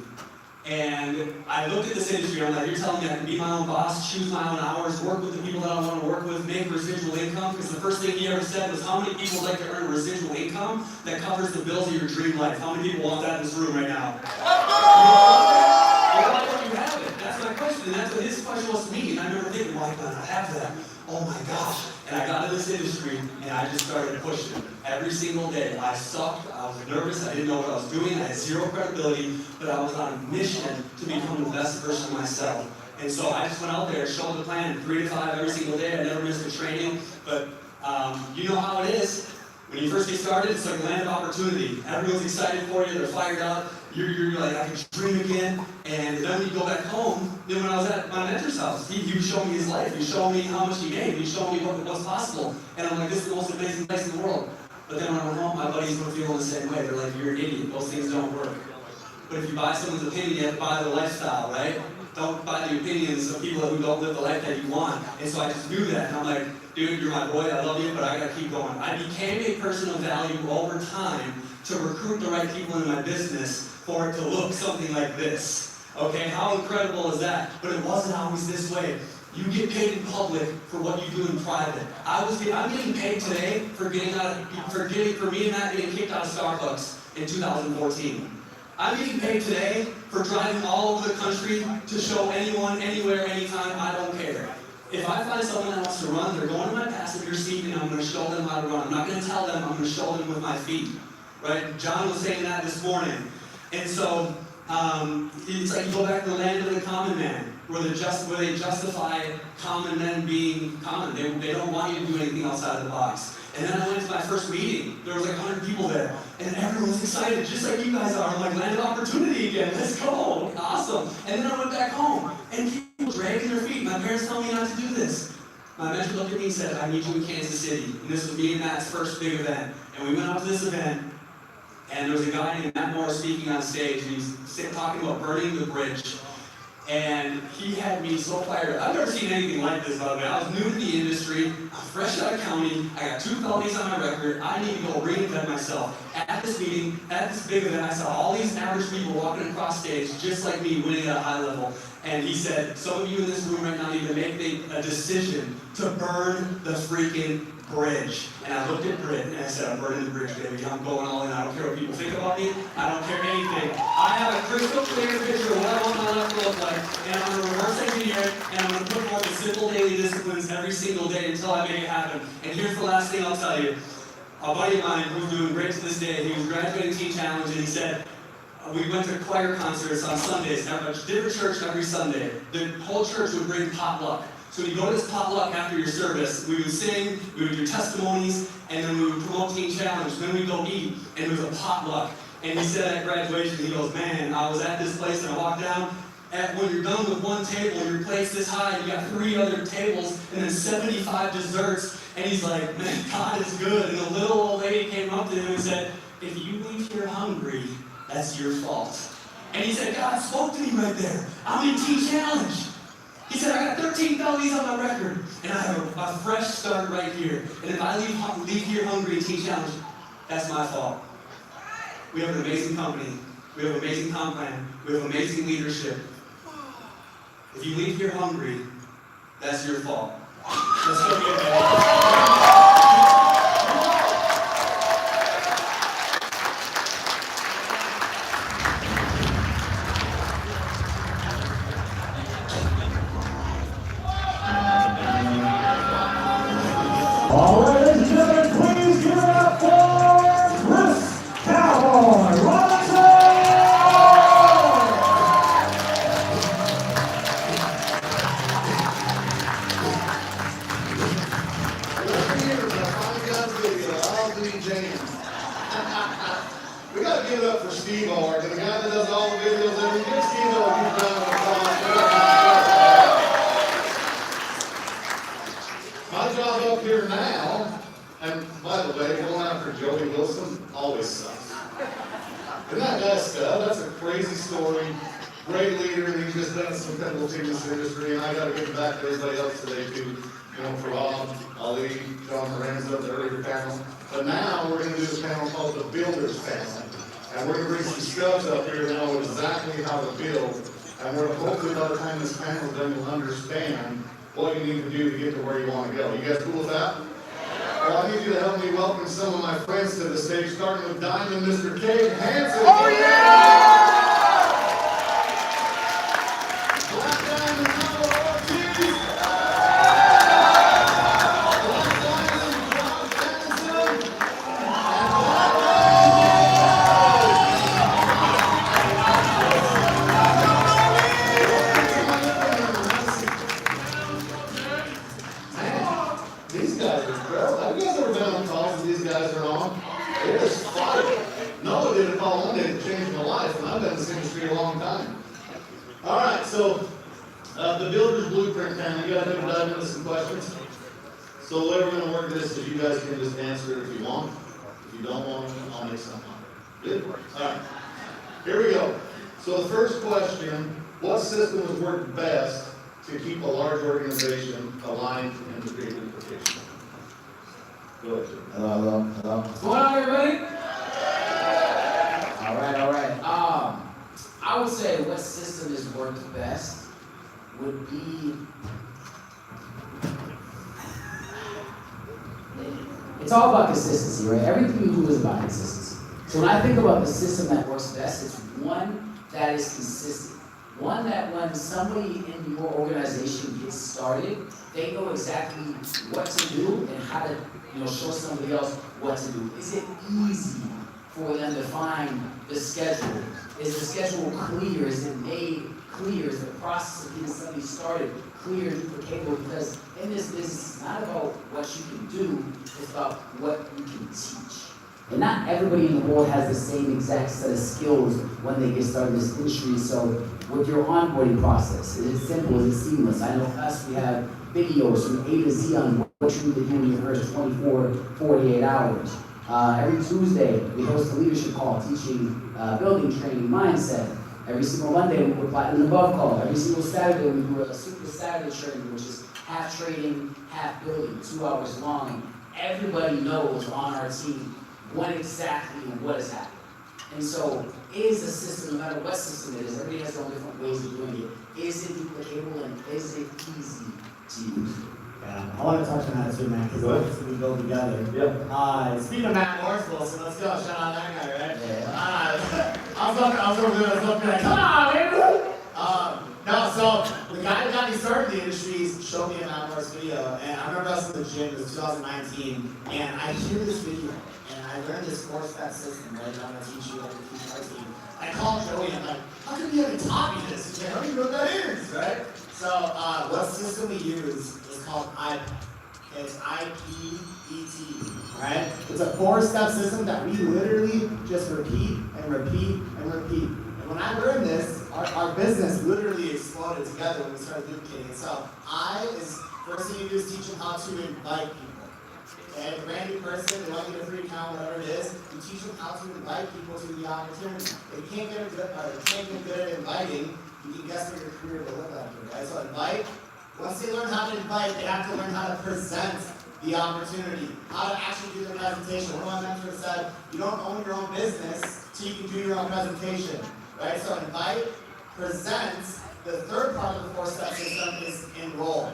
[SPEAKER 17] And I looked at this industry, and I'm like, you're telling me I can be my own boss, choose my own hours, work with the people that I want to work with, make residual income? Because the first thing he ever said was, how many people would like to earn residual income that covers the bills of your dream life? How many people want that in this room right now? You have it. That's my question, and that's what his question was to me. And I remember thinking, why can't I have that? Oh my gosh. And I got into this industry, and I just started pushing every single day. I sucked, I was nervous, I didn't know what I was doing, I had zero credibility, but I was on a mission to become the best version of myself. And so I just went out there, showed the plan, 3 to 5 every single day. I never missed a training, but you know how it is. When you first get started, it's like a land of opportunity. Everyone's excited for you, they're fired up. You're like, I can dream again. And then when you go back home, then when I was at my mentor's house, he was showing me his life. He was showing me how much he made. He was showing me what's possible. And I'm like, this is the most amazing place in the world. But then when I went home, my buddies were feeling the same way. They're like, you're an idiot. Those things don't work. But if you buy someone's opinion, you have to buy the lifestyle, right? Don't buy the opinions of people who don't live the life that you want. And so I just knew that. And I'm like, dude, you're my boy. I love you, but I got to keep going. I became a person of value over time to recruit the right people in my business for it to look something like this. Okay, how incredible is that? But it wasn't always this way. You get paid in public for what you do in private. I'm getting paid today for me and Matt getting kicked out of Starbucks in 2014. I'm getting paid today for driving all over the country to show anyone, anywhere, anytime. I don't care. If I find someone that wants to run, they're going to my passenger seat, and I'm going to show them how to run. I'm not going to tell them. I'm going to show them with my feet. Right? John was saying that this morning. And so It's like you go back to the land of the common man, where they justify common men being common. They don't want you to do anything outside of the box. And then I went to my first meeting. There was like 100 people there, and everyone was excited, just like you guys are. I'm like, land of opportunity again. Let's go. Awesome. And then I went back home, and people dragging their feet. My parents told me not to do this. My mentor looked at me and said, I need you in Kansas City. And this was me and Matt's first big event. And we went out to this event, and there was a guy named Matt Moore speaking on stage, and he's talking about burning the bridge. And he had me so fired up. I've never seen anything like this, by the way. I was new to the industry. I'm fresh out of county. I got 2 felonies on my record. I need to go reinvent myself. At this meeting, at this big event, I saw all these average people walking across stage, just like me, winning at a high level. And he said, some of you in this room right now need to make a decision to burn the freaking bridge. And I looked at Britt and I said, I'm burning the bridge, baby. I'm going all in. I don't care what people think about me. I don't care anything. I have a crystal clear picture of what I want my life to look like. And I'm going to reverse engineer it. And I'm going to put forth the simple daily disciplines every single day until I make it happen. And here's the last thing I'll tell you. A buddy of mine who's doing great to this day, he was graduating Teen Challenge, and he said, we went to choir concerts on Sundays, at a different church every Sunday. The whole church would bring potluck. So when you go to this potluck after your service, we would sing, we would do testimonies, and then we would promote Teen Challenge. Then we'd go eat, and it was a potluck. And he said at graduation, he goes, man, I was at this place and I walked down, and when you're done with one table, your plate's this high, you got 3 other tables, and then 75 desserts. And he's like, man, God is good. And the little old lady came up to him and said, if you leave here hungry, that's your fault. And he said, God spoke to me right there. I'm in Teen Challenge. He said, I got 13 felonies on my record, and I have a fresh start right here. And if I leave here hungry in Teen Challenge, that's my fault. We have an amazing company. We have an amazing comp plan. We have amazing leadership. If you leave here hungry, that's your fault. Let's go get that.
[SPEAKER 18] All right, ladies and gentlemen, please give it up for Chris Cowboy Robinson!
[SPEAKER 12] We gotta give it up for Steve Ard, the guy that does all the videos. Every give Steve Ard a huge round of applause. My job up here now, and by the way, going after Joey Wilson always sucks. Isn't that guy stud? That's a crazy story. Great leader, and he's just done some pivotal things in this industry, and I gotta give it back to everybody else today too. You know, for Rob, Ali, John Lorenzo, the earlier panel. But now we're going to do this panel called the Builders Panel. And we're going to bring some scubs up here that know exactly how to build. And we're hopefully by the time this panel is done, you'll understand what you need to do to get to where you want to go. You guys cool with that? Well, I need you to help me welcome some of my friends to the stage, starting with Diamond, Mr. Cade Hansen. Oh, yeah! The Builder's Blueprint panel, you guys ever dive into some questions? So the way we're going to work this is you guys can just answer it if you want. If you don't want, I'll make something up. Good? Alright. Here we go. So the first question, what system has worked best to keep a large organization aligned in the great implication? Go ahead, Jim.
[SPEAKER 19] Hello. What's going on, everybody? All right. I would say what system has worked best would be, it's all about consistency, right? Everything you do is about consistency. So when I think about the system that works best, it's one that is consistent. One that when somebody in your organization gets started, they know exactly what to do and how to show somebody else what to do. Is it easy for them to find the schedule? Is the schedule clear? Is it made clear? Is the process of getting something started clear and duplicatable? Because in this business, it's not about what you can do, it's about what you can teach. And not everybody in the world has the same exact set of skills when they get started in this industry. So with your onboarding process, is it simple? Is it seamless? I know us, we have videos from A to Z on what you need to do in your first 24, 48 hours. Every Tuesday, we host a leadership call teaching building training mindset. Every single Monday, we do a platinum above call. Every single Saturday, we do a super Saturday training, which is half trading, half building, 2 hours long. Everybody knows on our team when exactly and what is happening. And so, is the system, no matter what system it is, everybody has their own different ways of doing it. Is it duplicatable and is it easy to use?
[SPEAKER 20] Yeah, I want to touch on that too, man, because we go together. Yep. Speaking of Matt Horsful, so let's go. Shout out that guy, right? Yeah. I was over there, like, come on, baby! No, so the guy that got me started in the industry showed me a Matt Horse video, and I remember us in the gym, it was 2019, and I hear this video, and I learned this 4-step system, right? I'm going to teach you how to teach our team. I called Joey, and I'm like, how come you haven't taught me this? He's like, I don't even know what that is, right? So what system we use is called IPET. It's IPET, right? It's a 4-step system that we literally just repeat and repeat and repeat. And when I learned this, our business literally exploded together when we started duplicating. So first thing you do is teach them how to invite people. Okay, a brand new person, they want to get a free account, whatever it is, you teach them how to invite people to the opportunity. If you can't get good at inviting, you can guess what your career will look like, right? So invite. Once they learn how to invite, they have to learn how to present the opportunity, how to actually do the presentation. One of my mentors said, you don't own your own business till you can do your own presentation, right? So invite, present. The third part of the 4-step system is enroll.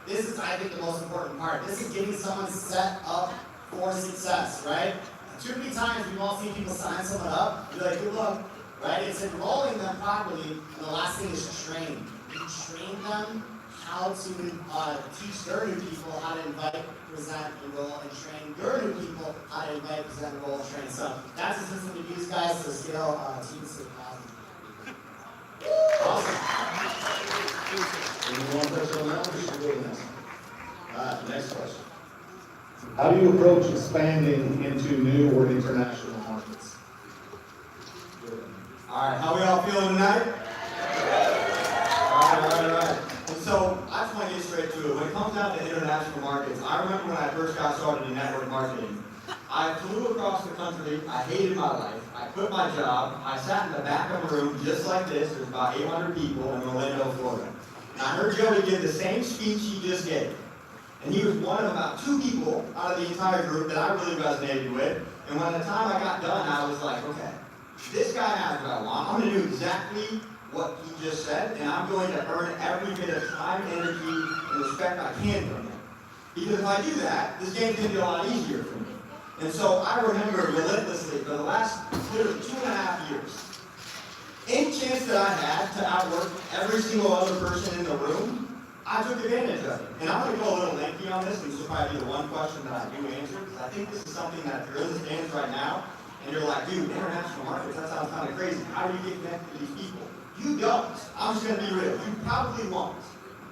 [SPEAKER 20] This is, I think, the most important part. This is getting someone set up for success, right? Too many times we've all seen people sign someone up, be like, good luck, right? It's enrolling them properly, and the last thing is train. You train them how to teach their new people how to invite, present, enroll, and train your new people how to invite, present, enroll, and train. So that's the system to use, guys, to scale teams to
[SPEAKER 12] Awesome. Anyone touch on that one? We should go to the next one. Next question. How do you approach expanding into new or international markets?
[SPEAKER 17] All right, how we all feeling tonight? All right. And so I just want to get straight to it. When it comes down to international markets, I remember when I first got started in network marketing. I flew across the country. I hated my life. I quit my job. I sat in the back of a room just like this. There's about 800 people in Orlando, Florida. And I heard Joey give the same speech he just gave. And he was one of about 2 people out of the entire group that I really resonated with. And when the time I got done, I was like, okay, this guy has what I want. I'm going to do exactly what he just said, and I'm going to earn every bit of time, energy, and respect I can from him. Because if I do that, this game's going to be a lot easier for me. And so I remember relentlessly for the last literally 2.5 years, any chance that I had to outwork every single other person in the room, I took advantage of it. And I'm going to go a little lengthy on this, and this will probably be the one question that I do answer, because I think this is something that if you're in the stands right now, and you're like, dude, international markets, that sounds kind of crazy. How do you get connected to these people? You don't. I'm just going to be real. You probably won't.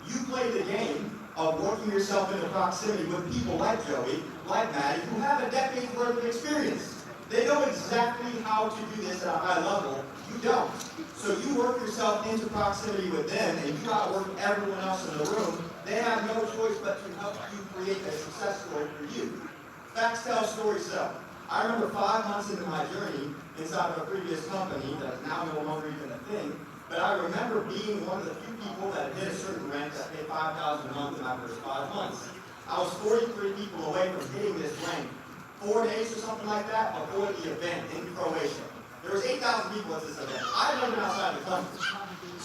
[SPEAKER 17] You play the game of working yourself into proximity with people like Joey, like Maddie, who have a decade's worth of experience. They know exactly how to do this at a high level. You don't. So you work yourself into proximity with them, and you outwork everyone else in the room. They have no choice but to help you create a success story for you. Facts tell, stories sell. I remember 5 months into my journey inside of a previous company that is now no longer even a thing, but I remember being one of the few people that hit a certain rank that paid $5,000 a month in my first 5 months. I was 43 people away from hitting this rank, 4 days or something like that before the event in Croatia. There was 8,000 people at this event. I'd never been outside the country.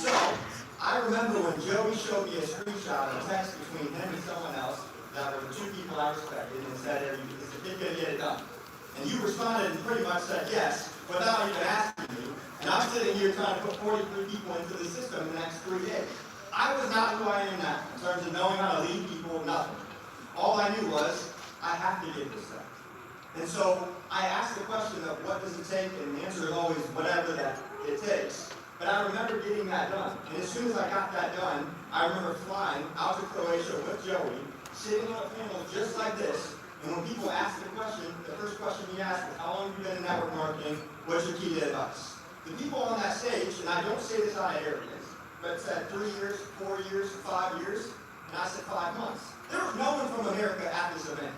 [SPEAKER 17] So I remember when Joey showed me a screenshot of a text between him and someone else that were the 2 people I respected and said, "Is it going to get it done?" And you responded and pretty much said yes, without even asking me. And I'm sitting here trying to put 43 people into the system in the next 3 days. I was not who I am now, in terms of knowing how to lead people, nothing. All I knew was, I have to get this done.
[SPEAKER 21] And so I asked the question of what does it take, and the answer is always whatever that it takes. But I remember getting that done. And as soon as I got that done, I remember flying out to Croatia with Joey, sitting on a panel just like this. And when people ask the question, the first question he asked was, how long have you been in network marketing? What's your key to advice? The people on that stage, and I don't say this out of arrogance, but said 3 years, 4 years, 5 years, and I said 5 months. There was no one from America at this event.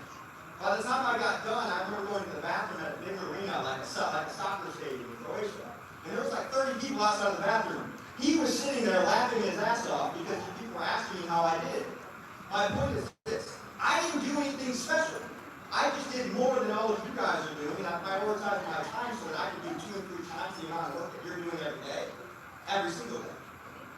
[SPEAKER 21] By the time I got done, I remember going to the bathroom at a big arena, like a soccer stadium in Croatia. And there was like 30 people outside the bathroom. He was sitting there laughing his ass off because people were asking me how I did. My point is this. I didn't do anything special. I just did more than all of you guys are doing, and I prioritized my time so that I could do 2 and 3 times the amount of work that you're doing every day, every single day.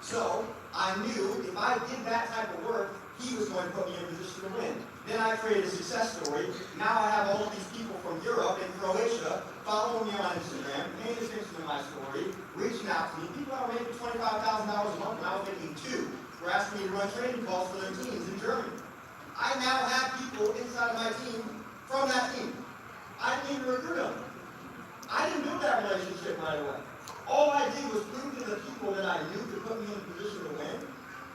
[SPEAKER 21] So I knew if I did that type of work, he was going to put me in a position to win. Then I created a success story. Now I have all of these people from Europe and Croatia following me on Instagram, paying attention to my story, reaching out to me. People that were making $25,000 a month, and I was making 2, were asking me to run training calls for their teams in Germany. I now have people inside of my team from that team. I didn't even recruit them. I didn't build that relationship right away. All I did was prove to the people that I knew could put me in a position to win,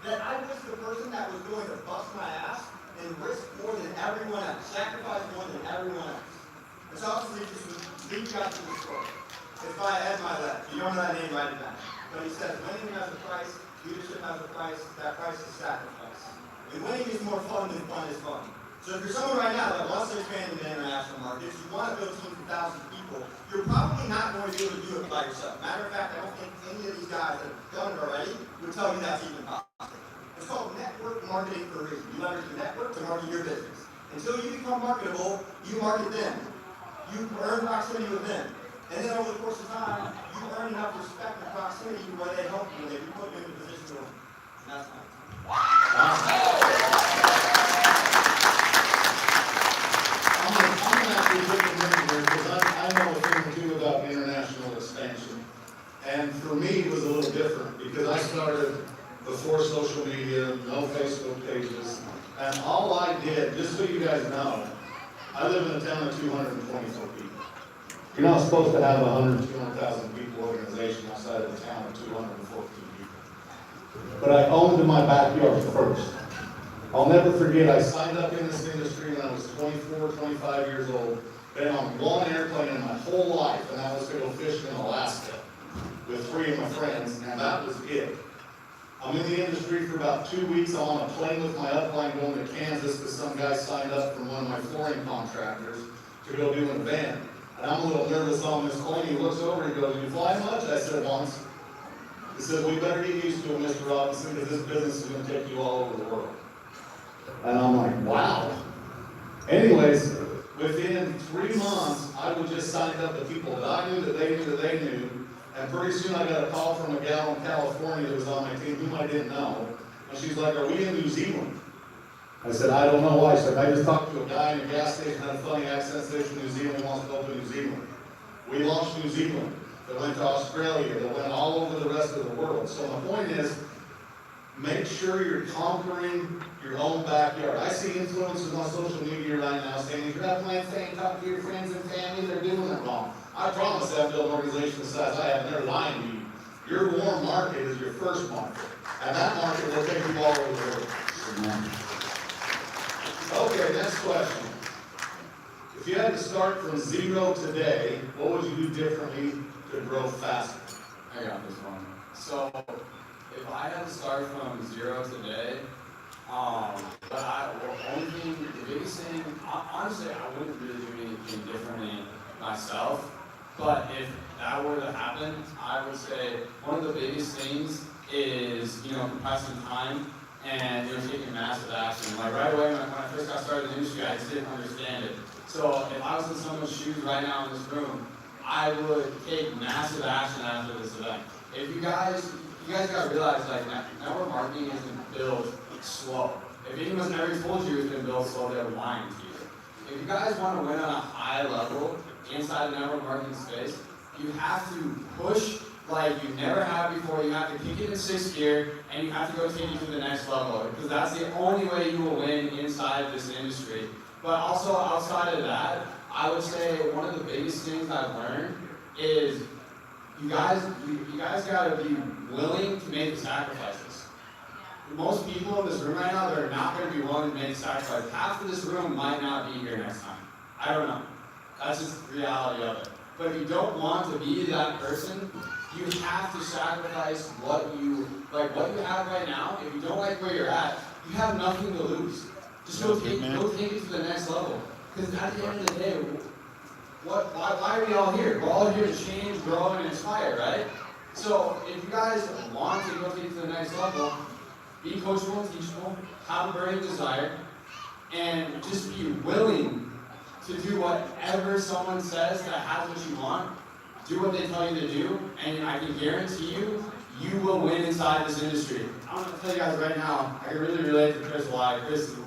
[SPEAKER 21] that I was the person that was going to bust my ass and risk more than everyone else, sacrifice more than everyone else. It's obviously just lead you out to the story. It's by Ed Milet. If you don't know that name, write it down. But he says, winning has a price, leadership has a price, that price is sacrifice. And winning is more fun than fun is fun. So if you're someone right now that wants to expand in the international markets, you want to build teams of thousands of people, you're probably not going to be able to do it by yourself. Matter of fact, I don't think any of these guys that have done it already would tell you that's even possible. It's called network marketing for a reason. You leverage your network to market your business. Until you become marketable, you market them. You earn proximity with them. And then over the course of time, you earn enough respect and proximity where they help you and they put you in a position to win. And that's my
[SPEAKER 12] I know a thing or two about international expansion. And for me, it was a little different because I started before social media, no Facebook pages. And all I did, just so you guys know, I live in a town of 224 people. You're not supposed to have a 100, 200,000 people organization outside of a town of 214 people. But I owned my backyard first. I'll never forget, I signed up in this industry when I was 24, 25 years old. Been on one airplane in my whole life, and that was to go fishing in Alaska with 3 of my friends, and that was it. I'm in the industry for about 2 weeks. I'm on a plane with my upline going to Kansas because some guy signed up from one of my flooring contractors to go do an event. And I'm a little nervous on this plane. He looks over and he goes, "You fly much?" I said, "Once." He said, "We better get used to it, Mr. Robinson, because this business is going to take you all over the world." And I'm like, wow. Anyways, within 3 months, I would just sign up the people that I knew that they knew that they knew. And pretty soon I got a call from a gal in California that was on my team whom I didn't know. And she's like, "Are we in New Zealand?" I said, "I don't know why." She said, "I just talked to a guy in a gas station, had a funny accent, says from New Zealand, he wants to open New Zealand." We launched New Zealand. That went to Australia. That went all over the rest of the world. So my point is, make sure you're conquering your own backyard. I see influencers on social media right now saying, if you're not playing saying, talk to your friends and family, they're doing it wrong. I promise that build an organization the size I have, and they're lying to you. Your warm market is your first market. And that market will take you all over the world. Okay, next question. If you had to start from 0 today, what would you do differently to grow faster?
[SPEAKER 22] I got this one. So, if I had to start from 0 today, the biggest thing, honestly, I wouldn't really do anything differently myself. But if that were to happen, I would say one of the biggest things is, compressing time and, taking massive action. Like right away, when I first got started in the industry, I just didn't understand it. So if I was in someone's shoes right now in this room, I would take massive action after this event. If you guys gotta realize, like, network marketing isn't built slow. If anyone's ever told you it's been built slow, they're lying to you. If you guys want to win on a high level inside the network marketing space, you have to push like you never have before. You have to kick it in 6th gear, and you have to go take it to the next level, because that's the only way you will win inside this industry. But also outside of that, I would say one of the biggest things I've learned is you guys gotta be willing to make the sacrifices. Most people in this room right now, they're not gonna be willing to make sacrifices. Half of this room might not be here next time. I don't know. That's just the reality of it. But if you don't want to be that person, you have to sacrifice what you have right now. If you don't like where you're at, you have nothing to lose. Just go take it to the next level. Because at the end of the day, why are we all here? We're all here to change, grow, and inspire, right? So if you guys want to go take it to the next level, be coachable and teachable, have a burning desire, and just be willing to do whatever someone says that has what you want. Do what they tell you to do, and I can guarantee you, you will win inside this industry. I'm gonna tell you guys right now, I can really relate to Chris a lot. Chris is,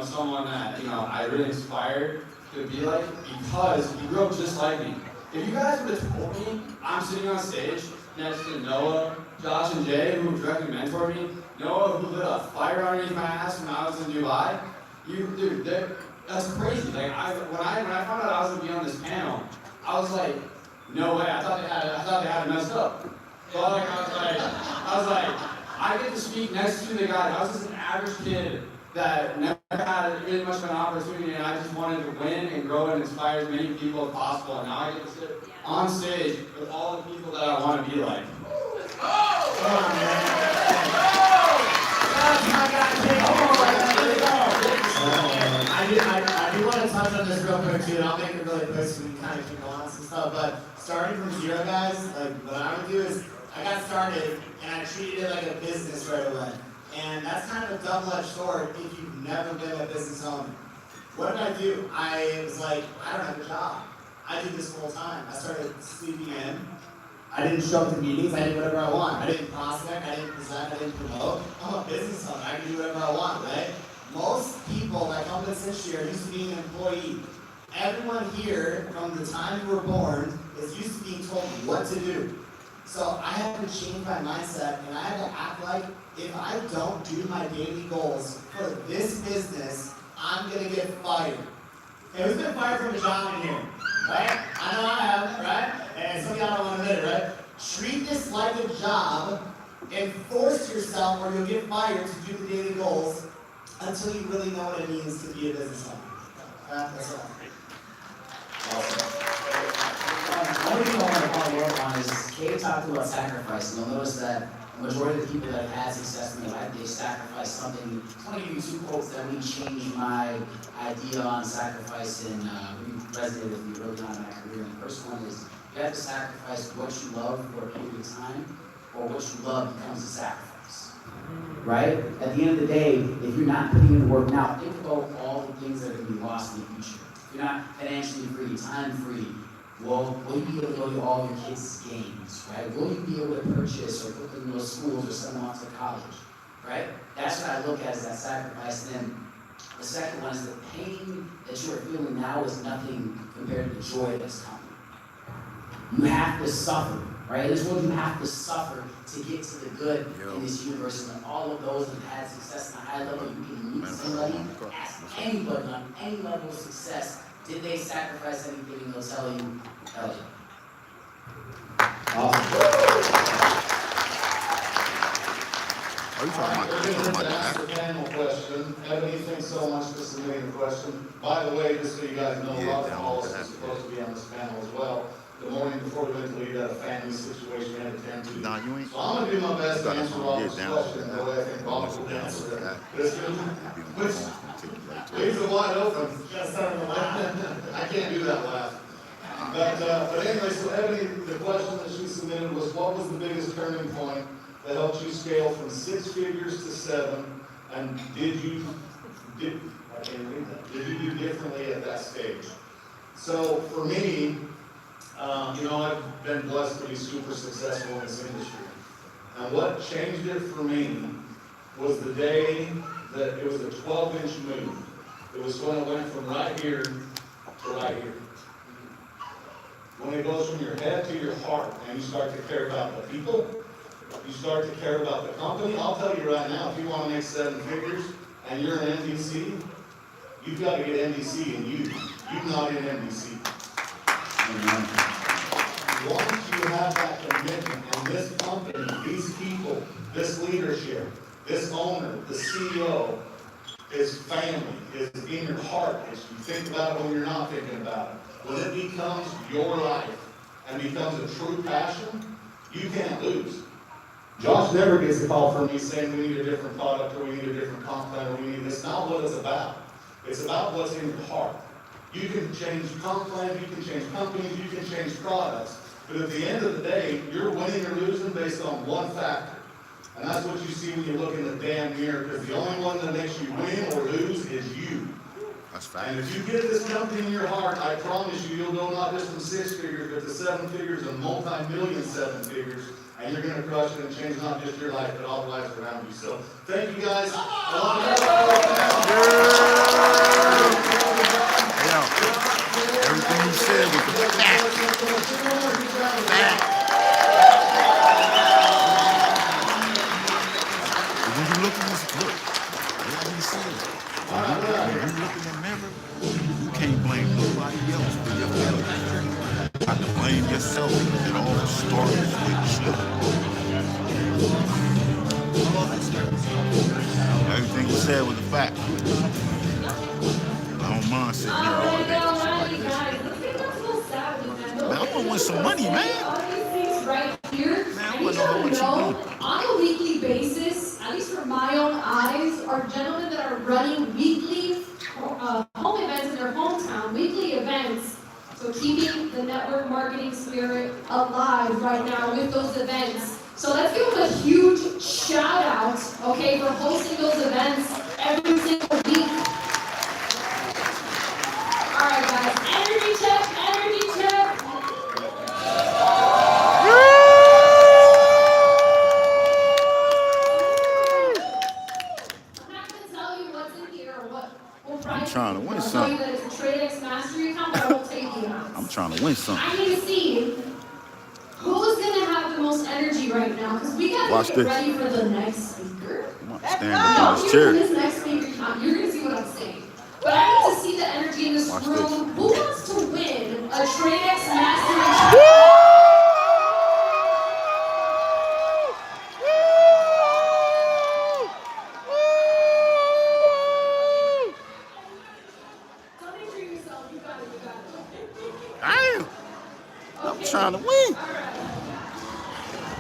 [SPEAKER 22] someone that, I really inspired to be like, because he grew up just like me. If you guys would have told me I'm sitting on stage next to Noah, Josh, and Jay, who directly mentored me, Noah, who lit a fire underneath my ass when I was in Dubai, that's crazy. Like, when I found out I was gonna be on this panel, I was like, no way. I thought they had it messed up. But I was like, I get to speak next to the guy. I was just an average kid that never had really much of an opportunity, and I just wanted to win and grow and inspire as many people as possible. And now I get to sit on stage with all the people that I want to be like. Come on, man.
[SPEAKER 20] I do want to touch on this real quick too, and I'll make it really quick so we can kind of keep going on some stuff. But starting from zero, guys, like what I would do is I got started and I treated it like a business right away. And that's kind of a double-edged sword if you've never been a business owner. What did I do? I was like, I don't have a job. I do this full time. I started sleeping in. I didn't show up to meetings. I did whatever I want. I didn't prospect. I didn't present. I didn't promote. I'm a business owner. I can do whatever I want, right? Most people that come to this industry are used to being an employee. Everyone here, from the time you were born, is used to being told what to do. So I had to change my mindset, and I had to act like if I don't do my daily goals for this business, I'm gonna get fired. Okay, who's been fired from a job in here? Right? I know I have, right? And some of y'all don't want to admit it, right? Treat this like a job and force yourself or you'll get fired to do the daily goals until you really know what it means to be a business owner. That's all.
[SPEAKER 19] One thing I want to work on is Kate talked about sacrifice. You'll notice that the majority of the people that have had success in their life, they sacrifice something. I want to give you two quotes that really changed my idea on sacrifice and really resonated with me early on in my career. And the first one is, you have to sacrifice what you love for a period of time, or what you love becomes a sacrifice. Right? At the end of the day, if you're not putting in the work now, think about all the things that are going to be lost in the future. If you're not financially free, time free, well, will you be able to go to all your kids' games, right? Will you be able to purchase or put them in those schools or send them off to college, right? That's what I look at as that sacrifice. And then the second one is the pain that you are feeling now is nothing compared to the joy that's coming. You have to suffer, right? In this world, you have to suffer to get to the good in this universe. And all of those that have had success at a high level, you can meet somebody, ask anybody on any level of success, did they sacrifice anything? And they'll tell you, hell yeah.
[SPEAKER 1] Are you talking about
[SPEAKER 12] to ask the panel question. Ebony, thanks so much for submitting the question. By the way, just so you guys know, Rob Wallace is supposed to be on this panel as well. The morning before we went to leave, had a family situation we had to attend to.
[SPEAKER 1] Nah, you ain't.
[SPEAKER 12] So I'm going to do my best to answer Rob's question the way I think Bob will answer it. Leaves it wide open. I can't do that laugh. But anyway, so Ebony, the question that she submitted was, what was the biggest turning point that helped you scale from 6 figures to 7? And did you do differently at that stage? So for me, I've been blessed to be super successful in this industry. And what changed it for me was the day that it was a 12-inch move. It was when it went from right here to right here. When it goes from your head to your heart and you start to care about the people, you start to care about the company. I'll tell you right now, if you want to make 7 figures and you're an MDC, you've got to get MDC in you. you're not in NBC. Once you have that commitment, and this company, these people, this leadership, this owner, the CEO, is family, is in your heart. As you think about it when you're not thinking about it. When it becomes your life and becomes a true passion, you can't lose. Josh never gets a call from me saying we need a different product or we need a different comp plan or we need this. Not what it's about. It's about what's in your heart. You can change comp plans, you can change companies, you can change products, but at the end of the day, you're winning or losing based on one factor. And that's what you see when you look in the damn mirror, because the only one that makes you win or lose is you.
[SPEAKER 1] That's fine.
[SPEAKER 12] And if you get this company in your heart, I promise you, you'll go not just from 6 figures, but to 7 figures and multi-million 7 figures, and you're going to crush it and change not just your life, but all the lives around you. So, thank you guys.
[SPEAKER 1] Everything you said was a fact. When you look in this book, like he said, when you look in the mirror, you can't blame nobody else for your failure. You have to blame yourself because it all starts with you. Everything you said was a fact. I don't mind sitting here all day for shit like this. Man, I want to win some money, man.
[SPEAKER 11] Right here, I need you to know, on a weekly basis, at least from my own eyes, are gentlemen that are running weekly home events in their hometown, weekly events. So keeping the network marketing spirit alive right now with those events. So let's give them a huge shout out, okay, for hosting those events every single week. All right, guys, energy check, energy check.
[SPEAKER 1] I'm trying to win something. I'm trying to win something.
[SPEAKER 11] I need to see who's going to have the most energy right now, because we got to get ready for the next speaker.
[SPEAKER 1] Stand up in this chair.
[SPEAKER 11] This next speaker, you're going to see what I'm saying. But I need to see the energy in this room. Who wants to win a TradeX Mastery Challenge?
[SPEAKER 1] I'm trying to win.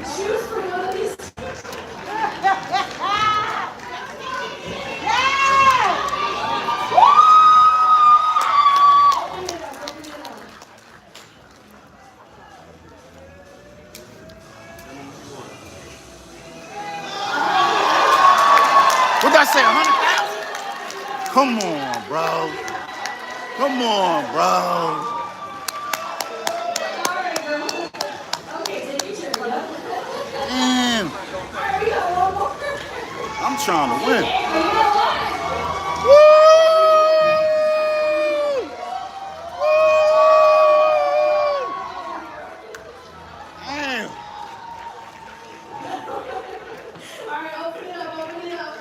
[SPEAKER 11] Choose for one of these.
[SPEAKER 1] What did I say, 100,000? Come on, bro. Come on, bro. Damn. I'm trying to win. Woo! Damn.
[SPEAKER 11] All right, open it up, open it up.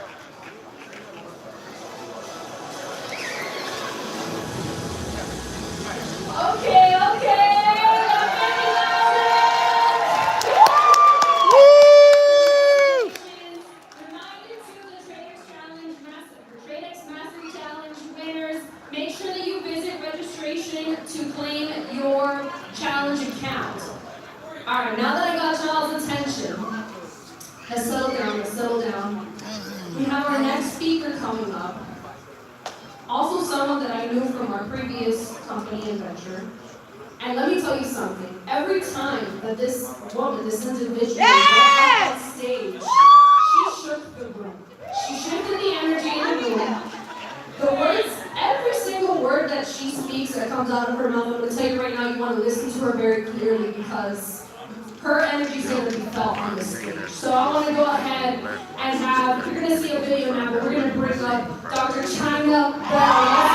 [SPEAKER 11] Okay. Make sure that you visit registration to claim your challenge account. All right, now that I got y'all's attention, let's settle down. We have our next speaker coming up. Also someone that I knew from our previous company and venture. And let me tell you something. Every time that this woman, this individual, went up on stage, she shook the room. She shifted the energy in the room. The words, every single word that she speaks that comes out of her mouth, I'm going to tell you right now, you want to listen to her very clearly because her energy is going to be felt on the stage. So I want to go ahead and have, you're going to see a video now, but we're going to bring up Dr. China Brown.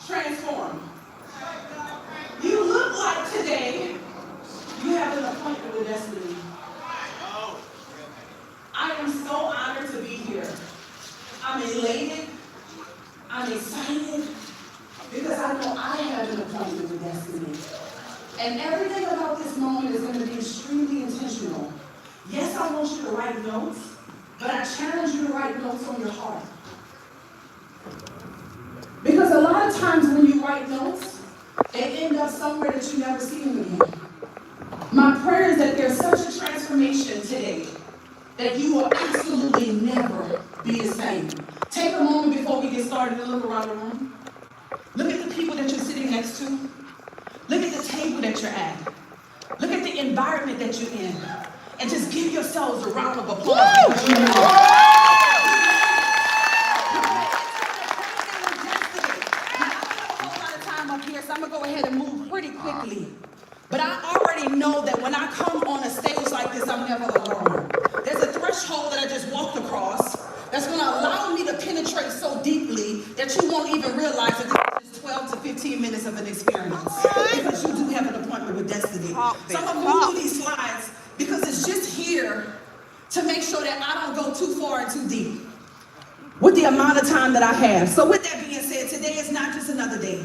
[SPEAKER 4] transformed. You look like today you have an appointment with destiny. I am so honored to be here. I'm elated. I'm excited because I know I have an appointment with destiny. And everything about this moment is going to be extremely intentional. Yes, I want you to write notes, but I challenge you to write notes on your heart. Because a lot of times when you write notes, they end up somewhere that you never see them again. My prayer is that there's such a transformation today that you will absolutely never be the same. Take a moment before we get started and look around the room. Look at the people that you're sitting next to. Look at the table that you're at. Look at the environment that you're in. And just give yourselves a round of applause. Now, I don't have a whole lot of time up here, so I'm going to go ahead and move pretty quickly. But I already know that when I come on a stage like this, I'm never alone. There's a threshold that I just walked across that's going to allow me to penetrate so deeply that you won't even realize that this is 12 to 15 minutes of an experience. Because you do have an appointment with destiny. So I'm going to move through these slides because it's just here to make sure that I don't go too far and too deep with the amount of time that I have. So with that being said, today is not just another day.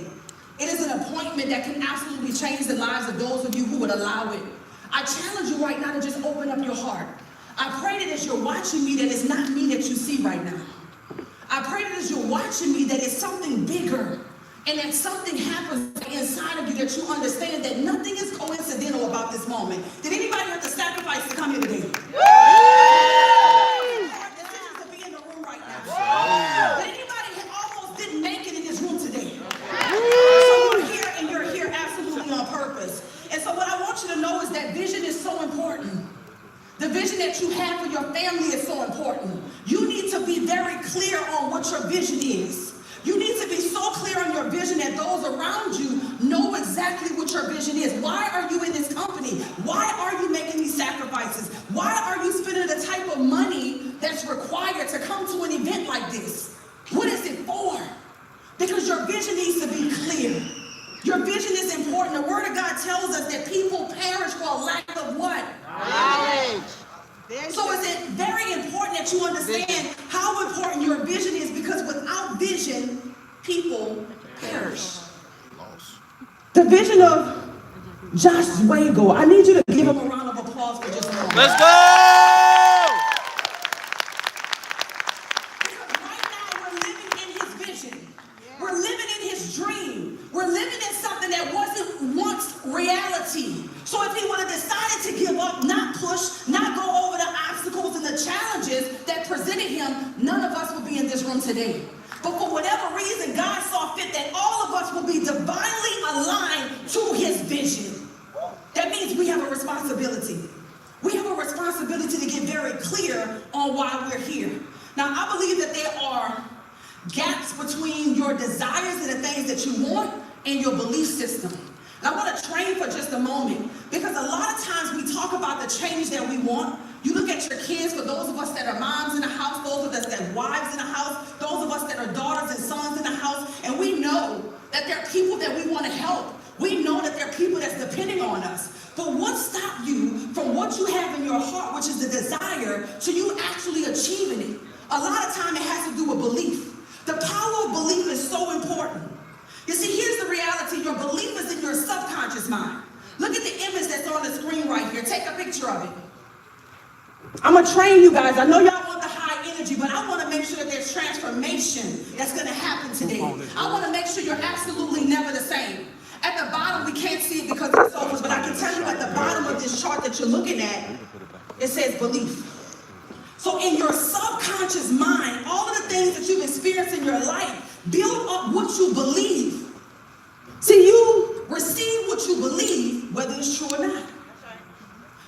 [SPEAKER 4] It is an appointment that can absolutely change the lives of those of you who would allow it. I challenge you right now to just open up your heart. I pray that as you're watching me, that it's not me that you see right now. I pray that as you're watching me, that it's something bigger and that something happens inside of you that you understand that nothing is coincidental about this moment. Did anybody have to sacrifice to come here today? Hard decisions to be in the room right now. But anybody almost didn't make it in this room today. So you're here and you're here absolutely on purpose. And so what I want you to know is that vision is so important. The vision that you have for your family is so important. You need to be very clear on what your vision is. You need to be so clear on your vision that those around you know exactly what your vision is. Why are you in this company? Why are you making these sacrifices? Why are you spending the type of money that's required to come to an event like this? What is it for? Because your vision needs to be clear. Your vision is important. The Word of God tells us that people perish for a lack of what? Knowledge. So is it very important that you understand how important your vision is, because without vision, people perish. The vision of Josh Wago. I need you to give him a round of applause for just a moment.
[SPEAKER 7] Let's go!
[SPEAKER 4] Because right now we're living in his vision. We're living in his dream. We're living in something that wasn't once reality. So if he would have decided to give up, not push, not go over the obstacles and the challenges that presented him, none of us would be in this room today. But for whatever reason, God saw fit that all of us will be divinely aligned to his vision. That means we have a responsibility. We have a responsibility to get very clear on why we're here. Now, I believe that there are gaps between your desires and the things that you want and your belief system. And I want to train for just a moment, because a lot of times we talk about the change that we want. You look at your kids, for those of us that are moms in the house, those of us that are wives in the house, those of us that are daughters and sons in the house, and we know that there are people that we want to help. We know that there are people that's depending on us. But what stops you from what you have in your heart, which is the desire, to you actually achieving it? A lot of time it has to do with belief. The power of belief is so important. You see, here's the reality. Your belief is in your subconscious mind. Look at the image that's on the screen right here. Take a picture of it. I'm going to train you guys. I know y'all want the high energy, but I want to make sure that there's transformation that's going to happen today. I want to make sure you're absolutely never the same. At the bottom, we can't see it because it's over, but I can tell you at the bottom of this chart that you're looking at, it says belief. So in your subconscious mind, all of the things that you've experienced in your life build up what you believe. See, you receive what you believe, whether it's true or not.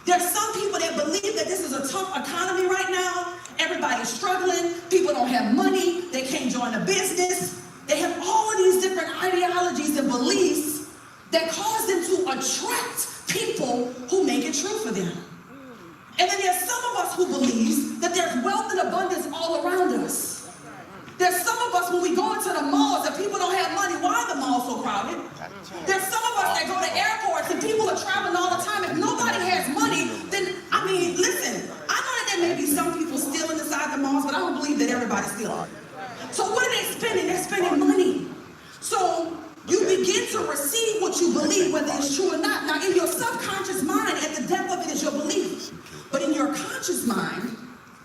[SPEAKER 4] There's some people that believe that this is a tough economy right now. Everybody's struggling. People don't have money. They can't join a business. They have all of these different ideologies and beliefs that cause them to attract people who make it true for them. And then there's some of us who believe that there's wealth and abundance all around us. There's some of us when we go into the malls that people don't have money. Why are the malls it's true or not. Now, in your subconscious mind, at the depth of it is your belief. But in your conscious mind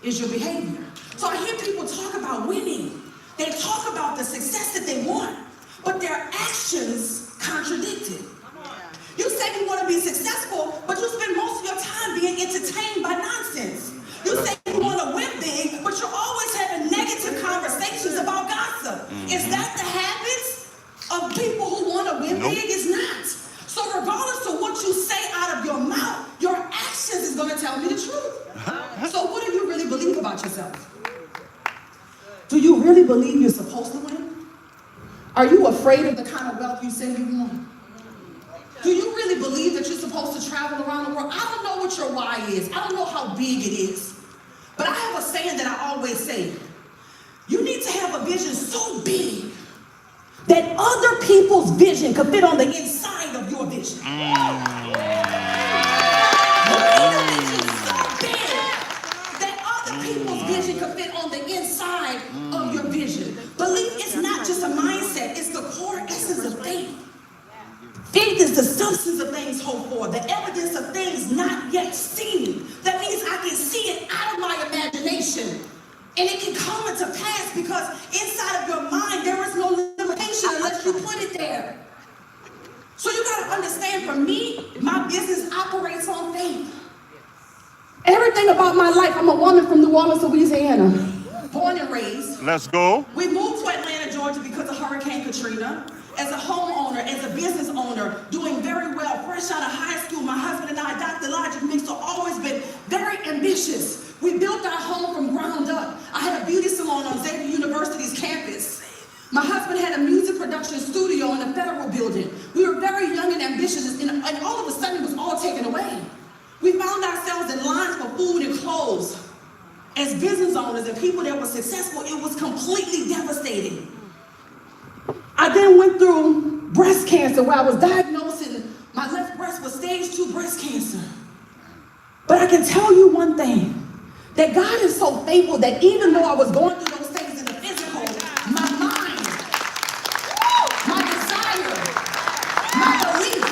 [SPEAKER 4] is your behavior. So I hear people talk about winning. They talk about the success that they want, but their actions contradict it. You say you want to be successful, but you spend most of your time being entertained by nonsense. You say you want to win big, but you're always having negative conversations about gossip. Is that the habits of people who want to win big? It's not. So regardless of what you say out of your mouth, your actions is going to tell me the truth. So what do you really believe about yourself? Do you really believe you're supposed to win? Are you afraid of the kind of wealth you say you want? Do you really believe that you're supposed to travel around the world? I don't know what your why is. I don't know how big it is. But I have a saying that I always say. You need to have a vision so big that other people's vision could fit on the inside of your vision. You need a vision so big that other people's vision could fit on the inside of your vision. Belief is not just a mindset, it's the core essence of faith. Faith is the substance of things hoped for, the evidence of things not yet seen. That means I can see it out of my imagination. And it can come into pass because inside of your mind, there is no limitation unless you put it there. So you got to understand, for me, my business operates on faith. Everything about my life, I'm a woman from New Orleans, Louisiana. Born and raised.
[SPEAKER 7] Let's go.
[SPEAKER 4] We moved to Atlanta, Georgia because of Hurricane Katrina. As a homeowner, as a business owner, doing very well, fresh out of high school, my husband and I, Dr. Logic Mix, have always been very ambitious. We built our home from ground up. I had a beauty salon on Xavier University's campus. My husband had a music production studio in the federal building. We were very young and ambitious, and all of a sudden it was all taken away. We found ourselves in lines for food and clothes. As business owners and people that were successful, it was completely devastating. I then went through breast cancer, where I was diagnosed and my left breast was stage 2 breast cancer. But I can tell you one thing, that God is so faithful that even though I was going through those things in the physical, my mind, my desire, my belief,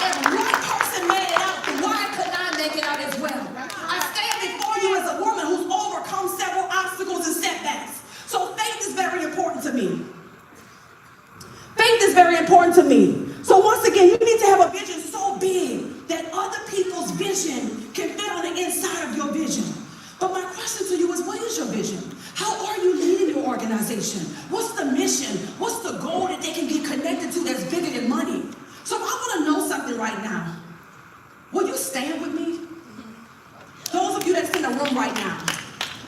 [SPEAKER 4] and one person made it out, then why could I make it out as well? I stand before you as a woman who's overcome several obstacles and setbacks. So faith is very important to me. Faith is very important to me. So once again, you need to have a vision so big that other people's vision can fit on the inside of your vision. But my question to you is, what is your vision? How are you leading your organization? What's the mission? What's the goal that they can get connected to that's bigger than money? So I want to know something right now. Will you stand with me? Those of you that's in the room right now.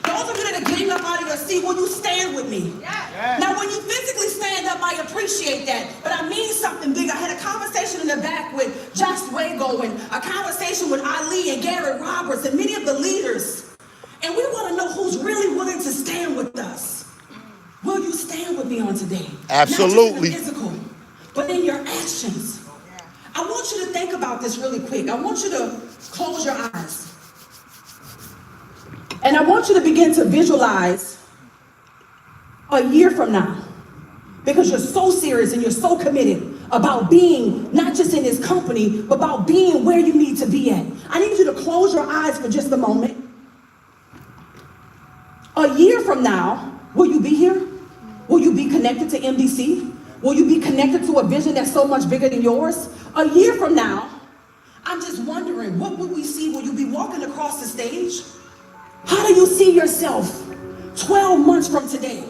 [SPEAKER 4] Those of you that are getting up out of your seat, will you stand with me? Yeah. Now, when you physically stand up, I appreciate that. But I mean something big. I had a conversation in the back with Josh Wago and a conversation with Ali and Gary Roberts and many of the leaders. And we want to know who's really willing to stand with us. Will you stand with me on today?
[SPEAKER 7] Absolutely.
[SPEAKER 4] Not just in the physical, but in your actions. I want you to think about this really quick. I want you to close your eyes. And I want you to begin to visualize a year from now, because you're so serious and you're so committed about being not just in this company, but about being where you need to be at. I need you to close your eyes for just a moment. A year from now, will you be here? Will you be connected to MDC? Will you be connected to a vision that's so much bigger than yours? A year from now, I'm just wondering, what will we see? Will you be walking across the stage? How do you see yourself 12 months from today?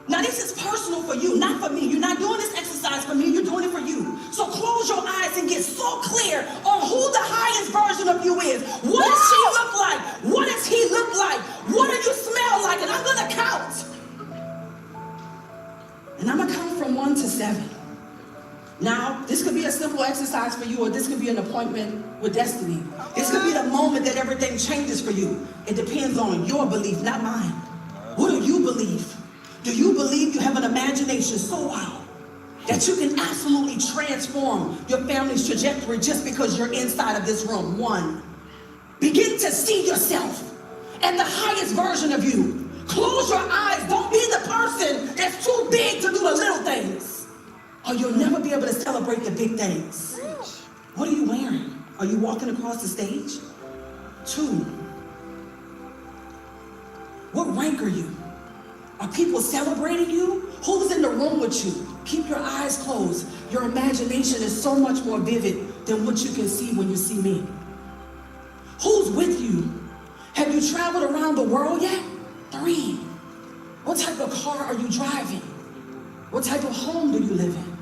[SPEAKER 4] Now this is personal for you, not for me. You're not doing this exercise for me, you're doing it for you. So close your eyes and get so clear on who the highest version of you is. What does she look like? What does he look like? What do you smell like? And I'm gonna count. And I'm gonna count from 1 to 7. Now, this could be a simple exercise for you, or this could be an appointment with destiny. This could be the moment that everything changes for you. It depends on your belief, not mine. What do you believe? Do you believe you have an imagination so wild that you can absolutely transform your family's trajectory just because you're inside of this room? 1, begin to see yourself and the highest version of you. Close your eyes. Don't be the person that's too big to do the little things. or you'll never be able to celebrate the big things. What are you wearing? Are you walking across the stage? 2, what rank are you? Are people celebrating you? Who's in the room with you? Keep your eyes closed. Your imagination is so much more vivid than what you can see when you see me. Who's with you? Have you traveled around the world yet? 3, what type of car are you driving? What type of home do you live in?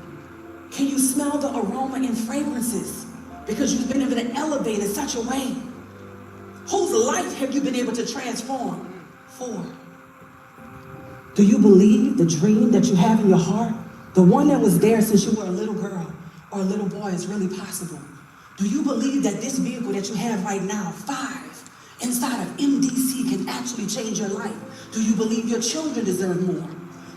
[SPEAKER 4] Can you smell the aroma and fragrances? Because you've been able to elevate in such a way. Whose life have you been able to transform? 4, do you believe the dream that you have in your heart, the one that was there since you were a little girl or a little boy, is really possible? Do you believe that this vehicle that you have right now, 5, inside of MDC, can actually change your life? Do you believe your children deserve more?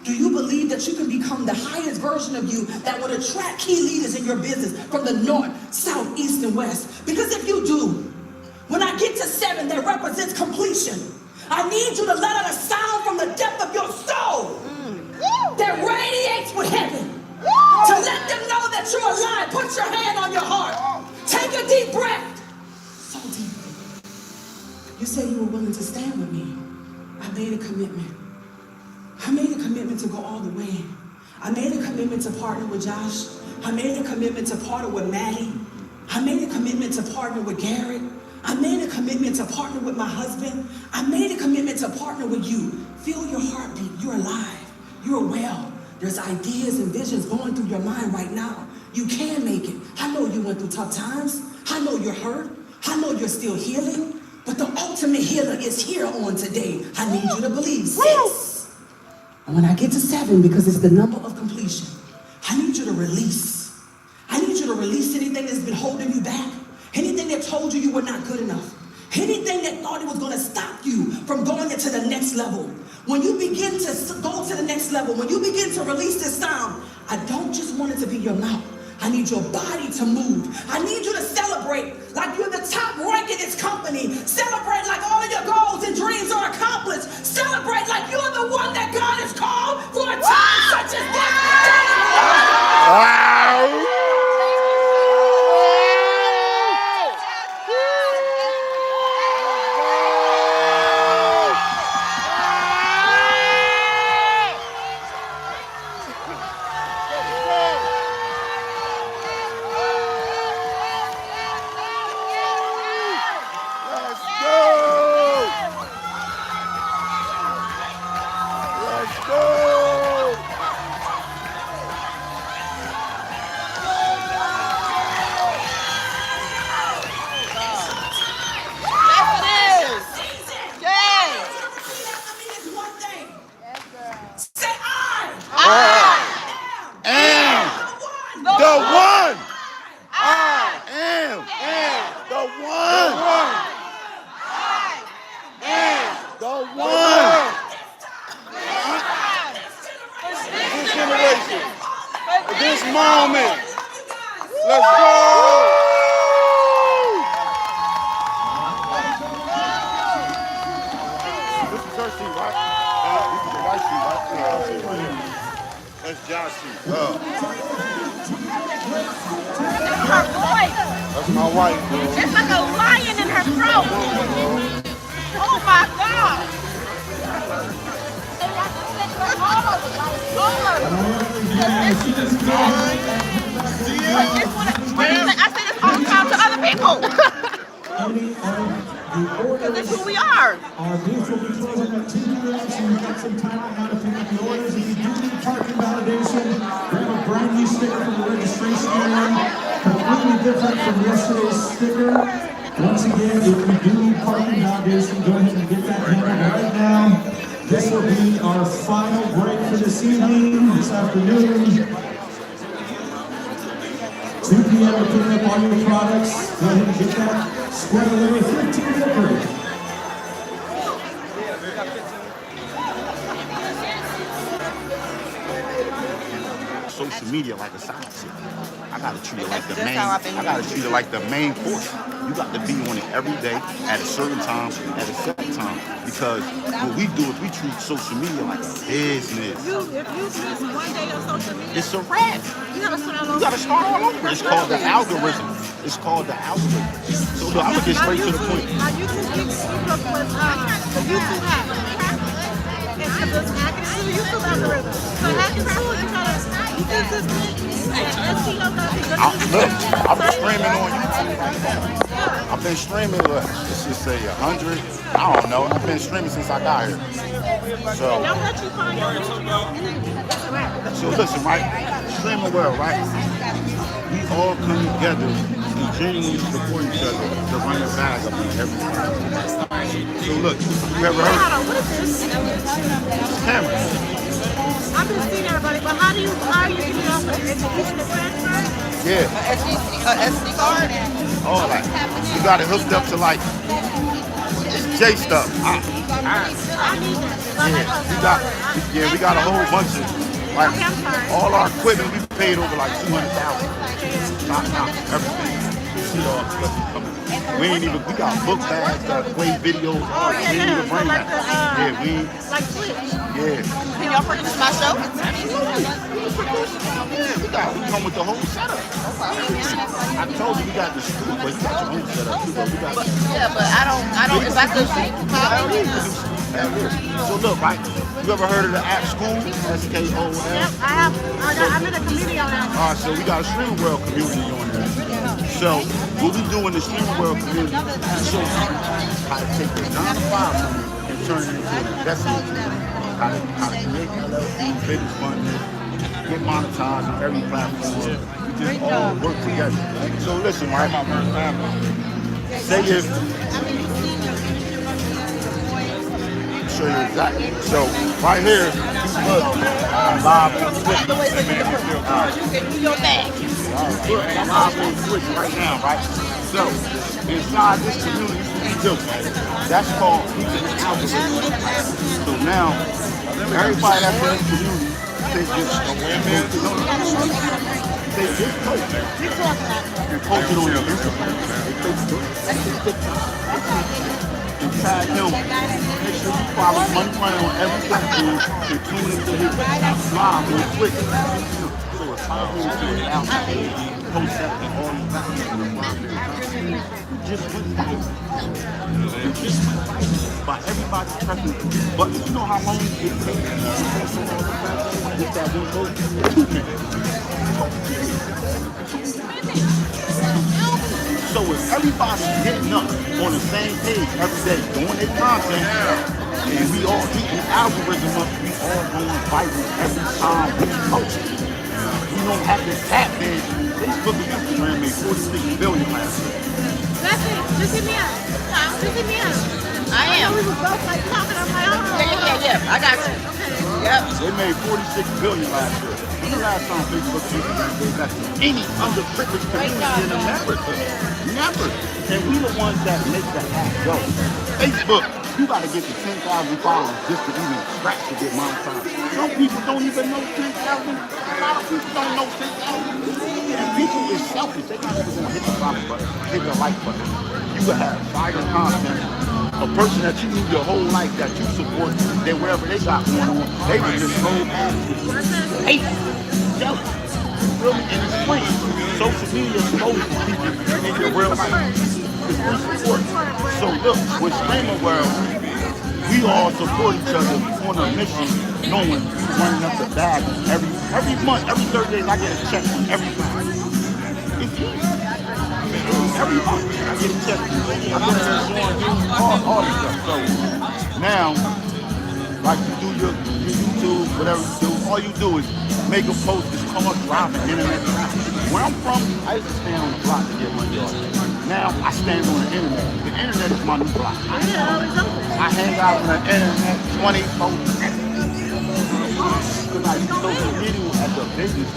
[SPEAKER 4] Do you believe that you can become the highest version of you that would attract key leaders in your business from the north, south, east, and west? Because if you do, when I get to 7 that represents completion, I need you to let out a sound from the depth of your soul that radiates with heaven. To let them know that you're alive. Put your hand on your heart. Take a deep breath. So deep. You said you were willing to stand with me. I made a commitment. I made a commitment to go all the way. I made a commitment to partner with Josh. I made a commitment to partner with Maddie. I made a commitment to partner with Garrett. I made a commitment to partner with my husband. I made a commitment to partner with you. Feel your heartbeat. You're alive. You're well. There's ideas and visions going through your mind right now. You can make it. I know you went through tough times. I know you're hurt. I know you're still healing. But the ultimate healer is here on today. I need you to believe. 6. And when I get to 7, because it's the number of completion, I need you to release. I need you to release anything that's been holding you back. Anything that told you you were not good enough. Anything that thought it was going to stop you from going into the next level. When you begin to go to the next level, when you begin to release this sound, I don't just want it to be your mouth. I need your body to move. I need you to celebrate like you're the top rank in this company. Celebrate like all of your goals and dreams are accomplished. Celebrate like you're the one that God has called for a time such as this.
[SPEAKER 1] Wow. This moment. Let's go. This is her seat, right? This is the white seat, right? That's Josh's seat.
[SPEAKER 14] Her voice.
[SPEAKER 1] That's my wife, bro.
[SPEAKER 14] It's like a lion in her throat. Oh my God. I say this all the time to other people. Because it's who we are.
[SPEAKER 18] Our booth will be closing at 2 p.m. so you've got some time now to pick up the orders. If you do need parking validation, grab a brand new sticker from the registration area. Completely different from yesterday's sticker. Once again, if you do need parking validation, go ahead and get that handled right now. This will be our final break for this evening, this afternoon. 2 p.m. we're picking up all your products. Go ahead and get that squared away. 15 break.
[SPEAKER 2] Social media like a side chick. I gotta treat it like the main. I gotta treat it like the main course. You got to be on it every day at a certain time, at a set time. Because what we do is we treat social media like a business.
[SPEAKER 14] If you miss one day on social media,
[SPEAKER 2] It's a wrap.
[SPEAKER 14] You
[SPEAKER 2] You gotta start all over. It's called the algorithm. It's called the algorithm. So look, I'm gonna get straight to the point.
[SPEAKER 8] My YouTube grew up with the YouTube hack. And the hacking into the YouTube algorithm. So hacking tool, you think this SEO gotta be good?
[SPEAKER 2] Look, I've been streaming on YouTube right now. I've been streaming, let's just say 100. I don't know. I've been streaming since I got here. So,
[SPEAKER 8] Don't let you find your
[SPEAKER 2] so listen, right? Streaming well, right? We all come together and genuinely support each other to run the bag up in everything. So look, you ever heard?
[SPEAKER 8] Hold on, what is this?
[SPEAKER 2] Camera.
[SPEAKER 8] I've been seeing everybody, but how do you get it off of educational transfer?
[SPEAKER 2] Yeah.
[SPEAKER 9] SD card?
[SPEAKER 2] All that. You got it hooked up to like J stuff.
[SPEAKER 8] I need that.
[SPEAKER 2] Yeah, we got a whole bunch of like all our equipment. We paid over like $200,000. Not everything. You know, we ain't even. We got book bags, play videos.
[SPEAKER 8] Oh yeah,
[SPEAKER 2] we ain't even bring that. Yeah, we.
[SPEAKER 8] Like Twitch.
[SPEAKER 2] Yeah.
[SPEAKER 9] Can y'all produce my show?
[SPEAKER 2] Absolutely. Yeah, we come with the whole setup. I told you we got the studio, but you got your own setup too. But we got.
[SPEAKER 9] Yeah, but I don't. If I could see,
[SPEAKER 2] So look, right? You ever heard of the app School? SKO.
[SPEAKER 8] Yep, I have. I'm in a community on that.
[SPEAKER 2] All right, so we got a streaming world community on there. So what we do in the streaming world community is show you how to take the 9 to 5 and turn it into an investment. How to create LLC, business fund, get monetized on every platform. We just all work together. So listen, right? Say if show you exactly. So right here, look, live on Twitch.
[SPEAKER 9] you can do your thing.
[SPEAKER 2] Look, I'm live on Twitch right now, right? So inside this community, we do. That's called algorithm. So now, everybody that's in this community, they just post and post it on their Instagram, their Facebook, and tag him. Make sure you follow Money Running on every platform and tune into his live on Twitch. So it's all going to be out there. Post that on all these platforms. Just went by everybody pressing the button. You know how long it takes to get that one vote? 2 minutes. So if everybody's getting up on the same page every day, doing their content, and we all keep the algorithm up, we all going viral every time we post. We don't have to tap in. Facebook and Instagram made 46 billion last year.
[SPEAKER 8] That's it. Just hit me up. Just hit me up.
[SPEAKER 9] I am.
[SPEAKER 8] We were both like talking. I'm like,
[SPEAKER 9] Yeah. I got you.
[SPEAKER 8] Okay.
[SPEAKER 9] Yep.
[SPEAKER 2] They made 46 billion last year. When the last time Facebook and Instagram gave back to any underprivileged community in America? Never. And we the ones that make the app go. Facebook, you gotta get to 10,000 followers just to even scratch to get monetized. Some people don't even know 10,000. A lot of people don't know 10,000. And people is selfish. They not even gonna hit the follow button, hit the like button. You could have fire content. A person that you knew your whole life that you support, then wherever they got going on, they would just roll past you. Hate, jealous, feel me? And it's free. Social media exposes people in your real life. It's free support. So look, with streaming world, we all support each other on a mission, knowing running up the bag every month, every 30 days. I get a check from everybody. It's easy. Every month I get a check. I get all this stuff. So now, like you do your YouTube, whatever you do, all you do is make a post. It's called driving internet traffic. Where I'm from, I used to stand on the block to get money off. Now I stand on the internet. The internet is my new block. I hang out on the internet 24/7. Because I use social media as a business.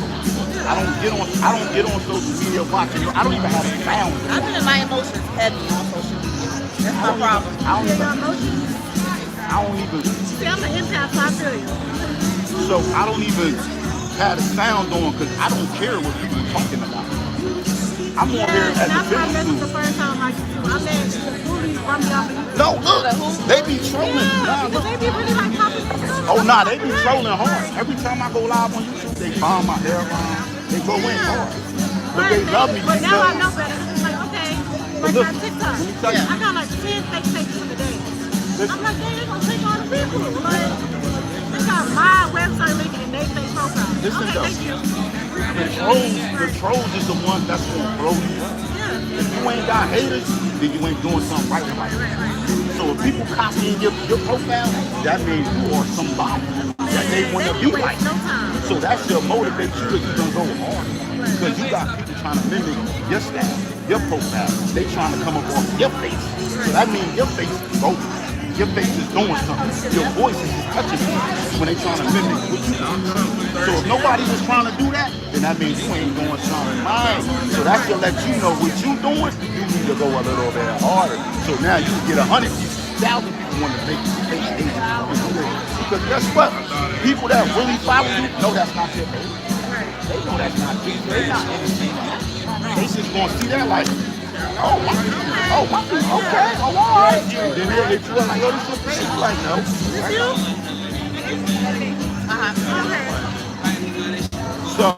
[SPEAKER 2] I don't get on social media watching. I don't even have a sound.
[SPEAKER 9] I've been in my emotions heavy on social media. That's my problem.
[SPEAKER 2] I don't even.
[SPEAKER 8] See, I'm an empath, so I feel you.
[SPEAKER 2] So I don't even have the sound on because I don't care what people are talking about. I'm on here as a business
[SPEAKER 8] dude. The first time I met the bullies run me off of YouTube.
[SPEAKER 2] No, look, they be trolling.
[SPEAKER 8] Yeah, they be really like popping stuff.
[SPEAKER 2] Oh, nah, they be trolling hard. Every time I go live on YouTube, they bomb my hairline. They go in hard. But they love me
[SPEAKER 8] But now I
[SPEAKER 2] because.
[SPEAKER 8] know better. It's like, okay,
[SPEAKER 2] But
[SPEAKER 8] like
[SPEAKER 2] look,
[SPEAKER 8] on TikTok,
[SPEAKER 2] let me tell you.
[SPEAKER 8] I got like 10 fake pages in a day. I'm like, dang, they gonna take all the people. Like, they got my website link and they fake profile.
[SPEAKER 2] Listen
[SPEAKER 8] Okay,
[SPEAKER 2] though,
[SPEAKER 8] thank you.
[SPEAKER 2] the trolls is the one that's gonna blow you up. If you ain't got haters, then you ain't doing something right in life. So if people copying your profile, that means you are somebody that they want to be like. So that should motivate you if you don't go hard. Because you got people trying to mimic your style, your profile. They trying to come up off your face. So that means your face is broken. Your face is doing something. Your voice is just touching people when they trying to mimic what you do. So if nobody was trying to do that, then that means you ain't doing something right. So that should let you know what you doing, you need to go a little bit harder. So now you can get 100,000 people want to make fake pages. Because guess what? People that really follow you know that's not your page. They know that's not you. They not they just gonna see that like, oh my, okay, oh all right. And then they'll hit you up like, oh, this your page. You like, no. So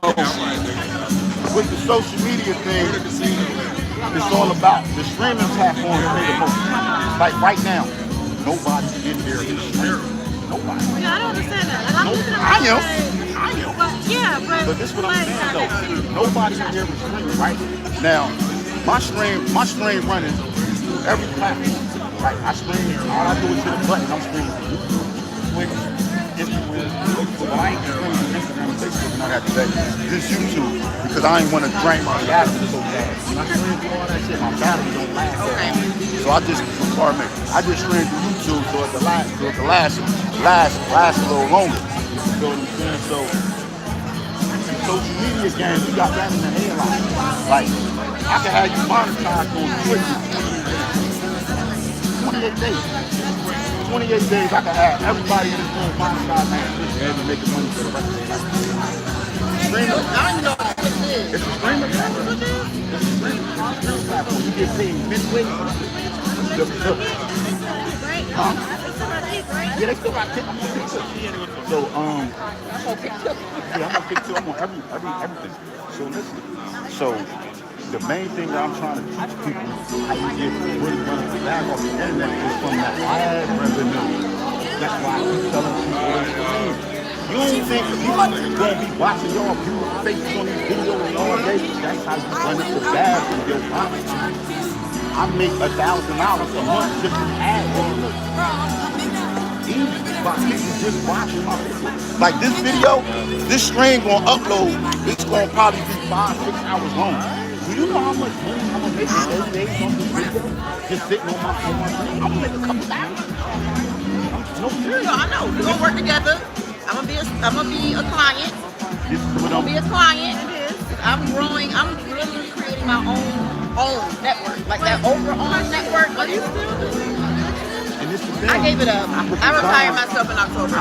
[SPEAKER 2] with the social media thing, it's all about the streaming platforms play the most. Like right now, nobody's in there is streaming. Nobody.
[SPEAKER 8] Yeah, I don't understand that. Like, I'm looking at
[SPEAKER 2] I am.
[SPEAKER 8] But yeah,
[SPEAKER 2] But this is what I'm saying though. Nobody in here is streaming, right? Now, my stream running every platform. Like I stream, all I do is hit a button, I'm streaming YouTube, Twitch, Instagram. But I ain't streaming Instagram and Facebook and all that today. Just YouTube. Because I ain't want to drain my battery so bad. When I stream through all that shit, my battery don't last that long. So I just stream through YouTube so it can last a little longer. You know what I'm saying? So social media game, you got that in the headline. Like, I can have you monetized on Twitch in 28 days. 28 days, I can have everybody in this room monetized on Twitch and they're making money for the rest of their life. Streaming. I don't know what this is. It's a streaming platform. It's a streaming platform. You get paid midway. Huh? Yeah, they still got tips. I'm on TikTok. So, yeah, I'm on TikTok. I'm on everything. So listen. So the main thing that I'm trying to teach people how you get really money back off the internet is from that ad revenue. That's why I keep telling people. You don't think people gonna be watching y'all beautiful faces on these videos all day? That's how you run up the bag from your pocket. I make $1,000 a month just from ad revenue. By people just watching my video. Like this video, this stream gonna upload, it's gonna probably be 5-6 hours long. Do you know how much money I'm gonna make in 30 days on this video? Just sitting on my phone. I'm gonna make a couple thousand. No serious.
[SPEAKER 9] I know. We're gonna work together. I'm gonna be a client. I'm gonna be a client. I'm growing. I'm literally creating my own network, like that overall network. But you still I gave it up. I retired myself in October.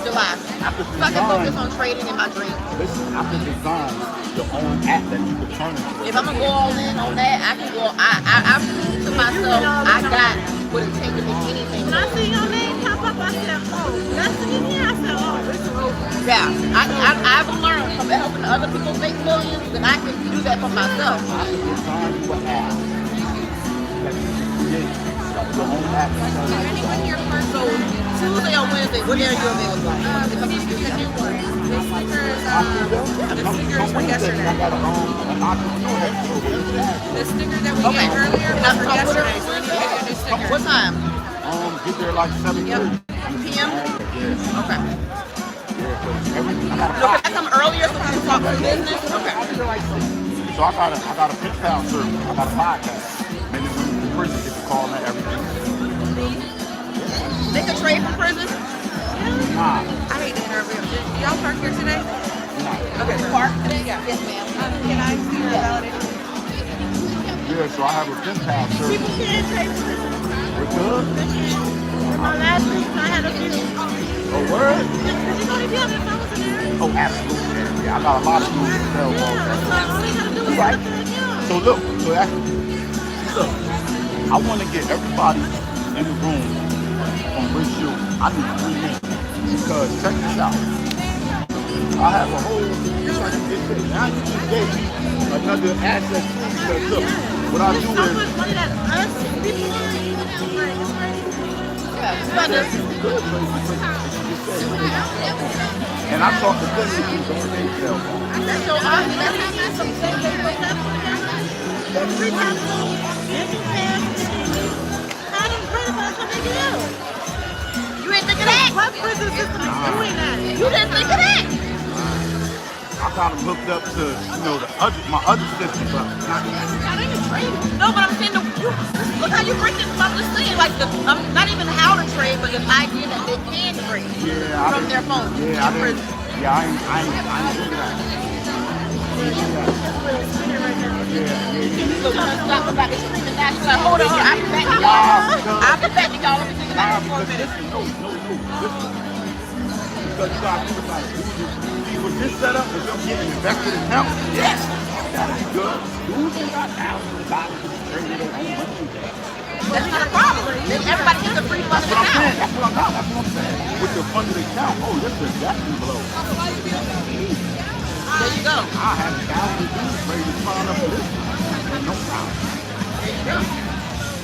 [SPEAKER 9] July. So I can focus on trading in my dream.
[SPEAKER 2] Listen, I can design your own app that you can turn into.
[SPEAKER 9] If I'm gonna go all in on that, I can go. I proved to myself I got what it takes to make anything.
[SPEAKER 8] When I see your name pop up, I said, oh, that's in here. I said, oh, this is over.
[SPEAKER 9] Yeah, I've learned from helping other people make millions that I can do that for myself.
[SPEAKER 2] I can design you an app that you can create. Your own app.
[SPEAKER 9] So Tuesday or Wednesday, what area you available?
[SPEAKER 14] The stickers from yesterday. The sticker that we got earlier was from yesterday. So we need to get a new sticker.
[SPEAKER 9] What time?
[SPEAKER 2] Get there like 7:30
[SPEAKER 9] p.m. Okay.
[SPEAKER 2] Yeah,
[SPEAKER 9] so can I come earlier so we can talk business? Okay.
[SPEAKER 2] So I got a pitch pound service. I got a podcast. Maybe when the person gets a call and everything.
[SPEAKER 9] They can trade from prison?
[SPEAKER 2] Nah.
[SPEAKER 14] I hate to interview. Did y'all park here today?
[SPEAKER 2] Nah.
[SPEAKER 9] Okay, park today? Yeah. Yes, ma'am.
[SPEAKER 14] Can I see your validation?
[SPEAKER 2] Yeah, so I have a pen pal service.
[SPEAKER 8] People can't trade for this.
[SPEAKER 2] We're good?
[SPEAKER 8] In my last week, I had a few.
[SPEAKER 2] Oh, word?
[SPEAKER 8] Did you know if you have your phones in there?
[SPEAKER 2] Oh, absolutely. Yeah, I got a lot of people to sell.
[SPEAKER 8] Yeah, so all they gotta do is
[SPEAKER 2] right. So look, look, I want to get everybody in the room on ratio. I need 3 minutes because check this out. I have a whole, just like you just said, now you just gave me another asset too, because look, what I do is,
[SPEAKER 8] So much money that us people are, like, it's crazy.
[SPEAKER 2] people could trade because you just said, and I talk to them people on their cell phone.
[SPEAKER 8] So let's have some things that we have on the camera. Let's reach out to them. Get some fans. Have them print about something they can do.
[SPEAKER 9] You ain't think of that?
[SPEAKER 8] What prison system is doing that?
[SPEAKER 9] You didn't think of that?
[SPEAKER 2] I got them hooked up to, my other system, but not
[SPEAKER 9] No, but I'm saying, look how you break it. I'm just saying, like, not even how to trade, but the idea that they can trade from their phone.
[SPEAKER 2] Yeah, I ain't do that.
[SPEAKER 9] So trying to stop about this screaming now. She's like, hold on, I'll be back to y'all. I'll be back to y'all. Let me think about it for a minute.
[SPEAKER 2] No, listen. Because you got to think about it. Was this set up with them getting invested in health? Yes. That's good. Who's got thousands of dollars to trade their own money?
[SPEAKER 9] That's not a problem. Everybody gets a free funded account.
[SPEAKER 2] That's what I'm saying. With the funded account, this is definitely below.
[SPEAKER 9] There you go.
[SPEAKER 2] I have thousands of dollars ready to sign up for this. No problem.
[SPEAKER 9] There you go.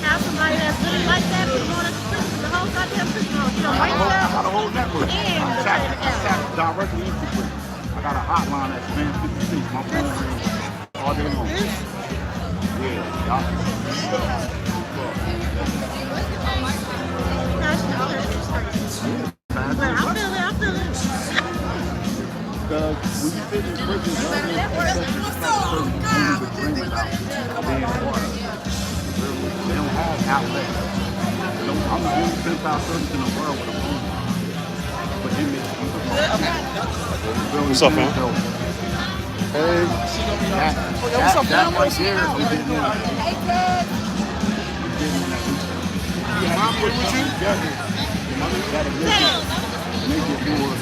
[SPEAKER 8] Have somebody that's really like that, but you want to prison the whole goddamn prison.
[SPEAKER 2] I got a whole network. I tap directly into prison. I got a hotline at Span 56. My phone rings all day long. Yeah, y'all.
[SPEAKER 8] I feel it.
[SPEAKER 2] Because when you sit in prison, they don't have outlets. I'm the only 10,000 person in the world with a phone. But inmates.
[SPEAKER 6] What's up, man?
[SPEAKER 2] Hey.
[SPEAKER 6] What's up,
[SPEAKER 2] that
[SPEAKER 6] man?
[SPEAKER 2] right there is we didn't know.
[SPEAKER 6] Mom, what with you?
[SPEAKER 2] Gotta make it more.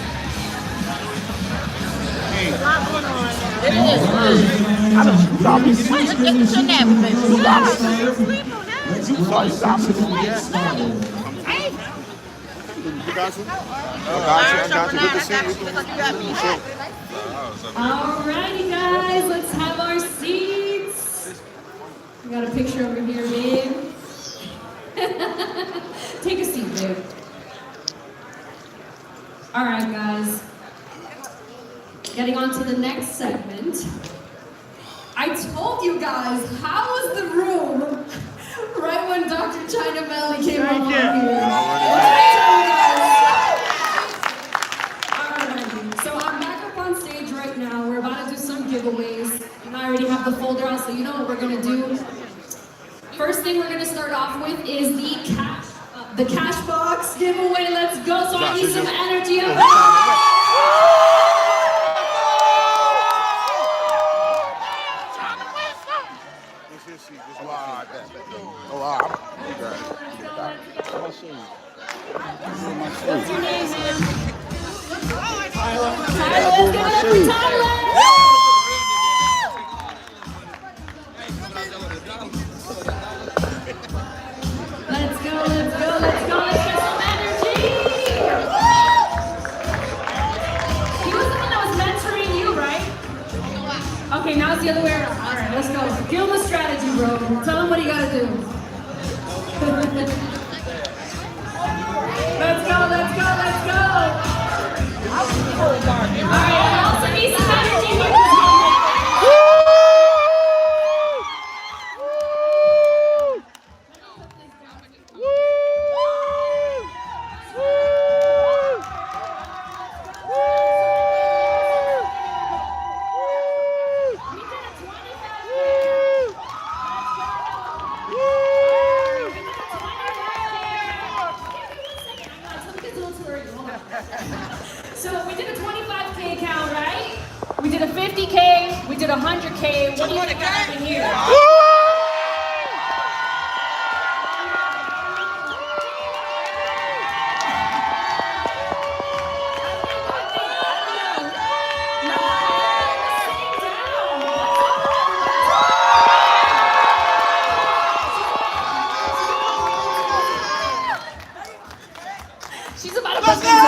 [SPEAKER 8] There's a lot going on.
[SPEAKER 9] It is.
[SPEAKER 2] I don't stop it.
[SPEAKER 9] Wait, let's get your nap, baby.
[SPEAKER 2] You stop it.
[SPEAKER 9] Hey.
[SPEAKER 6] You got you? I got you. Good to see you.
[SPEAKER 11] Alrighty, guys, let's have our seats. We got a picture over here, babe. Take a seat, babe. Alright, guys. Getting on to the next segment. I told you guys, how was the room right when Dr. China Belly came on here? Alright, so I'm back up on stage right now. We're about to do some giveaways. And I already have the folder out, so you know what we're gonna do. First thing we're gonna start off with is the cash box giveaway. Let's go. So I need some energy up there. What's your name, man? Tyler. Let's give it up for Tyler. Let's go. Let's get some energy. He was the one that was mentoring you, right? Okay, now it's the other way around. All right, let's go. Give him a strategy, bro. Tell him what he gotta do. Let's go. All right, I also need some energy here. So we did a 25K count, right? We did a 50K, we did a 100K. What do you think happened here? She's about to bust into this.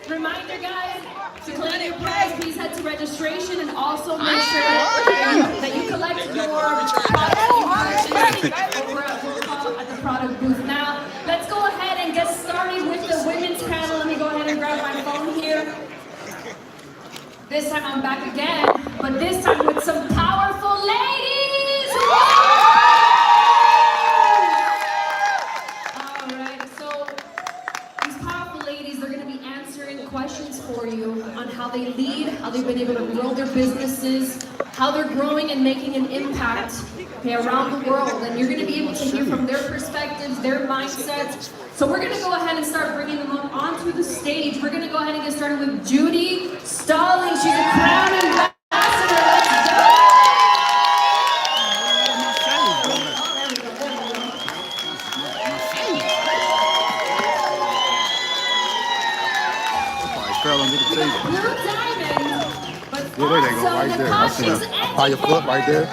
[SPEAKER 11] Reminder, guys, to claim your prize, please head to registration and also make sure that you collect your product over at the product booth. Now, let's go ahead and get started with the women's panel. Let me go ahead and grab my phone here. This time I'm back again, but this time with some powerful ladies! All right, so these powerful ladies, they're gonna be answering questions for you on how they lead, how they've been able to grow their businesses, how they're growing and making an impact around the world. And you're gonna be able to hear from their perspectives, their mindsets. So we're gonna go ahead and start bringing them up onto the stage. We're gonna go ahead and get started with Judy Stallings. She's a Crown Ambassador. Let's go!
[SPEAKER 6] Fell under the table.
[SPEAKER 11] Blue diamond, but
[SPEAKER 6] Yeah, there they go, right there. I see them. By your foot, right there.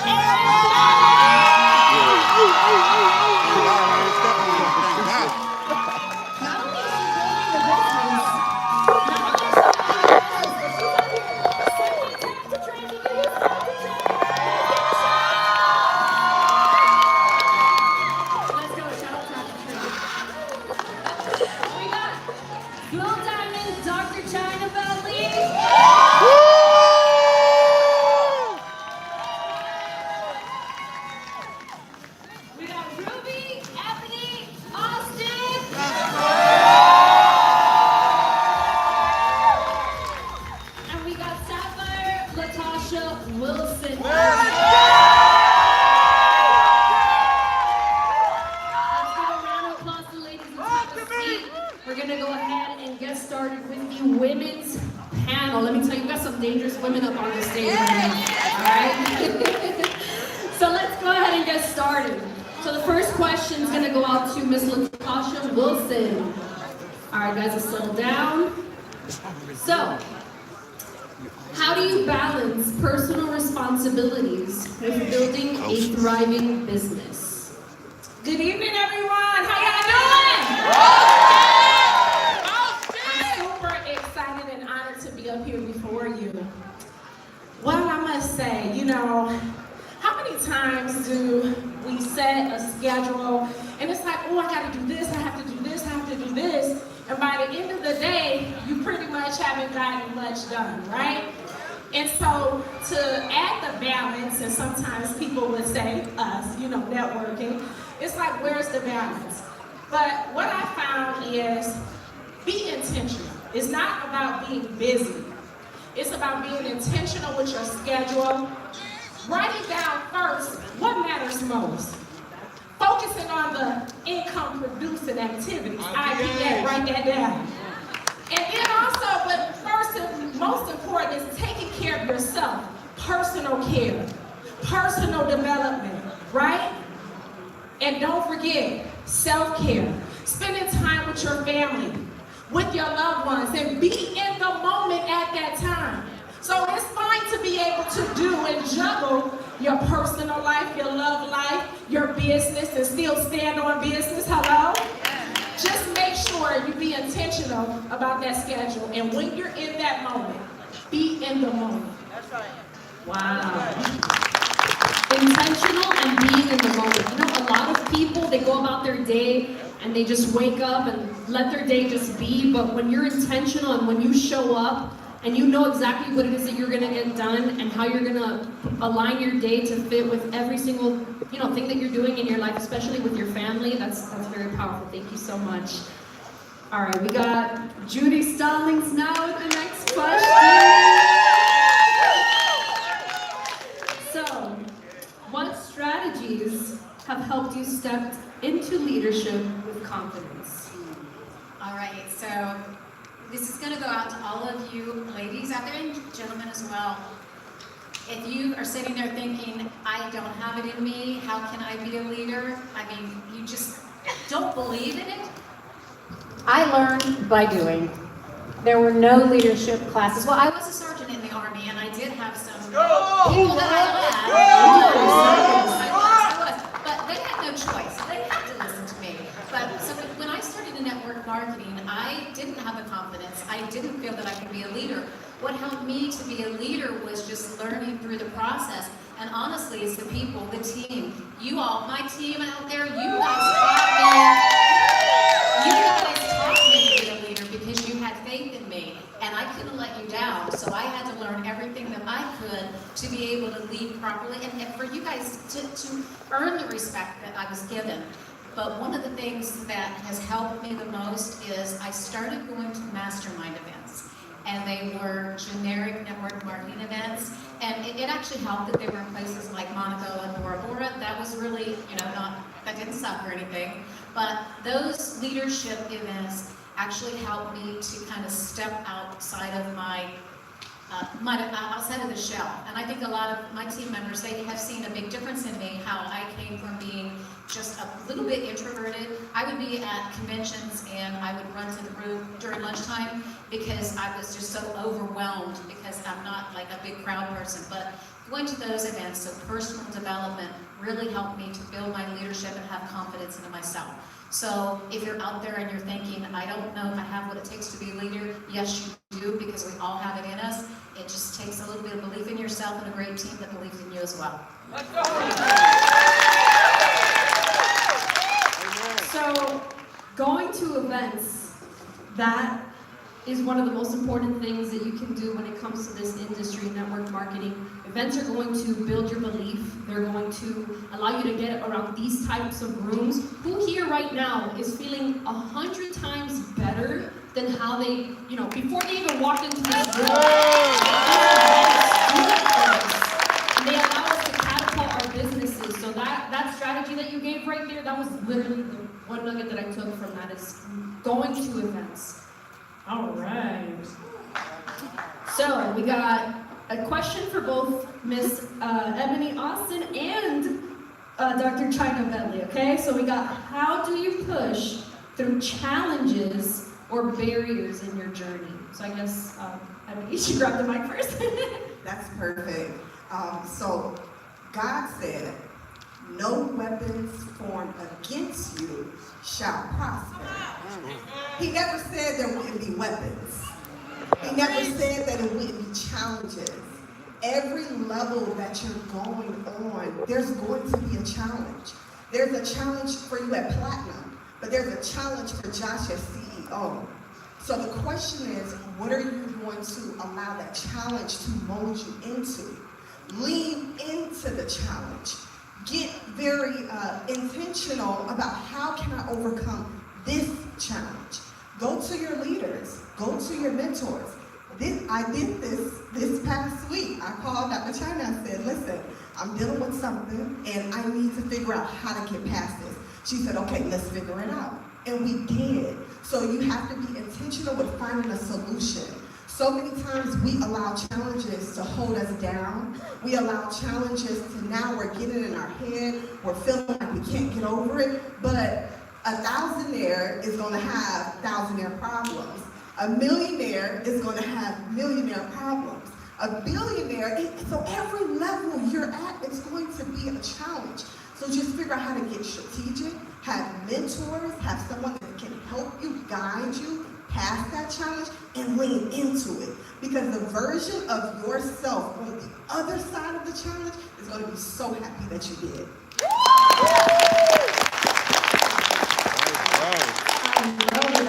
[SPEAKER 11] Blue diamond, Dr. China Valley. We got Ruby, Ebony, Austin. And we got Sapphire, Latasha Wilson. Let's give a round of applause to ladies and take a seat. We're gonna go ahead and get started with the women's panel. Let me tell you, we got some dangerous women up on the stage right now. All right? So let's go ahead and get started. So the first question is gonna go out to Miss Latasha Wilson. All right, guys, let's settle down. So, how do you balance personal responsibilities with building a thriving business? Good evening, everyone. How y'all doing? I'm super excited and honored to be up here before you. Well, I must say, you know, how many times do we set a schedule and it's like, oh, I gotta do this, I have to do this, I have to do this. And by the end of the day, you pretty much haven't gotten much done, right? And so to add the balance, and sometimes people would say us, you know, networking, it's like, where's the balance? But what I found is be intentional. It's not about being busy. It's about being intentional with your schedule. Writing down first what matters most. Focusing on the income producing activities. IPA, write that down. And then also, but first and most important is taking care of yourself. Personal care, personal development, right? And don't forget, self-care. Spending time with your family, with your loved ones, and be in the moment at that time. So it's fine to be able to do and juggle your personal life, your love life, your business, and still stand on business. Hello? Just make sure you be intentional about that schedule. And when you're in that moment, be in the moment. That's right. Wow. Intentional and being in the moment. You know, a lot of people, they go about their day and they just wake up and let their day just be. But when you're intentional and when you show up and you know exactly what it is that you're gonna get done and how you're gonna align your day to fit with every single, you know, thing that you're doing in your life, especially with your family, that's very powerful. Thank you so much. All right, we got Judy Stallings now with the next question. So, what strategies have helped you step into leadership with confidence?
[SPEAKER 10] All right, so this is going to go out to all of you ladies out there and gentlemen as well. If you are sitting there thinking, I don't have it in me, how can I be a leader? I mean, you just don't believe in it.
[SPEAKER 15] I learned by doing. There were no leadership classes.
[SPEAKER 10] Well, I was a sergeant in the Army, and I did have some
[SPEAKER 15] Go!
[SPEAKER 10] people that I led. But they had no choice. They had to listen to me. But so when I started in network marketing, marketing, I didn't have the confidence. I didn't feel that I could be a leader. What helped me to be a leader was just learning through the process. And honestly, it's the people, the team. You all, my team out there, you guys taught me to be a leader because you had faith in me. And I couldn't let you down. So I had to learn everything that I could to be able to lead properly and for you guys to earn the respect that I was given. But one of the things that has helped me the most is I started going to mastermind events. And they were generic network marketing events. And it actually helped that they were in places like Monaco and Bora Bora. That was really, that didn't suck or anything. But those leadership events actually helped me to kind of step outside of outside of the shell. And I think a lot of my team members, they have seen a big difference in me, how I came from being just a little bit introverted. I would be at conventions and I would run to the room during lunchtime because I was just so overwhelmed because I'm not like a big crowd person. But going to those events, so personal development really helped me to build my leadership and have confidence in myself. So if you're out there and you're thinking, I don't know if I have what it takes to be a leader, yes you do, because we all have it in us. It just takes a little bit of belief in yourself and a great team that believes in you as well.
[SPEAKER 11] Let's go! So, going to events, that is one of the most important things that you can do when it comes to this industry, network marketing. Events are going to build your belief. They're going to allow you to get around these types of rooms. Who here right now is feeling 100 times better than how they, before they even walked into this room? And they allow us to catapult our businesses. So that strategy that you gave right there, that was literally the one nugget that I took from that is going to events. All right. So we got a question for both Miss Ebony Austin and Dr. China Bentley, okay? So we got, how do you push through challenges or barriers in your journey? So I guess, Ebony, you should grab the mic first.
[SPEAKER 3] That's perfect. So God said, no weapons formed against you shall prosper. He never said there wouldn't be weapons. He never said that it wouldn't be challenges. Every level that you're going on, there's going to be a challenge. There's a challenge for you at Platinum, but there's a challenge for Josh as CEO. So the question is, what are you going to allow that challenge to mold you into? Lean into the challenge. Get very intentional about how can I overcome this challenge. Go to your leaders. Go to your mentors. I did this past week. I called Dr. China and said, listen, I'm dealing with something and I need to figure out how to get past this. She said, okay, let's figure it out. And we did. So you have to be intentional with finding a solution. So many times we allow challenges to hold us down. We allow challenges to now we're getting in our head. We're feeling like we can't get over it. But a thousandaire is going to have thousandaire problems. A millionaire is going to have millionaire problems. A billionaire, so every level you're at, it's going to be a challenge. So just figure out how to get strategic, have mentors, have someone that can help you, guide you past that challenge, and lean into it. Because the version of yourself on the other side of the challenge is going to be so happy that you did.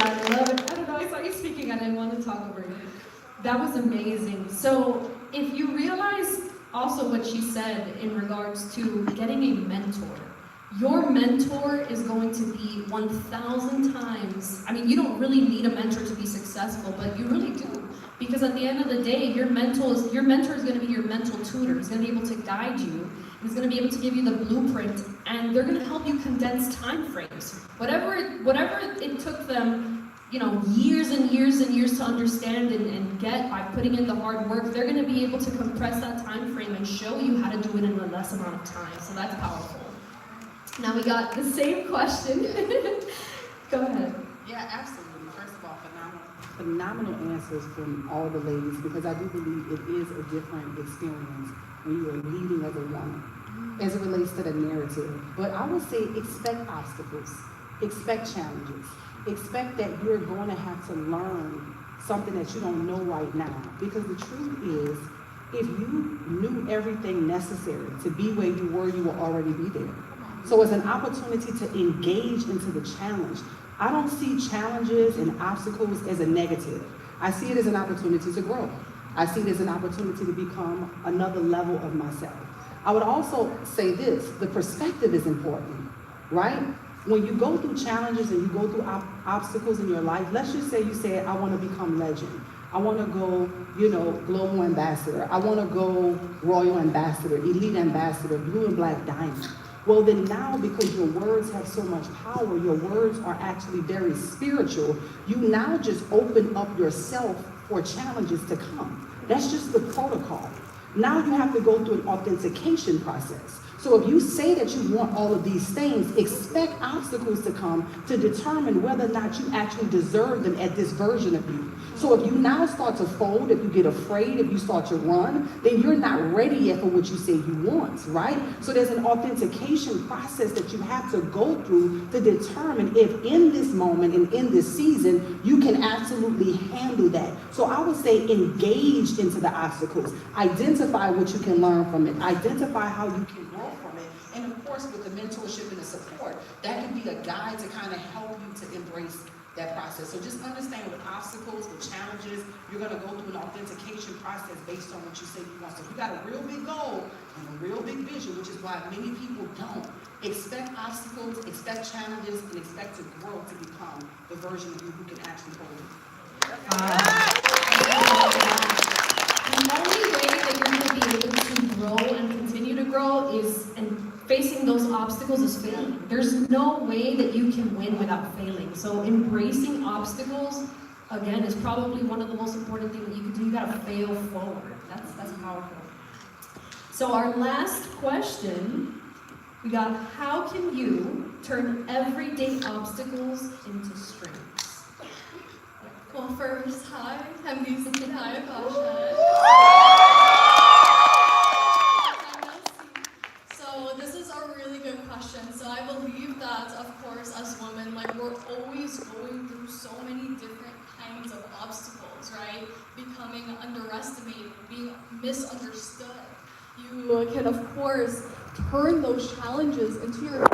[SPEAKER 11] I love it. I don't know, I saw you speaking, I didn't want to talk over you. That was amazing. So if you realize also what she said in regards to getting a mentor, your mentor is going to be 1,000 times, I mean, you don't really need a mentor to be successful, but you really do. Because at the end of the day, your mentor is going to be your mental tutor. He's going to be able to guide you. He's going to be able to give you the blueprint, and they're going to help you condense time frames. Whatever it took them, years and years and years to understand and get by putting in the hard work, they're going to be able to compress that time frame and show you how to do it in a less amount of time. So that's powerful. Now we got the same question. Go ahead.
[SPEAKER 13] Yeah, absolutely. First of all, phenomenal answers from all the ladies, because I do believe it is a different experience when you are leading as a woman, as it relates to the narrative. But I would say expect obstacles, expect challenges. expect that you're going to have to learn something that you don't know right now. Because the truth is, if you knew everything necessary to be where you will already be there. So it's an opportunity to engage into the challenge. I don't see challenges and obstacles as a negative. I see it as an opportunity to grow. I see it as an opportunity to become another level of myself. I would also say this, the perspective is important, right? When you go through challenges and you go through obstacles in your life, let's just say you said, I want to become legend. I want to go, global ambassador. I want to go royal ambassador, elite ambassador, blue and black diamond. Well, then now, because your words have so much power, your words are actually very spiritual, you now just open up yourself for challenges to come. That's just the protocol. Now you have to go through an authentication process. So if you say that you want all of these things, expect obstacles to come to determine whether or not you actually deserve them at this version of you. So if you now start to fold, if you get afraid, if you start to run, then you're not ready yet for what you say you want, right? So there's an authentication process that you have to go through to determine if in this moment and in this season, you can absolutely handle that. So I would say engage into the obstacles. Identify what you can learn from it. Identify how you can grow from it. And of course, with the mentorship and the support, that can be a guide to kind of help you to embrace that process. So just understand with obstacles, with challenges, you're going to go through an authentication process based on what you say you want. So if you got a real big goal and a real big vision, which is why many people don't, expect obstacles, expect challenges, and expect to grow to become the version of you who can actually hold it.
[SPEAKER 11] The only way that you're going to be able to grow and continue to grow is facing those obstacles is failing. There's no way that you can win without failing. So embracing obstacles, again, is probably one of the most important things that you can do. You gotta fail forward. That's powerful. So our last question, we got, how can you turn everyday obstacles into strengths?
[SPEAKER 14] Well, first, hi, I'm Lisa. Hi, Pasha. So this is a really good question. So I believe that, of course, as women, we're always going through so many different kinds of obstacles, right? Becoming underestimated, being misunderstood. You can, of course, turn those challenges into your